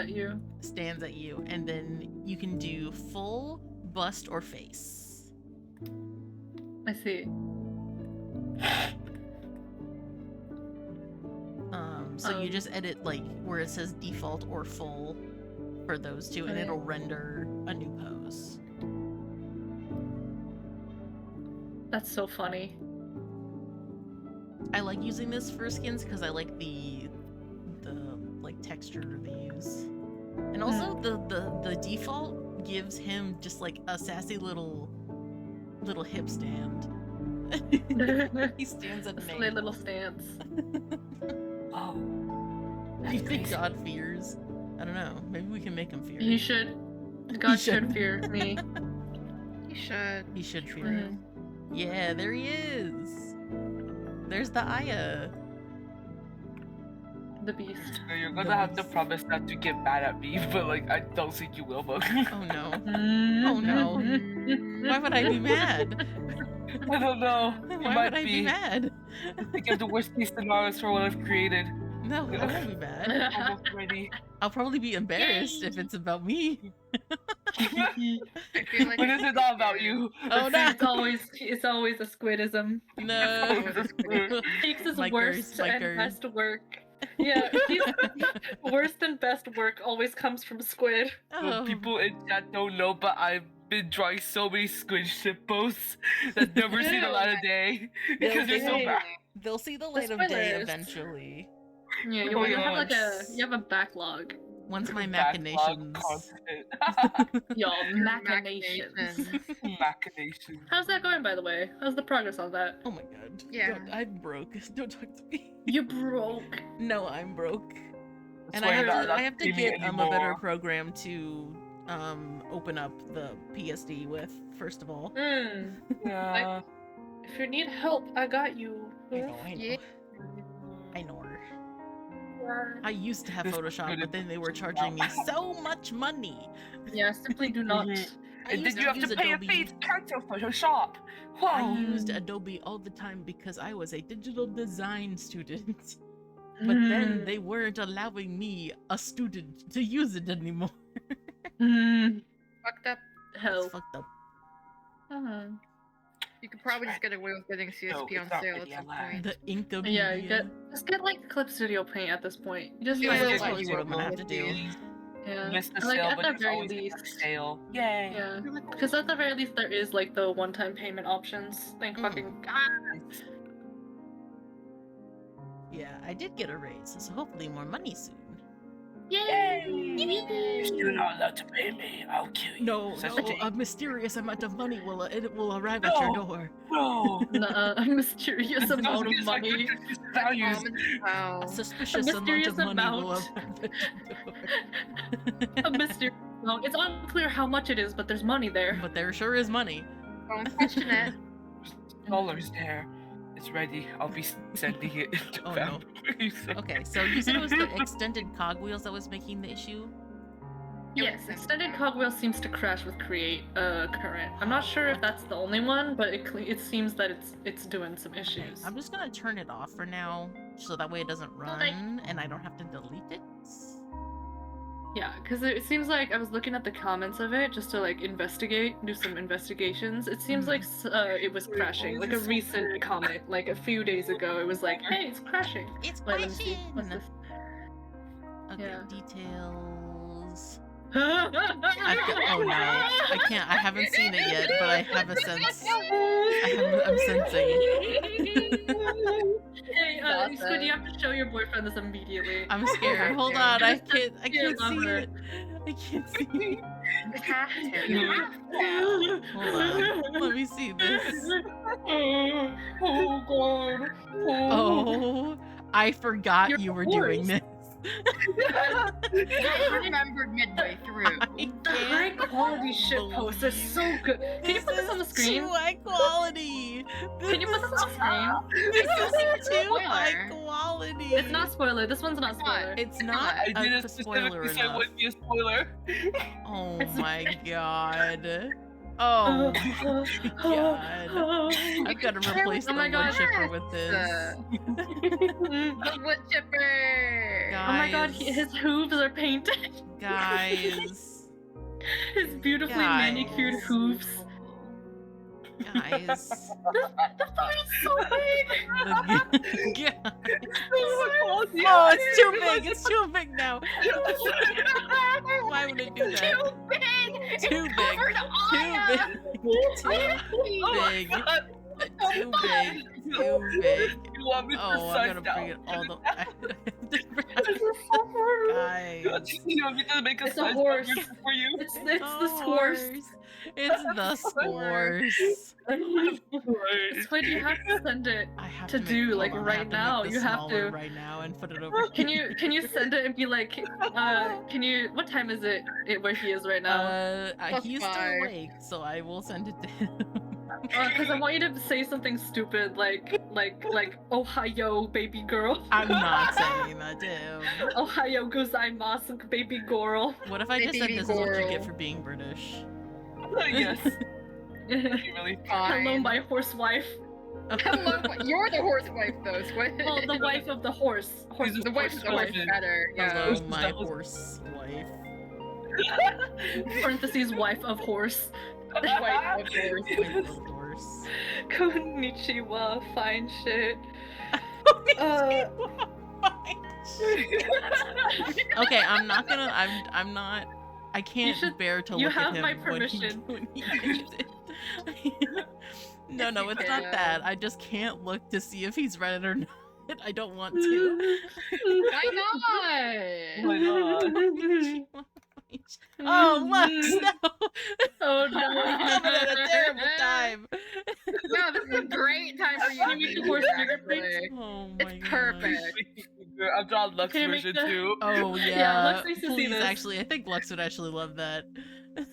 you. Stands at you, and then you can do full, bust, or face. I see. So you just edit like where it says default or full for those two, and Okay. it'll render a new pose. That's so funny. I like using this for skins because I like the like texture they use, and also the default gives him just like a sassy little hip stand. He stands at A an silly angle. little stance. Oh. Do you That's think crazy. God fears? I don't know. Maybe we can make him fear. He should. God should. should fear me. You should. He should fear. Mhm. Yeah, there he is. There's the Aya. The beast. So you're gonna have to promise not to get mad at me, but like I don't think you will, but Oh no. Oh no. Why would I be mad? I don't know. You Why might would I be mad? Think of the worst case scenarios for what I've created. No, I won't be mad. Almost ready. I'll probably be embarrassed if it's about me. I feel like When is it not about you? Oh no. It's always a squidism. No. Takes his Micers, worst and micers. best work. Yeah, he's worst and best work always comes from squid. Well, Oh. people in chat don't know, but I've been drawing so many squid ship posts that never see the light of day because they're so Hey. bad. They'll see the light of day spoilers. eventually. Yeah, Oh, you have yeah. like a backlog. Once my Backlog machinations. content. Y'all machinations. Machinations. How's that going, by the way? How's the progress on that? Oh my god. Yeah. I'm broke. Don't talk to me. You broke. No, I'm broke. And That's why you're not I have to streaming get a better anymore. program to open up the PSD with, first of all. Yeah. If you need help, I got you. I know. Yeah. I know her. I used to have Photoshop, but then they were charging me so much money. Yeah, simply do not. I And used then you have use to pay a Adobe. fee to cancel Photoshop. I Whoa. used Adobe all the time because I was a digital design student. But then they weren't allowing me, a student, to use it anymore. Fucked up. It's Hell. fucked up. You could probably just get away with getting CSP it's on not sale at really some allowed. point. The ink of Yeah, you media. just get like Clip Studio Paint at this point. You just Yeah, like, that's like, probably what I'm gonna have to do. yeah. Miss the Like, sale, at but the it's very always a least. sale. Yay. Yeah, because at the very least there is like the one-time payment options. Thank fucking God. Yeah, I did get a raise, so hopefully more money soon. Yay! You're still not allowed to pay me. I'll kill you. No, Such no, a a mysterious amount of money will arrive at your No. door. No. Nuh-uh, a mysterious amount of It's like money. values. Wow. A suspicious mysterious amount of money will amount. arrive at your door. A mysterious amount. It's unclear how much it is, but there's money there. But there sure is money. Don't question it. Dollars there. It's ready. I'll be sending it to Oh, Fam. Okay, so you said it was the extended cogwheels that was making the issue? Yes, extended cogwheel seems to crash with create current. I'm not sure if that's the only one, but it seems that it's doing some issues. I'm just gonna turn it off for now, so that way it doesn't run and I don't have to delete it. Yeah, because it seems like I was looking at the comments of it just to like do some investigations. It seems like it was crashing, like a recent comment, like a few days ago. It was like, hey, it's crashing. It's Wait, let me see. crashing! What's this? Okay, Yeah. details. Oh Oh no, I can't. I haven't seen it yet, but I have a sense. I'm sensing. Hey, Squid, you have to show your boyfriend this immediately. I'm scared. Hold on, I can't see it. I can't see it. You have to. You have to. Hold on. Let me see this. Oh god. Oh, I forgot You're you were doing forced. this. I remembered midway through. I The high can't quality shit post is so good. Can you put this on the screen? Too high quality. Can you put this on the screen? This is too Spoiler. high quality. It's not spoiler. This one's not spoiler. It's not I didn't a spoiler specifically say it enough. wouldn't be a spoiler. Oh my god. Oh my god. I've got to replace Oh the my wood god. chipper with this. The wood chipper. Oh my god, Guys. his hooves are painted. Guys. His beautifully Guys. manicured hooves. Guys. The font is so big. Guys. Oh, Oh, it's too big. It's too big now. Why would it do that? Too big. Too It big. covered Too Aya. big. Too Oh my big. god. Too big. Too big. You want me to Oh, I'm size gonna down? bring it all the This is so horrible. guys. You want me to make a It's a size horse. down for you? It's a the horse. It's the scores. Squid, you have to send it. I have To make- do, hold like, on, I right have to make now. this You have smaller to. right now and put it over. Can you send it and be like, can you? What time is it? Where he is right now? He's still 5. awake, so I will send it to him. Because I want you to say something stupid like Ohio, baby girl. I'm not saying that to him. Ohio gozaimasu, baby girl. What if I just said Baby this is what you get girl. for being British? Yes. You really Fine. Hello, my horse wife. Hello, you're the horse wife though, Squid. Well, the wife of the horse. Horse The wife of the horse is better. Yeah. Hello, Who's my that? horse wife. Parentheses wife of horse. The wife of the horse. My little horse. Konnichiwa, fine shit. Okay, I'm not gonna. I'm not. I can't should- bear to you look at have him my when he- permission. when he gets it. No, it's not that. I just can't look to see if he's read it or not. I don't want to. Why not? Why not? Oh, Lux, no! Oh I'm no. having a terrible time. No, this is a great time for you Can to you make be the horse here, bigger, please? actually. Oh my It's god. perfect. I've drawn Lux Can you make version the- too. Oh yeah. Yeah, Lux needs to see Please, this. actually, I think Lux would actually love that.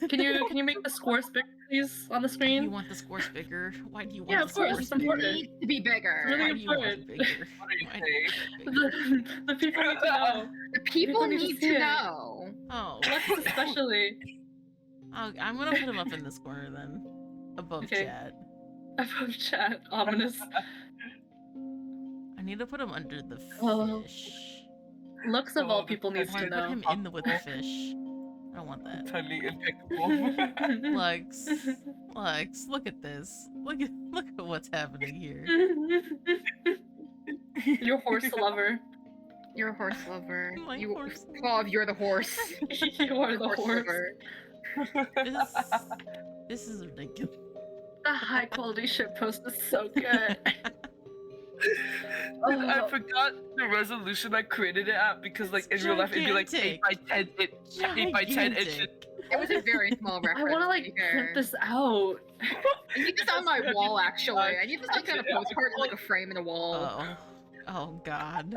Can you make the scores bigger, please, on the You screen? want the scores bigger? Why do you want Yeah, the of course, scores it's bigger? important. Need to be bigger. Really Why do you want it important. bigger? What do you Why do you say? want it bigger? The people need to know. The people need to need see to it. know. Oh, Lux especially. I'm gonna put him up in this corner then, above Okay. chat. Above chat, ominous. I need to put him under the Oh. fish. Lux of all people needs I to want to put know. him in with the fish. I don't want that. Totally impeccable. Lux, look at this. Look at what's happening here. Your horse lover. You're a horse lover. My You, horse Bob, you're the horse. You are the horse. lover. This is ridiculous. The high quality shit post is so good. I forgot the resolution I created it at because, like, in real life it'd be like 8 by 10, 8 by 10 inches. Gigantic. It was a very small I reference. want to to like be fair. print this out. I need this on my wall, actually. I need this like on a postcard, like a frame in a wall. Oh God.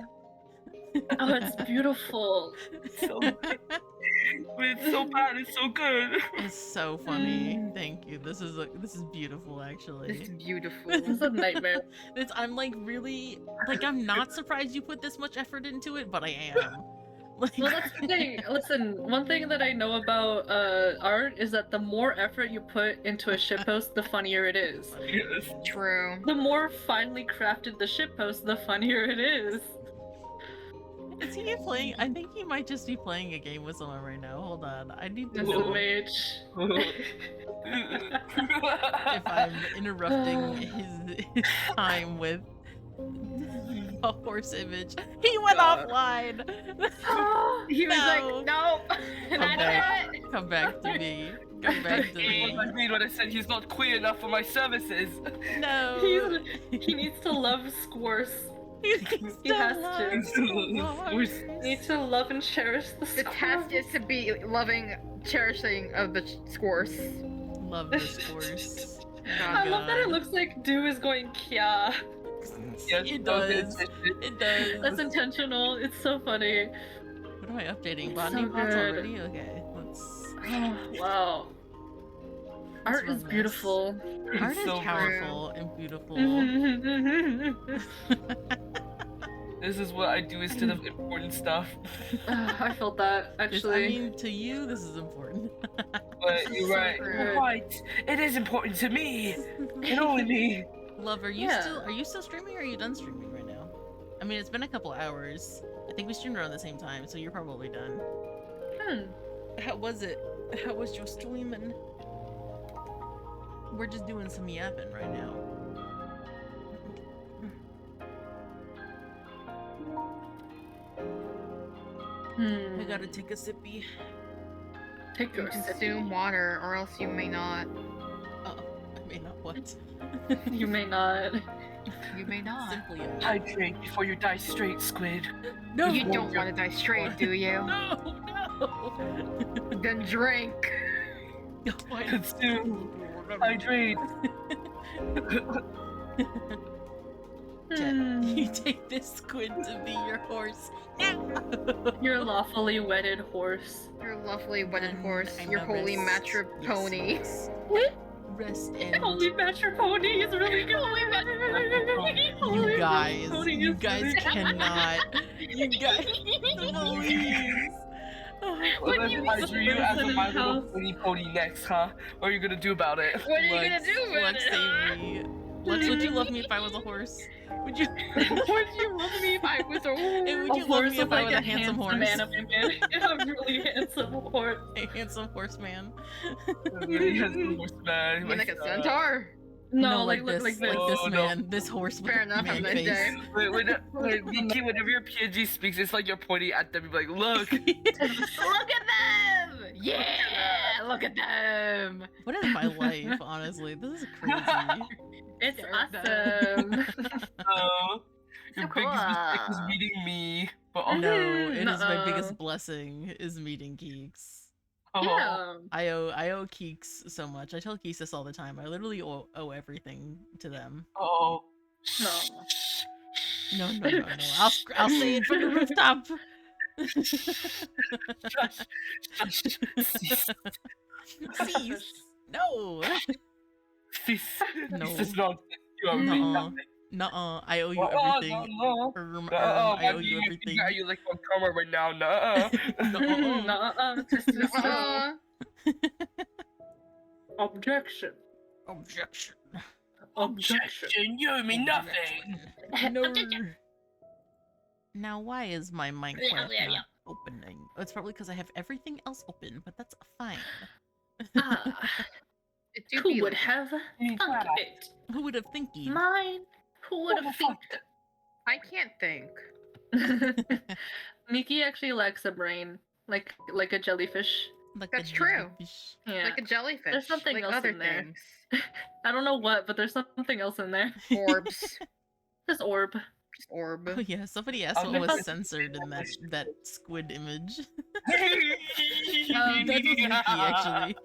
Oh, it's beautiful. So, it's so bad, it's so good. It's so funny. Thank you. This is beautiful, This actually. is beautiful. This is a nightmare. I'm like really like I'm not surprised you put this much effort into it, but I am. Like, Well, that's the thing. Listen, one thing that I know about art is that the more effort you put into a shitpost, the funnier it is. Yes. True. The more finely crafted the shitpost, the funnier it is. Is he playing? I think he might just be playing a game with someone right now. Hold on. I need This to is know mage. if I'm interrupting his time with a horse image. He went God. offline. He was No. like, no, Come that's back. it. Come back to me. Come back to What me. I mean when I said he's not queer enough for my services. No. He needs to love Squirce. He He has to. to. He needs to love and cherish the The Squirce. task is to be loving, cherishing of the scores. Love the scores. I love that it looks like Dew is going Kya. Yes, It okay, does. It does. That's intentional. It's so funny. What am I updating? It's Bonding so pots good. already? Okay, let's. Oh, wow. Art run is this. beautiful. Art is so powerful and beautiful. This is what I do instead of important stuff. I felt that This, actually. I mean, to you, this is important. But you're So right. good. You're right. It is important to me. And only me. Love, are you still streaming or are you done streaming right now? I mean, it's been a couple hours. I think we streamed around the same time, so you're probably done. How was it? How was your streaming? We're just doing some yapping right now. I gotta take a sippy. Take your Consume water, or else you may not. Oh, I may not what? What? You may not. You may not. Simply Hydrate before you die straight, squid. no. You don't want to die straight, do you? No, no. Then drink. Why- Consume. Hydrate. Jet, Hmm. you take this squid to be your horse. No. Your lawfully wedded horse. Your lovely wedded And horse. I'm Your a holy rest- match pony. yes. Rest and Holy matcher pony is really good. Holy you guys, pony you is guys really good. cannot. You guys, please. What if I mean drew you as a something My Little else? Pony pony next, huh? What are you gonna do about it? What are you gonna do with Lex, it? save me. Lex, would you love me if I was a horse? Would you? Would you love me if I was a And would A you love horse me if is I like was a a handsome horse? anime man. A really handsome horse. A handsome horseman. Yes, horse man. You mean like a God. centaur? No, like look this, like like this. this Oh, no. man, this horse with Fair enough, man have a nice face. day. Wait, Nikki, whenever your PNG speaks, it's like you're pointing at them. You're like, look. Look at them! Yeah! Look at them! What is my life, honestly? This is crazy. It's Sure awesome. Your So biggest mistake was cool. meeting me. But No, it is my Nuh-uh. biggest blessing is meeting Keeks. oh, Yeah. I owe Keeks so much. I tell Keeks this all the time. I literally owe everything to them. oh. No. No. I'll say it from the rooftop. Cease. No. This No. is not. You are Nuh-uh. me nothing. Nuh-uh. I owe you Oh, everything. no. I owe you everything. Are you like on camera right now? Nuh-uh. Nuh-uh. Nuh-uh. Just Uh-uh. Objection. Objection. Objection. You mean nothing. No. Now, why is my Minecraft not opening? Oh, it's probably because I have everything else open, but that's fine. Ah, It do who be would like- have thunk it? Who would have thinking? Mine. Who would have thunked I can't think. it? Miki actually lacks a brain, like a jellyfish. Like That's a true. jellyfish. Yeah. Like a jellyfish. There's something like else other in there. things. I don't know what, but there's something else in there. Orbs. This orb. Just orb. Oh yeah, somebody asked Oh, what no. was censored in that squid image. Um, That was Yuki, actually.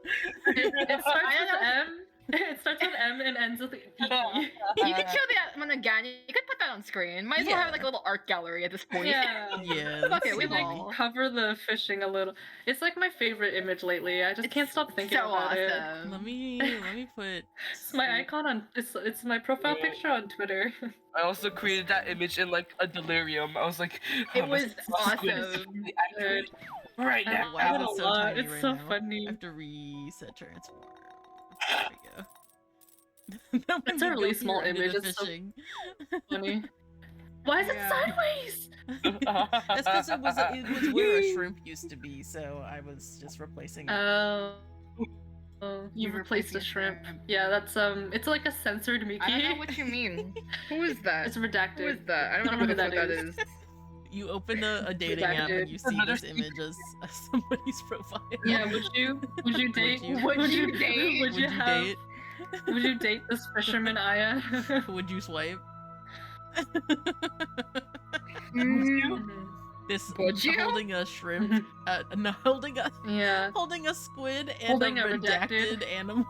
It starts I with don't know. M. It starts with M and ends with E. You could show that one again. You could put that on screen. Might as well have Yeah. like a little art gallery at this point. Yeah. Yeah. Fuck that's it, we We silly. ball. like cover the fishing a little. It's like my favorite image lately. I just can't stop thinking so about it. awesome. Let me put. It's my icon on. It's my profile picture on Twitter. I also created that image in like a delirium. I was like, It oh, was this squid is awesome. really accurate right I now. Why is love it it a so lot. tiny It's right so now? funny. I have to reset transform. There we go. That It's one a did really go small here into image, the it's so- fishing. Funny. Why is it Yeah. sideways? That's because it was where a shrimp used to be, so I was just replacing it. Oh. Oh, you You're replaced a replacing a shrimp. shrimp. Yeah, that's it's like a censored Mickey. I don't know what you mean. Who is that? It's Who redacted. is that? I don't know who what that that is. You open a dating app and you see Another this image as somebody's profile. Yeah, would you date? Would you date? Would you have? date? Would you date this fisherman Aya? Would you swipe? Mm, This Would you? holding a shrimp, no, holding Yeah. a squid and Holding a a redacted- redacted animal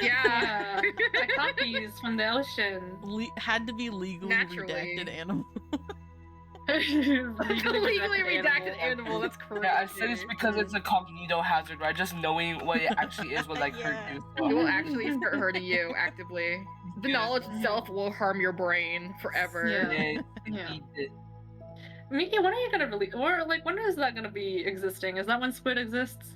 yeah. I caught these from the ocean. had to be legally Naturally. redacted animal. Legally redacted animal. That's crazy. Yeah, I said it's because it's a cognito hazard, right? Just knowing what it actually is will like hurt Yeah. you. It will actually start hurting you actively. The knowledge itself will harm your brain forever. Yeah. Yeah, Yeah. eat it. Miki, when are you gonna release? Or like, when is that gonna be existing? Is that when Squid exists?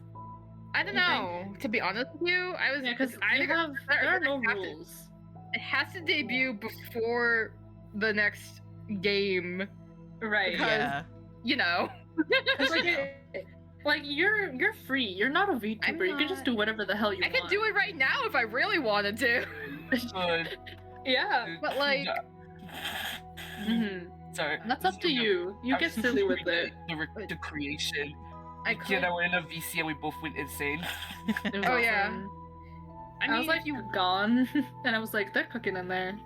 I don't You know. To be honest with you, I was Yeah, because I think there are no it has to- rules. It has to debut before the next game. Right. Because- Yeah. You know. Like you're free. You're not a VTuber. You can just not. do whatever the hell you I want. could do it right now if I really wanted to. Good. Yeah. But, like- hmm Sorry. That's up to you. You get silly with it. The creation. I Kid and I could. were in a VC and we both went insane. It was Oh, yeah. awesome. I was mean, like, if you gone, and I was like, they're cooking in there.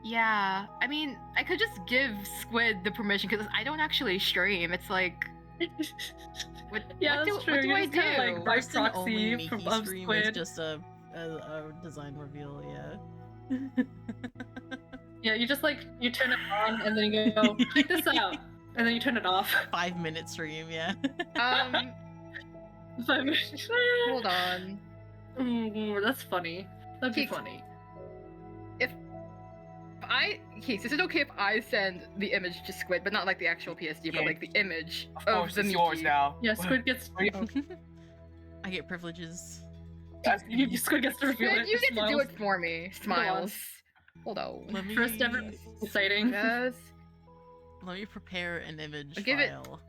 Yeah, I mean, I could just give Squid the permission because I don't actually stream. It's like, what, Yeah, what, that's do, true. what do You're I just kinda, like, do? by First and only proxy from Miki of stream Squid. is just a design reveal, yeah. Yeah, you just like you turn it on and then you go, check this out, and then you turn it off. 5-minute stream, yeah. 5 minutes. Hold on. Ooh, that's funny. That'd be Keeks. funny. Keeks, is it okay if I send the image to Squid, but not like the actual PSD, but like the image Of course, the it's yours Miki? now. Yeah, Squid gets. I get privileges. Squid gets to reveal Squid, it. you get to do Smiles. it for me. Smiles. Hold on. Let me First ever exciting. Yes. Let me prepare an image Give it- file.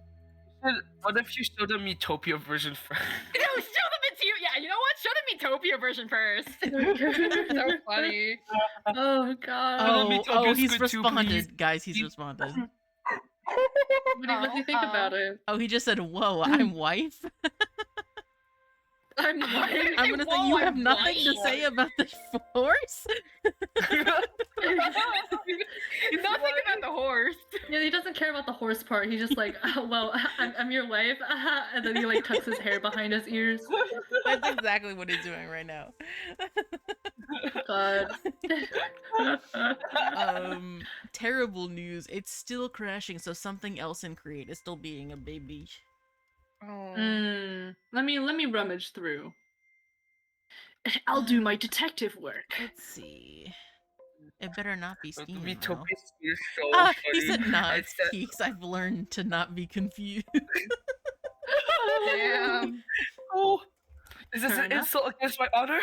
What if you showed them Utopia version first? No, show them it to you. Yeah, you know what? Show them Utopia version first. So funny. Oh god. Oh, he's Squid too, responded, please. guys. He's responded. What do you think about it? Oh, he just said, "Whoa, I'm wife." I'm white. I'm gonna say you have nothing to say about the force. Nothing about the horse. Yeah, he doesn't care about the horse part. He's just like, oh, well, I'm your wife, and then he like tucks his hair behind his ears. That's exactly what he's doing right now. God. Terrible news. It's still crashing, so something else in Create is still being a baby. Oh. Let me rummage through. I'll do my detective work. Let's see. It better not be Steam. though. Utopia is so Ah, funny. he said not. I said, Geeks, I've learned to not be confused. Damn. oh, is this Fair an enough. insult against my honor?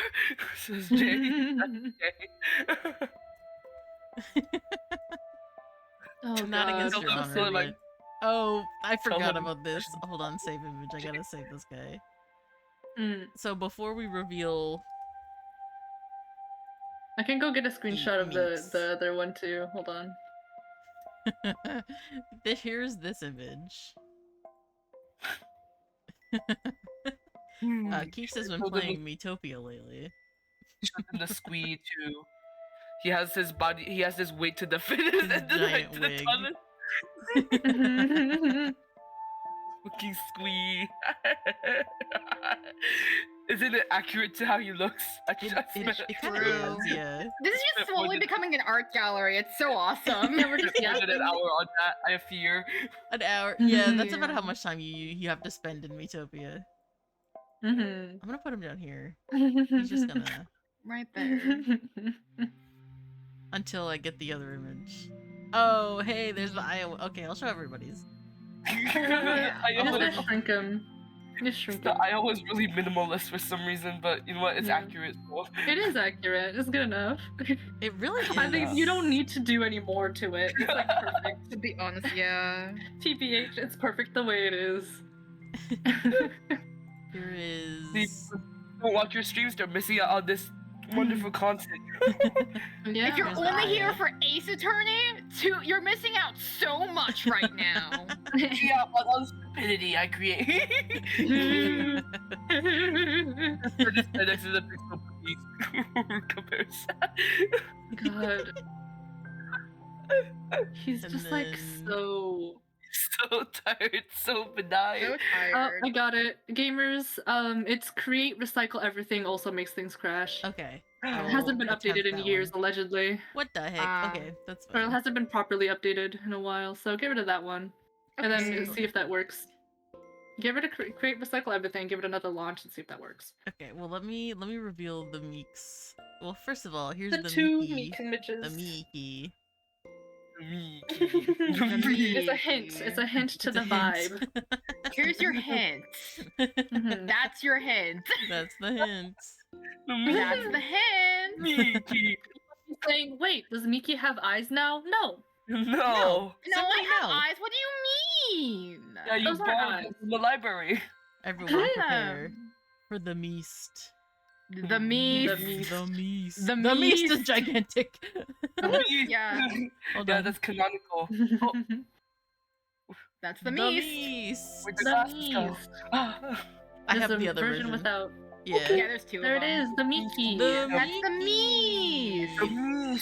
Says Jay. That's Jay. Oh Not god. against your Don't honor. feel like- yet. Oh, I forgot him. about this. Hold on, save image. I gotta save this guy. Mm. So before we reveal, I can go get a screenshot of Meats. the other one too. Hold on. here's this image. Keeks has been Show them playing Metopia lately. the squee too. He has his body. He has his weight to the fit. His giant to the wig. tunnel. Fucking squee. Isn't it accurate to how he looks? I It just kind of True. is, yeah. This is just slowly becoming an art gallery. It's so awesome. Yeah, we're just spent an hour on that. I fear. An hour. Yeah, that's about Yeah. how much time you have to spend in Metopia. Mhm. I'm gonna put him down here. He's just gonna Right there. until I get the other image. Oh, hey, there's the Iowa. Okay, I'll show everybody's. Just Iowa, shrink him. Just shrink him. the Iowa was really minimalist for some reason, but you know what? It's Yeah. accurate. So. It is accurate. It's good enough. It really is. I think you don't need to do any more to it. It's like perfect. To be honest, yeah. TPH, it's perfect the way it is. Here See, is. don't watch your streams. They're missing out on this wonderful content. Yeah. If you're Here's the only here Iowa. for Ace Attorney, you're missing out so much right now. Yeah, all the stupidity I create. This is a pixel please comparison. God. He's And just like then- so. So tired, so benign. So Oh, tired. I got it. Gamers, it's create, recycle everything also makes things crash. Okay. It I hasn't will been attempt updated in that years, one. allegedly. What the heck? Ah. Okay, that's Or it fine. hasn't been properly updated in a while, so get rid of that one. And then Okay. see if that works. Get rid of create, recycle everything, give it another launch and see if that works. Okay, well let me reveal the Meeks. Well, first of all, here's The the two Miki. meat images. The Miki. Me. It's a hint. It's a hint to It's the a vibe. hint. Here's your hint. Mhm. That's your hint. That's the hint. That's the hint. Miki. Saying, wait, does Miki have eyes now? No. No. No, I Simply have no. eyes. What do you mean? Yeah, you Those are borrowed eyes. them from the library. Everyone prepare for the Meest. The meat. The meat. The Meest. The The Meest is Meest. gigantic. Yeah. Hold Yeah, on. that's canonical. That's the The meat. Meest. Where'd the The glasses go? Meest. I There's have a the other version. without. Yeah. Yeah, there's two There of it them. is, the Mickey. That's the Mies.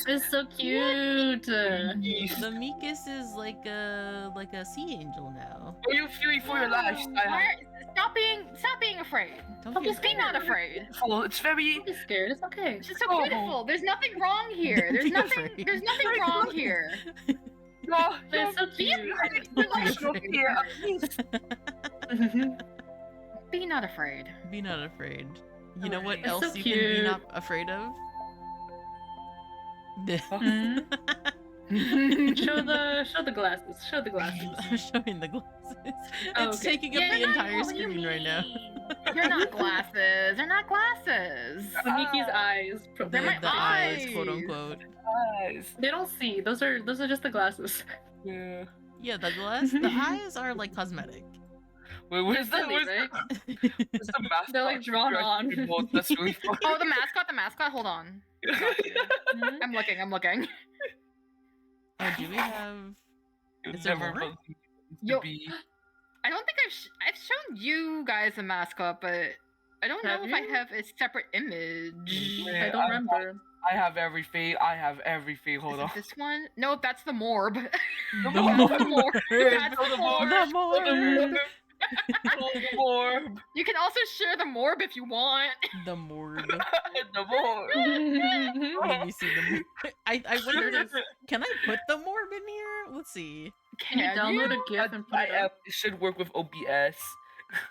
It's so cute. The Mikus is like a sea angel now. Are you fearing for your life? Stop being afraid. Don't Just be not afraid. It's very. Don't be scared. It's okay. It's just so beautiful. There's nothing wrong here. There's Be nothing. afraid. There's nothing wrong here. No, They're so Be cute. afraid. Be not afraid. Be not afraid. You know what It's else so you can be cute. not afraid of? Mhm. Show the glasses. Show the glasses. I'm showing the glasses. Oh, It's okay. taking up the entire screen right now. They're not glasses. They're not glasses. The Mickey's eyes. They're my the eyes, eyes. quote unquote. They don't see. Those are just the glasses. Yeah. Yeah, the eyes are like cosmetic. Wait, where's the Silly, right? where's the mascot? They're, like, drawn on. That's really funny. Oh, the mascot. Hold on. Mhm. I'm looking. Oh, do we have? Is there more? Yo, I don't think I've shown you guys a mascot, but I don't know Have if I you? have a separate image. I don't remember. I have everything. Hold Is on. it this one? No, that's the morb. The morb. That's the morb. That's the The morb. morb. The morb. You can also share the morb if you want. The morb. The morb. Let me see the morb. I wonder if can I put the morb in here? Let's see. Can you download a GIF and put it up? It should work with OBS.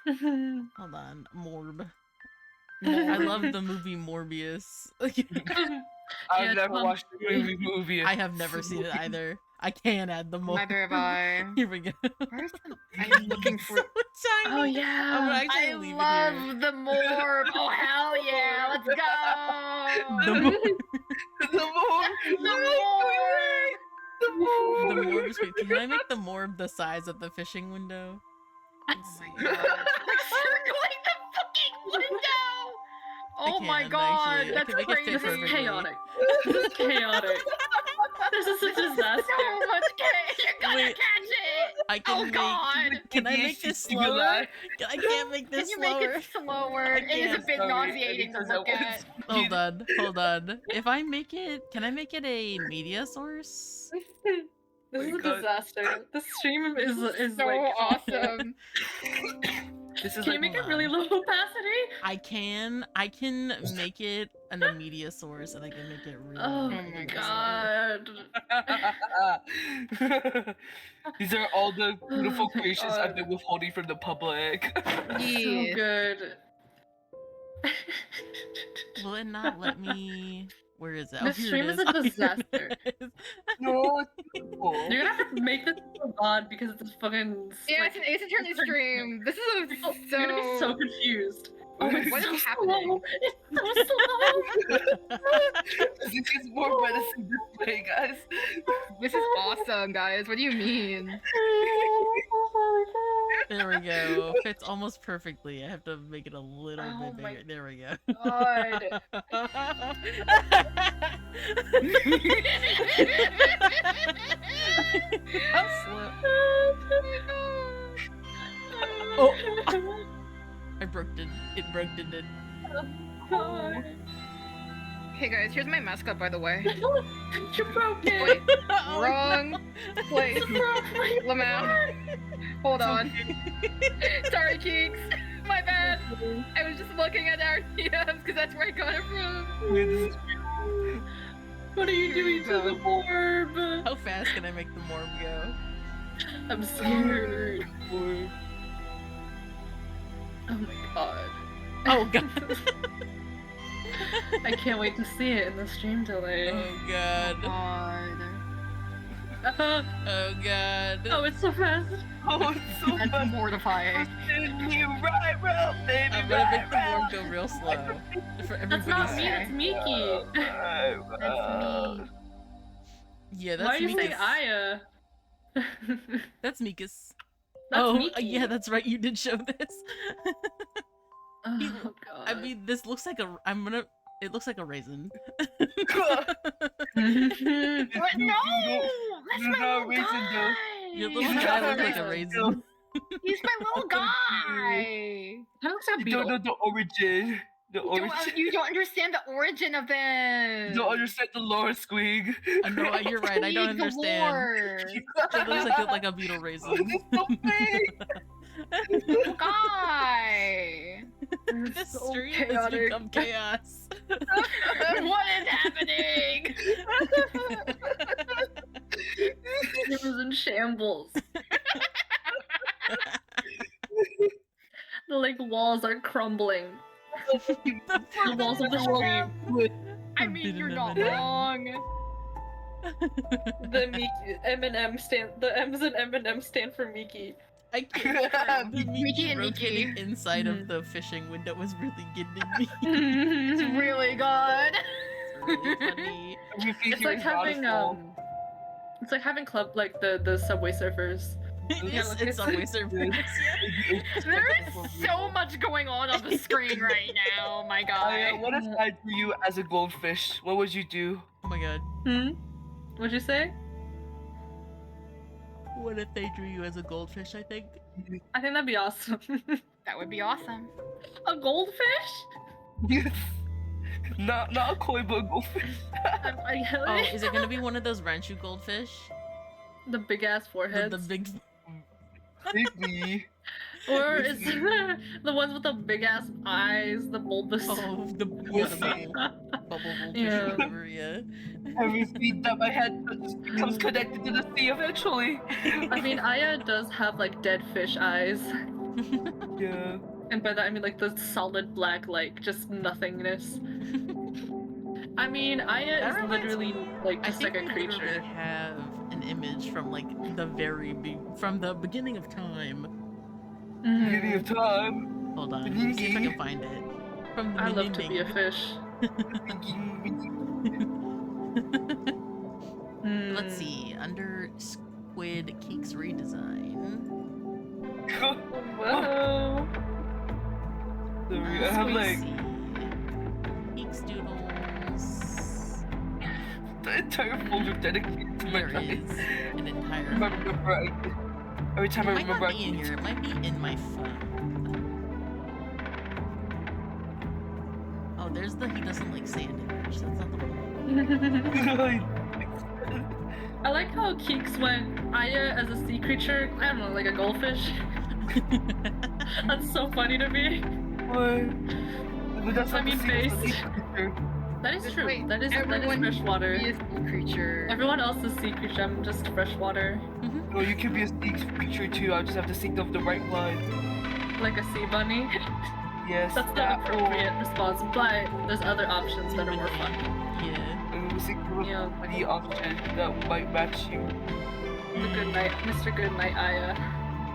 Hold on, morb. I love the movie Morbius. I've Yeah, never Tom- watched the movie. I have never seen it either. I can add the morb. Neither have I. Here we go. Where's the... I'm looking for... So tiny. Oh I'm yeah. actually I leave it love the morb. Oh hell yeah! Let's go. here. The morb. The morb. The morb. The morb. The morb is great. Can I make the morb the size of the fishing window? Oh my god! Like circling the fucking window. Oh my can, god, actually. I that's can make it fit crazy. This is perfectly. chaotic. This is chaotic. This is a disaster. So much cake. You're gonna Wait. catch it. I can Oh make. god. Can I make this slower? I can't make Can this you slower. make it slower? It is a can't. bit nauseating to look at. Hold on. If I make it, can I make it a media source? This is a God. disaster. The stream is So like awesome. This is Can you like make it really low opacity? I can make it an media source, and I can make it really. Oh my my god. god. These are all the beautiful Oh my creations God. I've been withholding from the public. So Yeah. good. Will it not let me? Where is it? This here stream it is a Oh, here disaster. it is. No, it's beautiful. You're gonna have to make this so odd because it's fuking. Yeah, like, it's an attorney stream. This is You're gonna be so confused. Oh my, It's what so is happening? slow. It's so slow. This is more medicine this way, guys. This is awesome, guys. What do you mean? There we go. Fits almost perfectly. I have to make it a little Oh bit my bigger. There we go. God. How slow. Oh, I broke it. It broke it. God. Hey guys, here's my mascot, by the way. You broke it. Wait, Oh, wrong place. You broke my Lamau. Hold on. Sorry, Cheeks. My bad. I was just looking at our DMs because that's where I got it from. Wait, this is What are you doing to the orb? How fast can I make the morb go? I'm scared. beautiful. Oh my god. Oh god. I can't wait to see it in the stream delay. Oh god. God. Oh god. Oh, it's so fast. Oh, it's so That's fun. mortifying. You right, bro, baby. I'm gonna make the morb go real slow. For That's not everybody's me, that's Miki. That's me. Yeah, Why that's are you saying Mikus. Aya? That's Mikus. That's Oh, Miki. yeah, that's right. You did show this. Oh god. I mean, this looks like a. It looks like a raisin. What? No! That's You my know, little reason though. guy! Your little You guy got looks like a it. raisin. He's my little guy! That looks like a You don't know beetle. the origin. The origin. You don't understand the origin of them. You don't understand the lore, Squeak. No, you're right. I don't Read the understand. lore. It looks like a beetle raisin. This is so fake. Guy. This so stream has chaotic. become chaos. What is happening? It was in shambles. The like walls are crumbling. The walls of the stream. I mean, you're not wrong. The M&M stand. The M's and M&M stand for Miki. I can't. The Mickey and rotating Mickey. inside of the fishing window was really getting me. It's really good. It's really funny. It's like having It's like having club like the Subway Surfers. It's Subway Surfers. There is so much going on the screen right now, my guy. What if I drew you as a goldfish? What would you do? Oh my god. What'd you say? What if they drew you as a goldfish, I think? I think that'd be awesome. That would be awesome. A goldfish? Not a koi, but a goldfish. Oh, is it gonna be one of those Ranchu goldfish? The big ass foreheads. The big... Maybe. Or is the ones with the big ass eyes, the bulbous. Oh, the Yes. bubble goldfish Yeah. or whatever, yeah. Every feet that my head touches becomes connected to the sea eventually. I mean, Aya does have like dead fish eyes. Yeah. And by that I mean like the solid black, like just nothingness. I mean, Aya That is reminds literally like I just think like a we literally creature. have an image from like from the beginning of time. Beginning of time. Hold on, let me see if I can find it. From the I love to be a beginning. fish. Let's see, under Squid Keeks redesign. Whoa. There we go. I Let's have like see. Keeks doodles. the entire folder dedicated to my There guys. is an entire. Every time I It might remember, not be in here. It might be in my phone. Oh, there's the he doesn't like sand image. That's not the one. I like how Keeks went Aya as a sea creature. I don't know, like a goldfish. That's so funny to me. What? But that's I not the mean, sea- that's the based. sea creature. That is true. Wait, That is everyone freshwater. Be a sea creature. Everyone else is sea creature. I'm just freshwater, No, you can be a sea creature too. I just have to think of the right one. like a sea bunny. Yes. That's the that appropriate response, but there's other options that are more fun. Yeah. And we think of Yeah. any option that might match you. The good night, Mr. Goodnight Aya.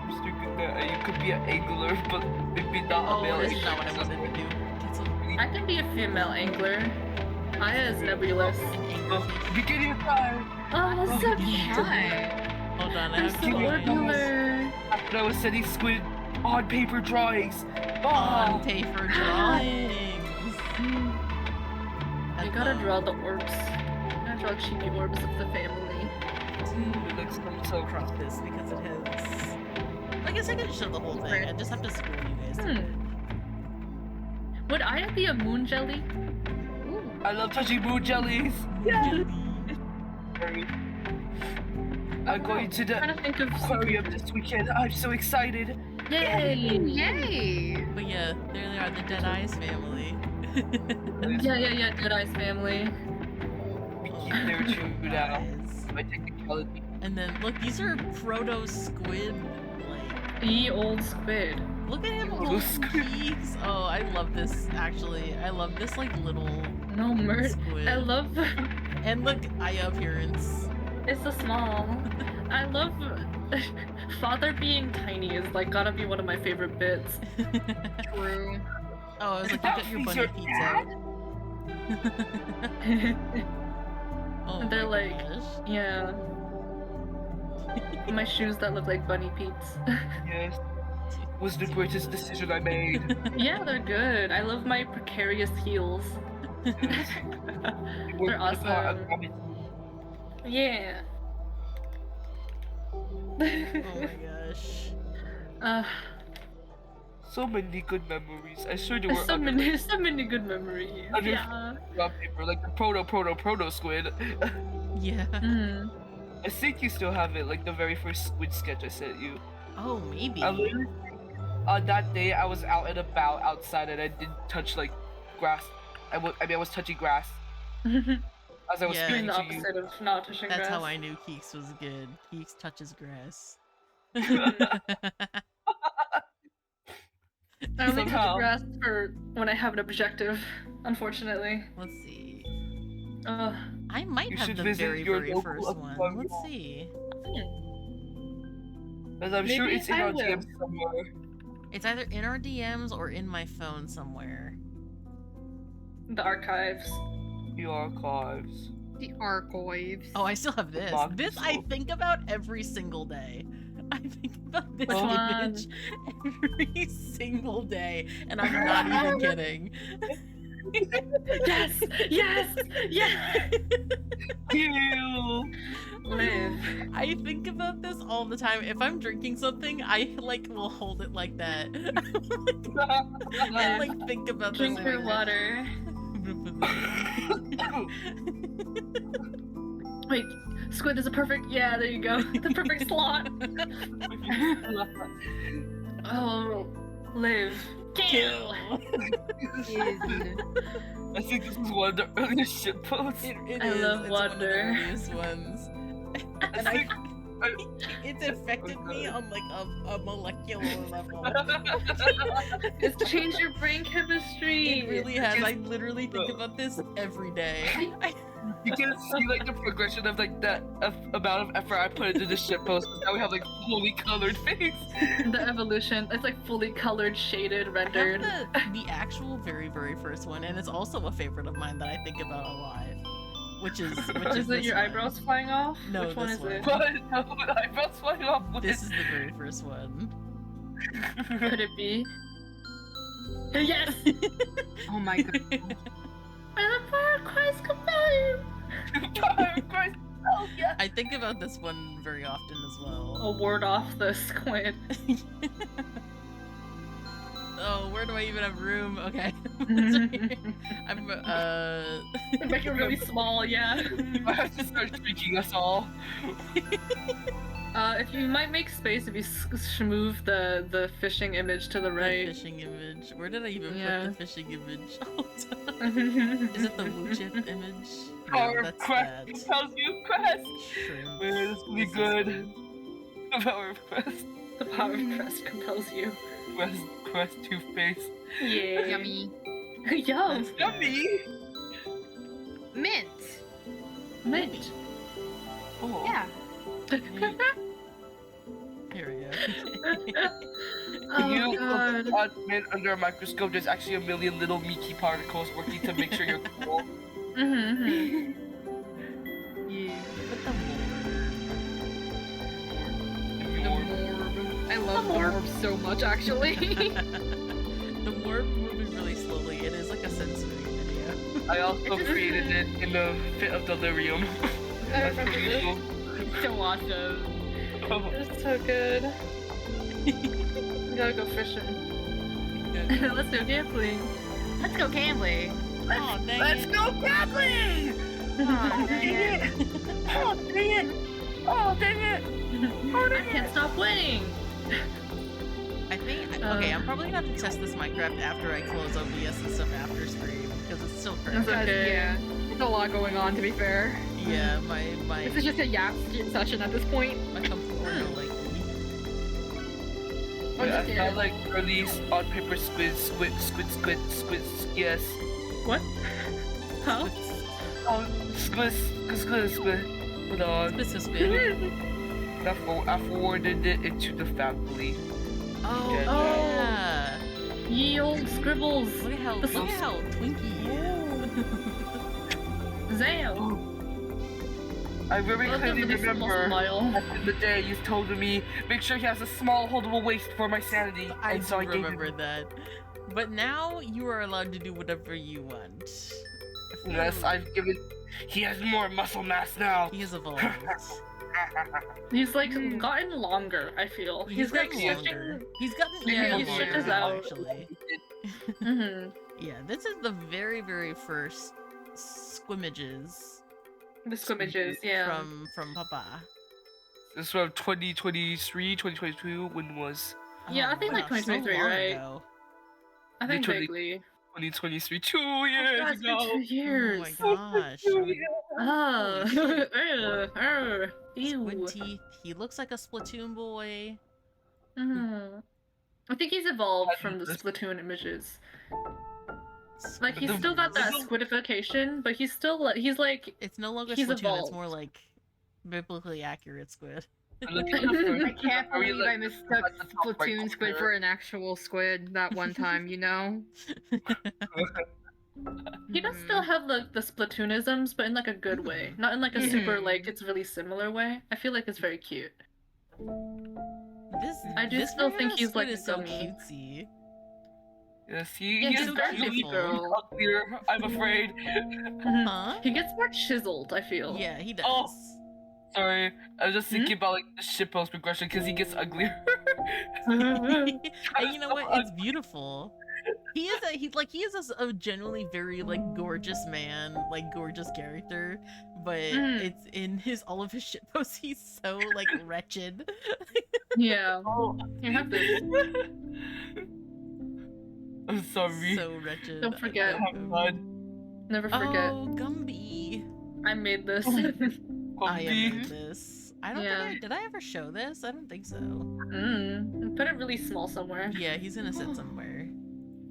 Mr. Goodnight, you could be an angler, but maybe not a Oh, male that's angler. not what I wanted to do. Cancel. I can be a female angler. Aya is nebulous. Oh, beginning of time. Oh, that's so cute. Hi. Hold on, I They're have so to orbular. After I was setting squid on paper drawings. on Oh, paper drawings. You gotta draw the orbs. You gotta draw chibi orbs of the family. it looks so Crop this because it has. I guess I could show the whole thing. I just have to scroll you guys through it. Would Aya be a moon jelly? I love touching moon jellies. I'm going to I'm trying the to think of aquarium this weekend. I'm so excited. Yay! Yay! But yeah, there they are, the Dead Eyes family. Yeah, Dead Eyes family. We keep their tune now. Eyes. My technicality. And then look, these are proto squid. Like, Ye old squid. look at him Proto holding squid. cheeks. Oh, I love this. Actually, I love this like little No merch. squid. I love And look, Aya appearance. it's so small. I love father being tiny is like gotta be one of my favorite bits. True. Oh, I was like, you got your He's bunny your pizza. Oh And they're my like- gosh. Yeah. My shoes that look like bunny peats. Yes. Was the greatest decision I made. Yeah, they're good. I love my precarious heels. They're awesome. Yeah. Oh my gosh. Uh, So many good memories. I sure there were So many good memories. Under- Yeah. paper, like the proto squid. Yeah. Mm. I think you still have it, like the very first squid sketch I sent you. Oh, maybe. I literally, on that day, I was out and about outside, and I didn't touch like grass. I was touching grass as I was Yeah. Doing speaking the to you. opposite of not touching That's grass. how I knew Keeks was good. Keeks touches grass. I only touch Somehow. grass for when I have an objective, unfortunately. Let's see. Ugh. I might You have should the visit very, your very local first one. aquarium. Let's see. As I'm sure Maybe it's in I our will. DMs somewhere. It's either in our DMs or in my phone somewhere. The archives. The archives. The archives. Oh, I still have this. Box This I soap. think about every single day. I think about this Which one? image every single day, and I'm not even kidding. Yes! Yes! Yes! Ew. Live. I think about this all the time. If I'm drinking something, I like will hold it like that. and like think about Drink this your image. water. Wait, squid is a perfect. Yeah, there you go. The perfect slot. Oh, live. Kill. I think this was one of the earliest shit posts. It I is. love It's one of the wonder. earliest ones. And it's affected me on like a molecular level. It's changed your brain chemistry. It really has. I literally think about this every day. You can see like the progression of like the amount of effort I put into this shit post. Now we have like fully colored face. The evolution. It's like fully colored, shaded, I rendered. have the actual very, very first one, and it's also a favorite of mine that I think about a lot. Which is Is it this your one. eyebrows flying off? No, Which one this is one. it? But no, but eyebrows flying off with This is the very first one. Could it be? Yes! Oh my god. And the power Christ compel you! Christ, oh yeah. I think about this one very often as well. I'll ward off the squid. Oh, where do I even have room? Okay. I'm Make it really small, yeah. I have to start tweaking us all. If you might make space if you move the fishing image to the The right. fishing image. Where did I even Yeah. put the fishing image? Is it the blue chip image? No, Power that's Crest that. compels you, Crest. Shrimp. Man, this will be This is good. The power of Crest. The power of Crest compels you. Crest toothpaste. Yeah. Yummy. Yum. That's good. Yummy. Mint. Mint. Oh. Yeah. Here we go. If you Oh look god. at mint under a microscope, there's actually a million little Mickey particles working to make sure you're cool. Mm-hmm. Yeah. Put the The morb. I love the morb so much, actually. The morb moving really slowly. It is like a sensory video. I also created it in a fit of delirium. I remember this. to watch those. It's so good. We gotta go fishing. Let's go gambling. Let's go gambling. Oh, dang Let's it. go gambling! Oh, dang it. Oh, dang it! Oh, dang it! I can't stop winning. I think. Okay, I'm probably gonna have to test this Minecraft after I close OBS and stuff after stream because it's still That's crazy. okay. Yeah. There's a lot going on, to be fair. Yeah, my This is just a yap session at this point. my computer will like Yeah, I like release on paper squid, yes. What? Huh? Oh, squid. Hold on. This is good. I forwarded it into the family. Oh Yeah. yeah. Ye old scribbles. Look at how Twinkie Zale. I very clearly remember Smile. back in the day you told me, make sure he has a small holdable waist for my sanity. is. I and so do I gave remember him. that. But now you are allowed to do whatever you want. Yes, I've given. He has more muscle mass now. He has evolved. He's like gotten longer, I feel. He's like gotten longer. He's gotten Yeah, even he longer stretches now, out. actually. Mm-hmm. Yeah, this is the very, very first squimmages The scrimmages, yeah. from Papa. This is from 2023, 2022, when was Yeah, I think like gosh, 2023, so long right? ago. I think Literally. vaguely. 2023, 2 Oh, years God, it's been ago. 2 years. Oh my gosh. Ah. Holy shit. Ew. Squid teeth. He looks like a Splatoon boy. Mm. I think he's evolved from the This- Splatoon images. Like, he's The- still got that the- squidification, but he's still he's like It's no longer he's Splatoon, it's evolved. more like biblically accurate squid. Look at the first- I can't Are we, believe like, I mistook at the top right Splatoon squid corner? for an actual squid that one time, you know? He does still have the Splatoonisms, but in like a good way, not in like a super Mhm. like it's really similar way. I feel like it's very cute. I do this still think Banana he's squid like is so gummy. cutesy. Yes, Yeah, he he's is so very really baby girl. uglier, I'm afraid. Huh? He gets more chiseled, I feel. Yeah, he does. Oh. Sorry, I was just thinking about like the shitpost progression because he gets uglier. And you know what? It's beautiful. He is a genuinely very like gorgeous man, like gorgeous character, but it's in all of his shitposts. He's so like wretched. Yeah. Oh. You have this. I'm sorry. So wretched. Don't forget. Have fun. Never forget. Oh, Gumby. I made this. I Gumby. made this. I don't Yeah. think did I ever show this? I don't think so. Put it really small somewhere. Yeah, he's gonna sit somewhere.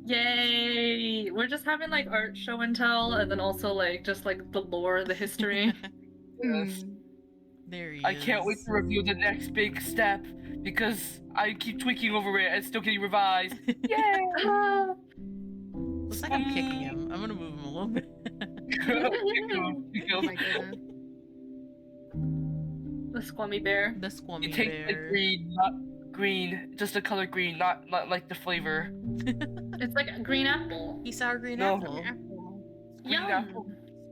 Yay! We're just having like art show and tell, and then also like just like the lore, the history. Yes. There he I is. can't wait to review the next big step because I keep tweaking over it and still getting revised. Yay! Looks like I'm kicking him. I'm gonna move him a little bit. Oh my goodness. The squummy bear. The squummy It tastes like bear. green, not green, just the color green, not like the flavor. It's like a green apple. He's sour green No. apple. Green Yum. apple.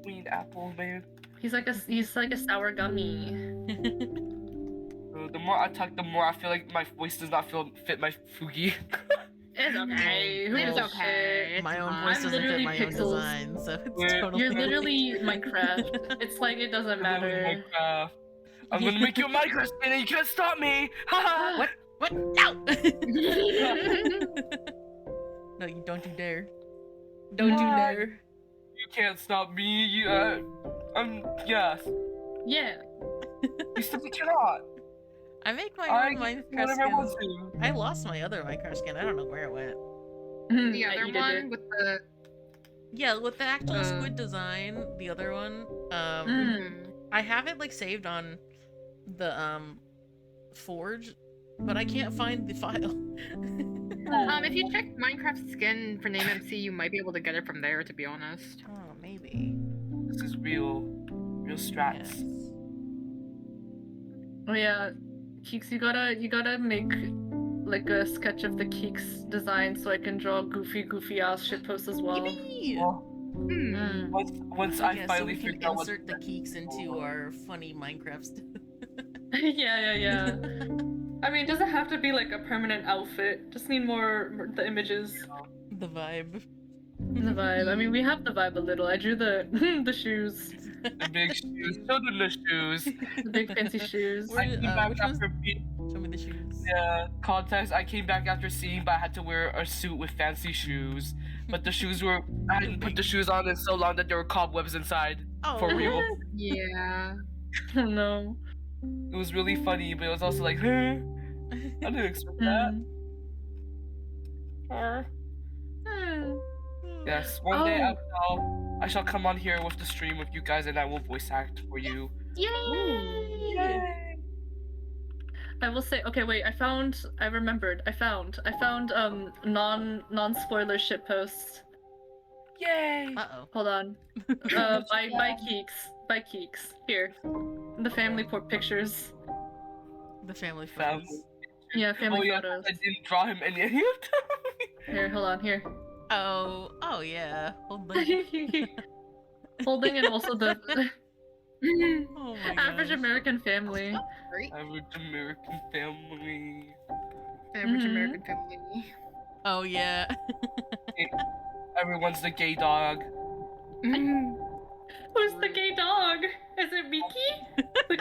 Green apple, man. He's like a sour gummy. The more I talk, the more I feel like my voice does not fit my Fugi. It's okay. Who It's gives a okay. shit? My own fine. voice I'm doesn't fit literally my own pixels. design, so it's You're totally. You're literally Minecraft. It's like it doesn't matter. Minecraft. I'm gonna make you a Minecraft skin and you can't stop me! Haha! What? What? No! No, you don't you dare! Don't you Why? dare! You can't stop me, you, yes. Yeah. You simply cannot. I make my I own can do Minecraft whatever I want skin. to. I lost my other Minecraft skin. I don't know where it went. The I other eated one it. with the Yeah, with the actual squid design, the other one. I have it like saved on the Forge, but I can't find the file. if you check Minecraft skin for NameMC, you might be able to get it from there, to be honest. Oh, maybe. This is real strats. Yes. Oh yeah, Keeks, you gotta make like a sketch of the Keeks design so I can draw goofy ass shitposts as well. Yippee! Well, Mm. once I Yeah, so finally we can figure out what insert the Keeks into our funny Minecraft stuff. yeah. I mean, it doesn't have to be like a permanent outfit. Just need more the images, The vibe. the vibe. I mean, we have the vibe a little. I drew the the shoes, the big shoes, children's shoes. the big fancy shoes. Where- I came back which one's- after being Show me the shoes. context. I came back after seeing, but I had to wear a suit with fancy shoes. But the shoes were I hadn't put the shoes on in so long that there were cobwebs inside. Oh, For real. Yeah. Oh no. It was really funny, but it was also like, huh? I didn't expect that. Yes, one day I shall come on here with the stream with you guys and I will voice act for you. Yay! I will say, okay, wait. I found non-spoiler shit posts. Yay! Uh-oh. Hold on. By Keeks. Here, the family pictures. The family Family. photos. Yeah, family Oh yeah, photos. I didn't draw him any of them. Here, hold on. Here. Oh yeah. Hold on. Holding and also the Oh my Average gosh. American family. Right? Average American family. Average Mhm. American family. Oh yeah. Everyone's the gay dog. Who's the gay dog? Is it Miki?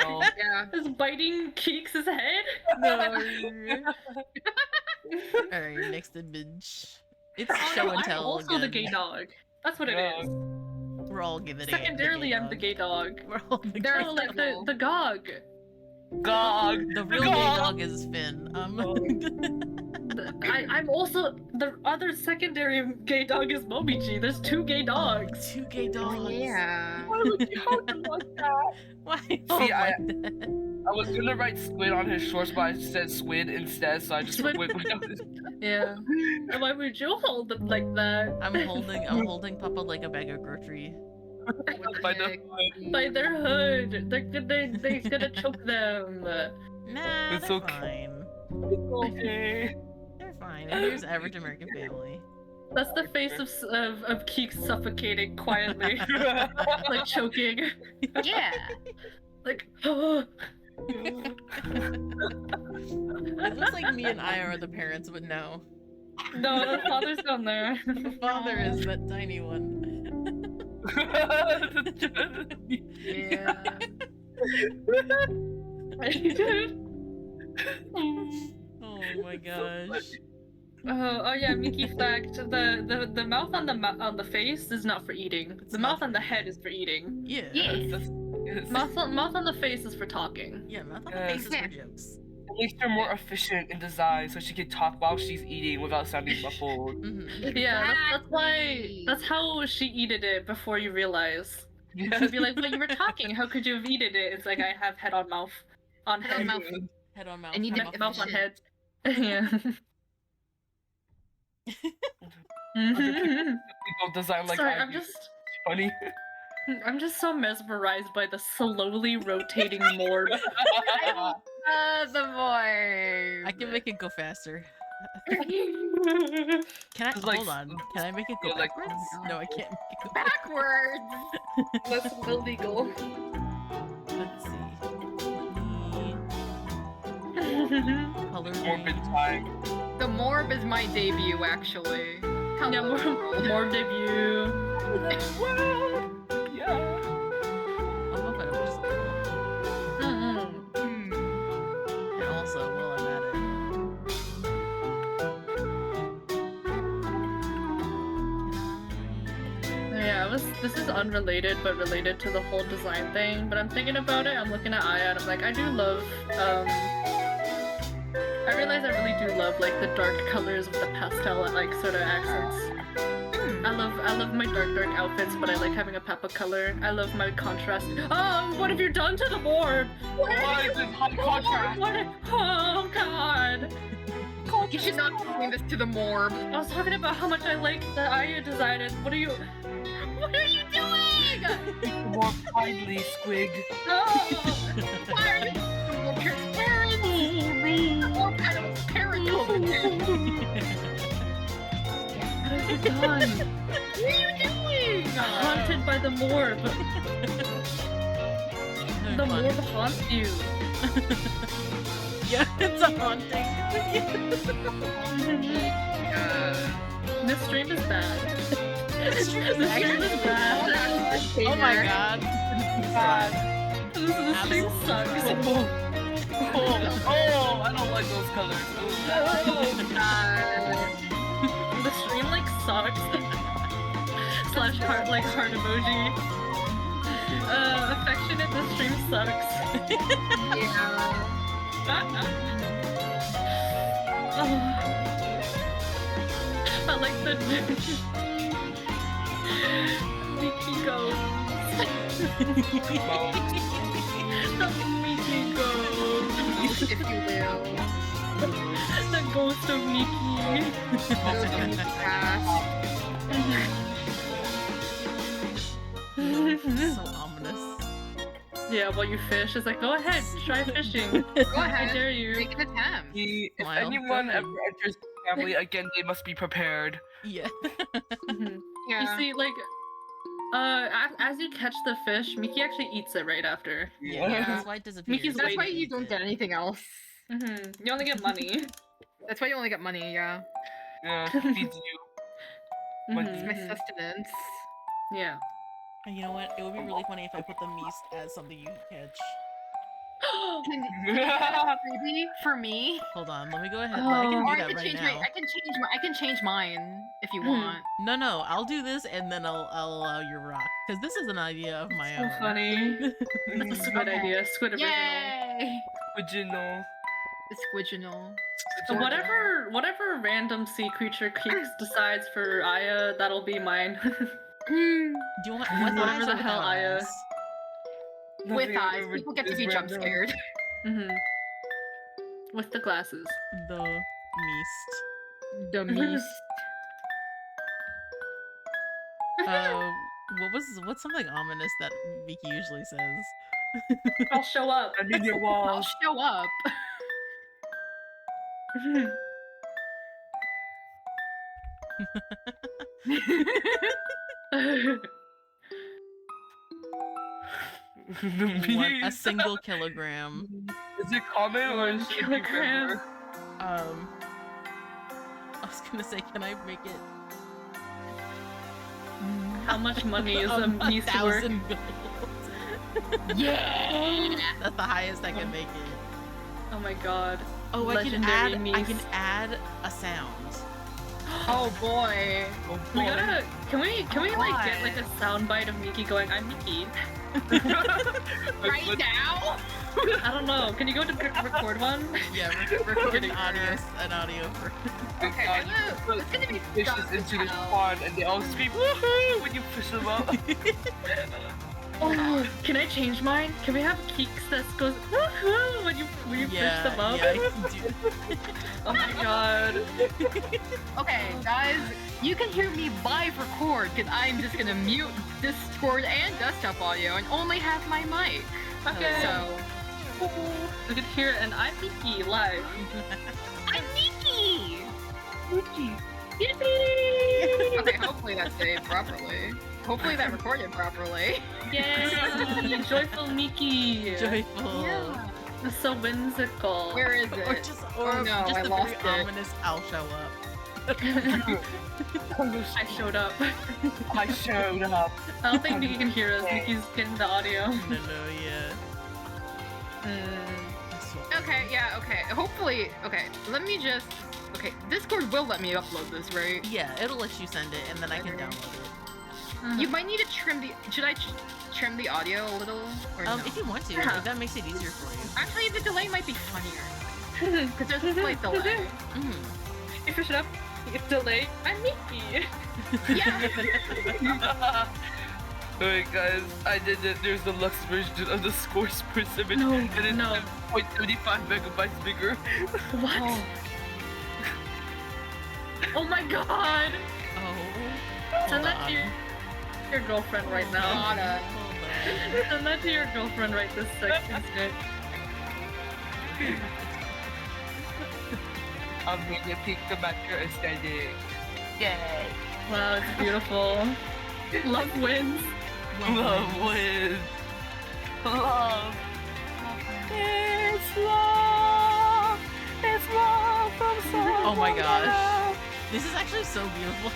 No. Yeah. Is biting Keeks' head? No. Alright, next image. It's Oh, show no, and I'm tell also again. the gay dog. That's what it Yeah. is. We're all giving it. Secondarily, I'm the gay dog. We're all the They're gay Oh, like dog. the gog. Gog. The real gay dog is Finn. I'm also the other secondary gay dog is Momichi. There's two gay dogs. Two gay dogs. Yeah. Why would you hold him like that? Why? See, like I that? was gonna write squid on his shorts, but I said squid instead, so I just Squid. went with Yeah. And why would you hold them like that? I'm holding Papa like a bag of grocery. by the hood. By their hood. They're gonna choke them. Nah, It's they're okay. fine. It's okay. They're fine. And here's average American family. That's the face of Keek suffocating quietly, like choking, Yeah. like. It looks like me and I are the parents, but no. No, the father's down there. The father is that tiny one. Yeah. Oh my gosh. Oh yeah, Mickey fact. The mouth on the face is not for eating. The mouth on the head is for eating. Yeah. Yeah. Mouth on the face is for talking. Yeah, mouth on the Yes. face is for jokes. It makes her more efficient in design, so she can talk while she's eating without sounding muffled. Mm-hmm. Yeah, that's why. Exactly. That's how she eated it before you realize. Yeah. She'd be like, "But you were talking. How could you have eaten it?" It's like I have head on mouth, on Head on head, mouth. Head on mouth. I need head to- mouth on head. Yeah. People design like Sorry, I I'm do. just. It's funny. I'm just so mesmerized by the slowly rotating morb. The more. I can make it go faster. Oh Can I? It's like- Hold on. Can I make it go Yeah, like- backwards? No, I can't make it go Backwards. That's illegal. Let's see. Color. Morbid time. The Morb is my debut, actually. Yeah, Hello, world. more debut. Yeah. I'll move it up just a little. Mm-hmm. And also, while I'm at it. Yeah, this is unrelated but related to the whole design thing. But I'm thinking about it. I'm looking at Aya and I'm like, I do love. I realize I really do love like the dark colors with the pastel and like sort of accents. I love my dark outfits, but I like having a peppa color. I love my contrast. Oh, what have you done to the morb? Why is it high contrast? Oh God! You should not be doing this to the Morb. I was talking about how much I like the Aya design and what are you? What are you doing? More kindly, Squig. No! Why are you more transparent? More transparent. What have you done? What are you doing? Haunted by the morb. The morb haunts you. Yeah, it's a haunting. This stream is bad. This stream is This stream is bad. Oh my god. God. This stream Absolutely sucks. bad. Oh, I don't like those colors. The stream like sucks. Slash heart like heart emoji. Affectionate, the stream sucks. Yeah. I like the Mickey goes. The Mickey goes. If you will. The ghost of Mickey. Those in the past. So ominous. Yeah, while you fish, it's like, go ahead, try fishing. Go I ahead. dare you. Make an attempt. If Smile. anyone ever enters the family again, they must be prepared. Yeah. Mhm. Yeah. You see, like, As you catch the fish, Miki actually eats it right after. Yeah, that's why it disappears. Mickey's That's why waiting. you don't get anything else. You only get money. That's why you only get money, yeah. Yeah, feeds you. It's my Mhm. sustenance. Yeah. And you know what? It would be really funny if I put the meast as something you can catch. Can you have a freebie for me? Hold on, let me go ahead. I can Or do I that can right change now. I can change mine if you want. No, I'll do this and then I'll allow your rock. Because this is an idea of my So own. funny. That's a squid Okay. idea. Squid original. Yay! Original. The squidginal. So whatever random sea creature Keeks decides for Aya, that'll be mine. Do you want with Whatever eyes the or hell without Aya. eyes? With Nothing eyes, ever people get to is be jump random. scared. With the glasses. The meast. The meast. What's something ominous that Viki usually says? I'll show up. I need your I'll walls. show up. The A beast. single kilogram. Is it common or is it Kilogram. I was gonna say, can I make it How much money is a meast worth? 1,000 gold? Yeah! That's the highest I can make it. Oh my god. Oh, Legendary I can meast. add a sound. Oh boy. Oh, We boy. gotta. Can we like get God. like a soundbite of Miki going, "I'm Miki"? Right now? I don't know. Can you go to record one? Yeah, record an audio for. Okay, God, you it's gonna be fishes dark as into this hell. pond and they all scream woohoo when you fish them up. Oh, can I change mine? Can we have Keeks that goes woohoo when you fish them up? Yeah, I can do. Oh my god. Okay, guys, you can hear me live record because I'm just gonna mute Discord and desktop audio and only have my mic. Okay. So, We could hear an I'm Miki live. I'm Miki! Yippee! Okay, hopefully that's saved properly. Hopefully that recorded properly. Yay! Joyful Miki! Joyful. Yeah. So whimsical. Where is Or it? just, Oh no, just I a lost very it. ominous "I'll show up." I showed up. I showed up. I don't think Miki can hear us. Miki's getting the audio. No, yeah. That's so funny. Okay, yeah, okay. Hopefully, okay, let me just... Okay, Discord will let me upload this, right? Yeah, it'll let you send it, and then I can download it. You might need to trim the... Should I trim the audio a little? Or no? If you want to, Yeah. if that makes it easier for you. Actually, the delay might be funnier. Because there's a slight delay. You fish it up. You get delay. I'm Miki. Yeah! Alright guys, I did it. There's the Lux version of the Scores per 7 No, and it's no. 0.75 megabytes bigger. What? Oh my god! Oh. Send that to your girlfriend right now. Gotta. Send that to your girlfriend right this second. I'm gonna pick the matter aesthetic. Yay! Wow, it's beautiful. Love wins. Love wins! Love! It's love! It's love from someone Oh my gosh. else. This is actually so beautiful.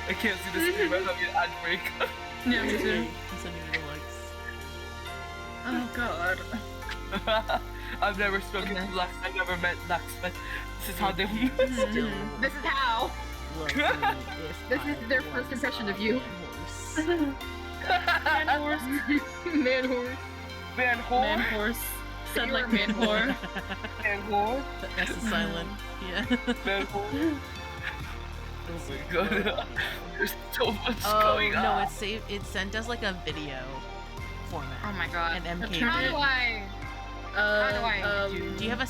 I can't see the screen without an ad break. Yeah, me too. I'm sending you the likes. Oh god. I've never spoken to Lux, I've never met Lux, but this is how they Still. This is how. love you if This is I their was first impression a of you. horse. Man horse. Man horse. Man whore? Man horse. Said like man whore. Man whore? The S is silent. Yeah. Man whore? Oh my god. There's so much Oh going on. no, it's saved. It's sent as like a video format. Oh my god. An MKV. How How do I... How do I do- Do you have a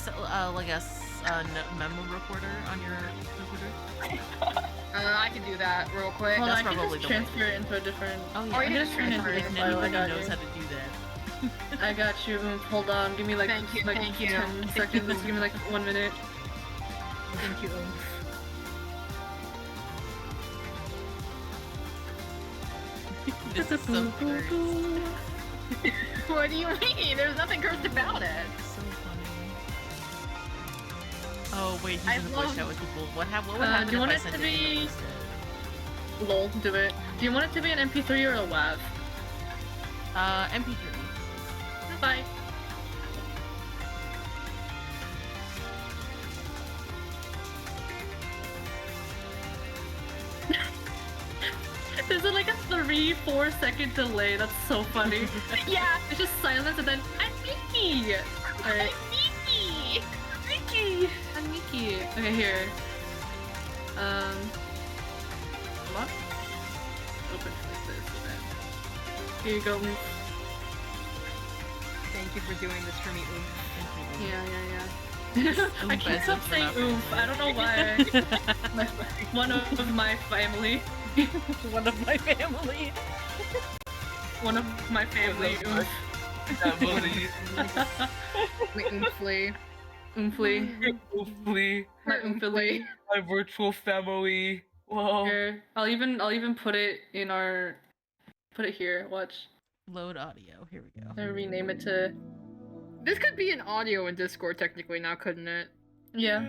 memo recorder on your computer? I can do that real quick. Hold on, That's I can probably just the way. transfer it into a different. Oh yeah. Or I'm you just can turn it transfer into it a If file. I anybody got knows you. how to do that. I got you. Hold on. Give me like Thank you, like thank you. 10 seconds. Give me like 1 minute. Thank you. This is so cursed. What do you mean? There's nothing cursed about it. So funny. Oh wait, he's I in the voice love- chat with people. What would happen do you if want I it sent to it in the be- voice chat? Lol, do it. Do you want it to be an MP3 or a WAV? MP3. Bye. There's like a 3-4 second delay. That's so funny. Yeah. It's just silence and then I'm Mickey. Alright. Mickey. Mickey. I'm Mickey. Okay, here. Come on. Open like this. And then... Here you go. Thank you for doing this for me, Oof. Yeah. I Oomph can't as stop if saying we're not oomph. I don't know why. One of my family. One of my family. One of my family. Oomph. Family. My Oomfly. Oomphy. Hopefully, My oomphy. my virtual family. Whoa. Here. I'll even put it in our. Put it here. Watch. Load audio. Here we go. I'll rename it to. This could be an audio in Discord technically now, couldn't it? Yeah.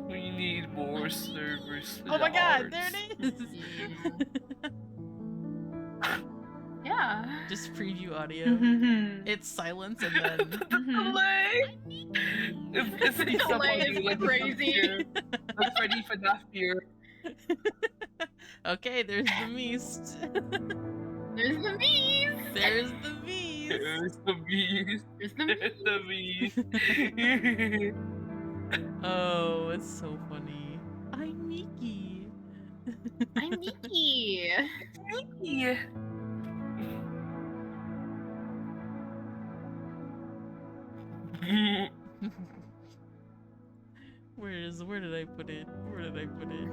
We need more servers. Oh my god, there it is! Yeah. Just preview audio. Mhm. It's silence and then. Delay. It's like Delay is like crazy. Like Freddy FNAF here. Okay, there's the meast. There's the bees. There's the meast. There's the beast. There's the There's the beast. Oh, it's so funny. I'm Miki. I'm Mickey. Yeah. Where did I put it? Where did I put it?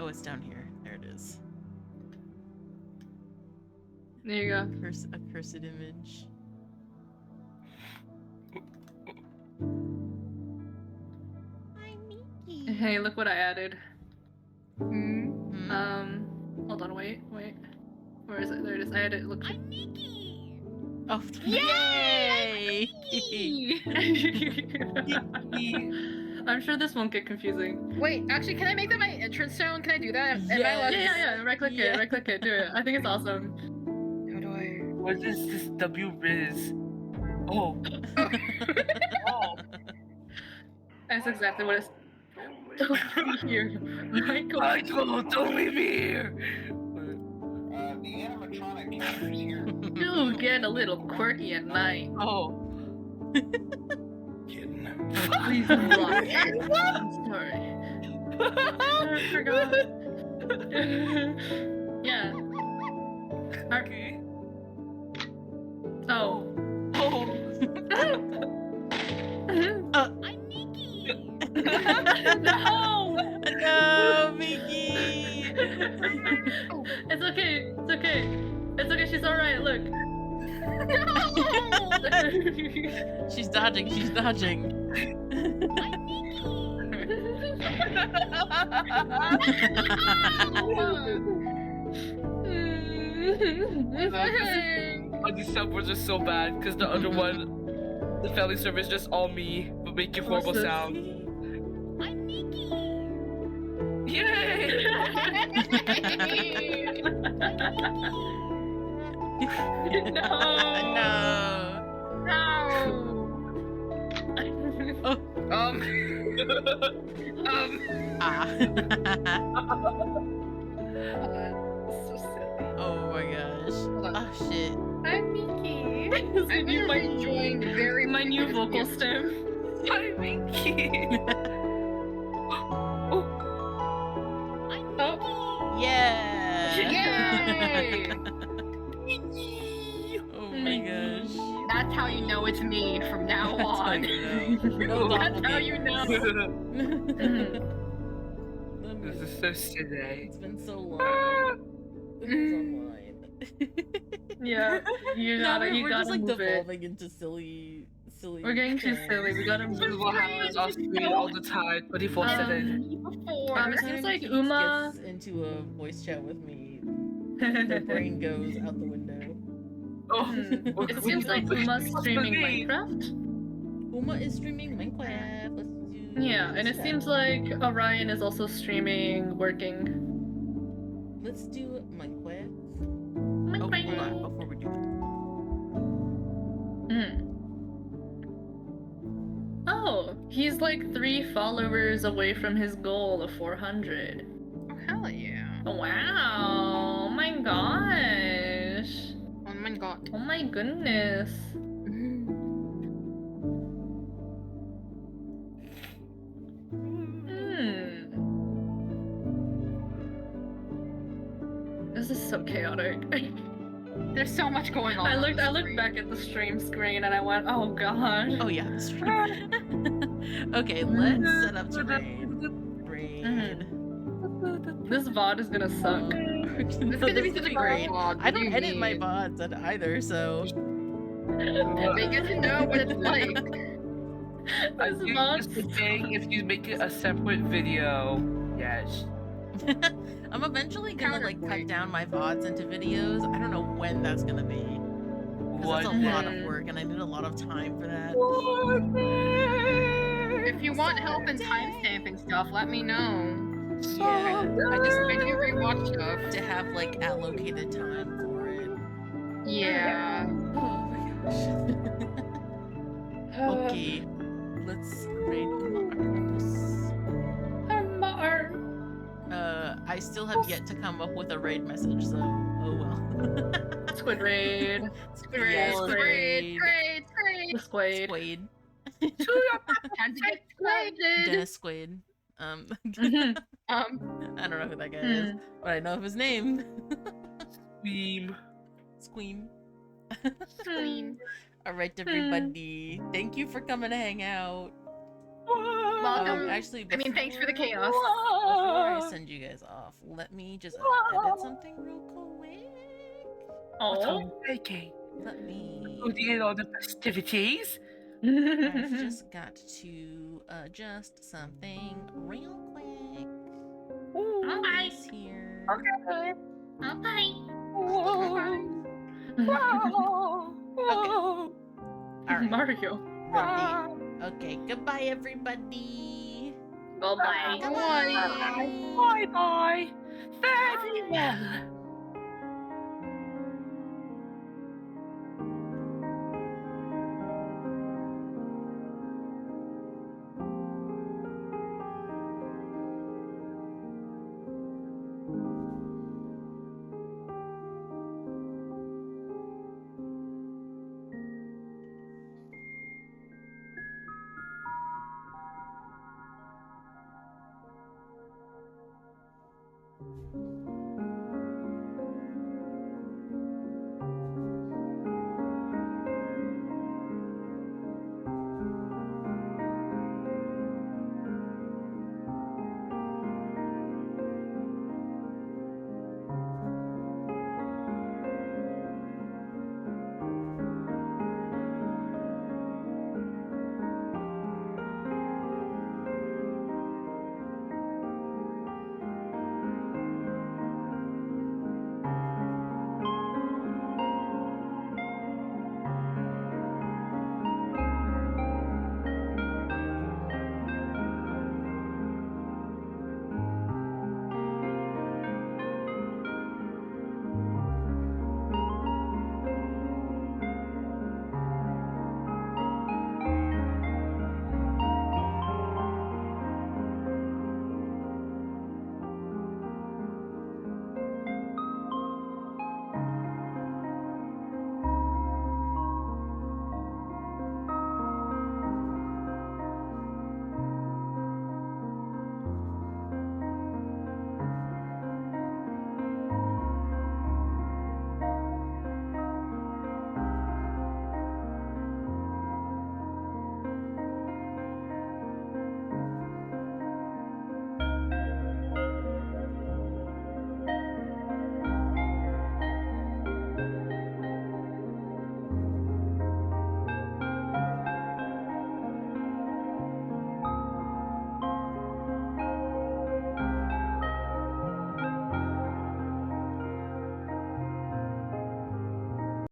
Oh, it's down here. There it is. There you go. A cursed image. I'm Miki. Hey, look what I added. Hmm. Hold on, wait. Where is it? There it is. I added. Look. I'm Miki. Oh, yay! I'm sure this won't get confusing. Wait, actually, can I make that my entrance tone? Can I do that? Am I Yes. allowed to- Yeah. Right click Yeah. it. Right click it. Do it. I think it's awesome. How do I? What is this W-Riz? Oh. Oh. That's exactly what it's. Don't be here, Michael. Michael, don't leave me here. The animatronic captures here. You get a little quirky at night. Oh. Kitten. Please unlock it. I'm sorry. I forgot. Yeah. Okay. Oh. Oh. I'm Miki. No! No, Miki. It's okay. It's okay. It's okay. She's alright. Look. She's dodging. She's dodging. These subwords are so bad because the other one, the family server is just all me, but making horrible What's this? sound. I'm Miki. Yay! No. No. No. Um. Ah. So silly. Oh my gosh. Hold on. Oh shit. I'm Mickey. This I'm is my enjoying very my new vocal stem. Hi, Mickey. Oh. Oh. Yeah. Yay! Oh my gosh. That's how you know it's me from now That's how on. you know. That's how you know. This is so silly. It's been so Ah. long. This is online. Yeah. You Now gotta we're just like move it. devolving into silly silly. We're getting too thing. silly. We gotta This is move. what happens off screen all the time, 24/7. Before. It Every seems time like Keeks Uma- gets into a voice chat with me, their brain goes out the window. Oh, It seems like Uma's streaming believe. Minecraft. Uma is streaming Minecraft. Let's do. Yeah, and it that. seems like Orion is also streaming working. Let's do Minecraft. Oh, hold on. Before we do that. Oh, he's like 3 followers away from his goal of 400. Oh, hell yeah. Wow! Oh my gosh! Oh my god. Oh my goodness! This is so chaotic. There's so much going on. I on looked the screen. back at the stream screen and I went, oh god. Oh yeah, that's true. Okay, let's set up to raid. Raid. This VOD is gonna suck. This No, is gonna be this such a great. great vlog. I don't edit my VODs either, so. They get to know what it's like. I This think VOD just saying if you make it a separate video. Yes. I'm eventually gonna like cut Counterpoint. down my VODs into videos. I don't know when that's gonna be. 'Cause that's a lot of work and I need a lot of time for that. If you want help in timestamping stuff, let me know. Yeah, I just I need do rewatch stuff. to have like allocated time for it. Yeah. Oh my gosh. Okay, let's raid Marcus. I still have yet to come up with a raid message, so oh well. Squid raid. Yes, Great. The squid. Squid. Time to get squided. Dennis Squid. I don't know who that guy is, but I know of his name. Beam. Squeam. Queen. Alright, everybody. Thank you for coming to hang out. Welcome. Actually, I mean, thanks for the chaos. Before I send you guys off, let me just edit something real quick. Oh. Okay. Let me. Putting in all the festivities. I've just got to adjust something real quick. Okay. This here. Okay. Okay. Alright. Mario. Ready. Okay, goodbye, everybody. Bye-bye. Bye. Bye bye. Farewell.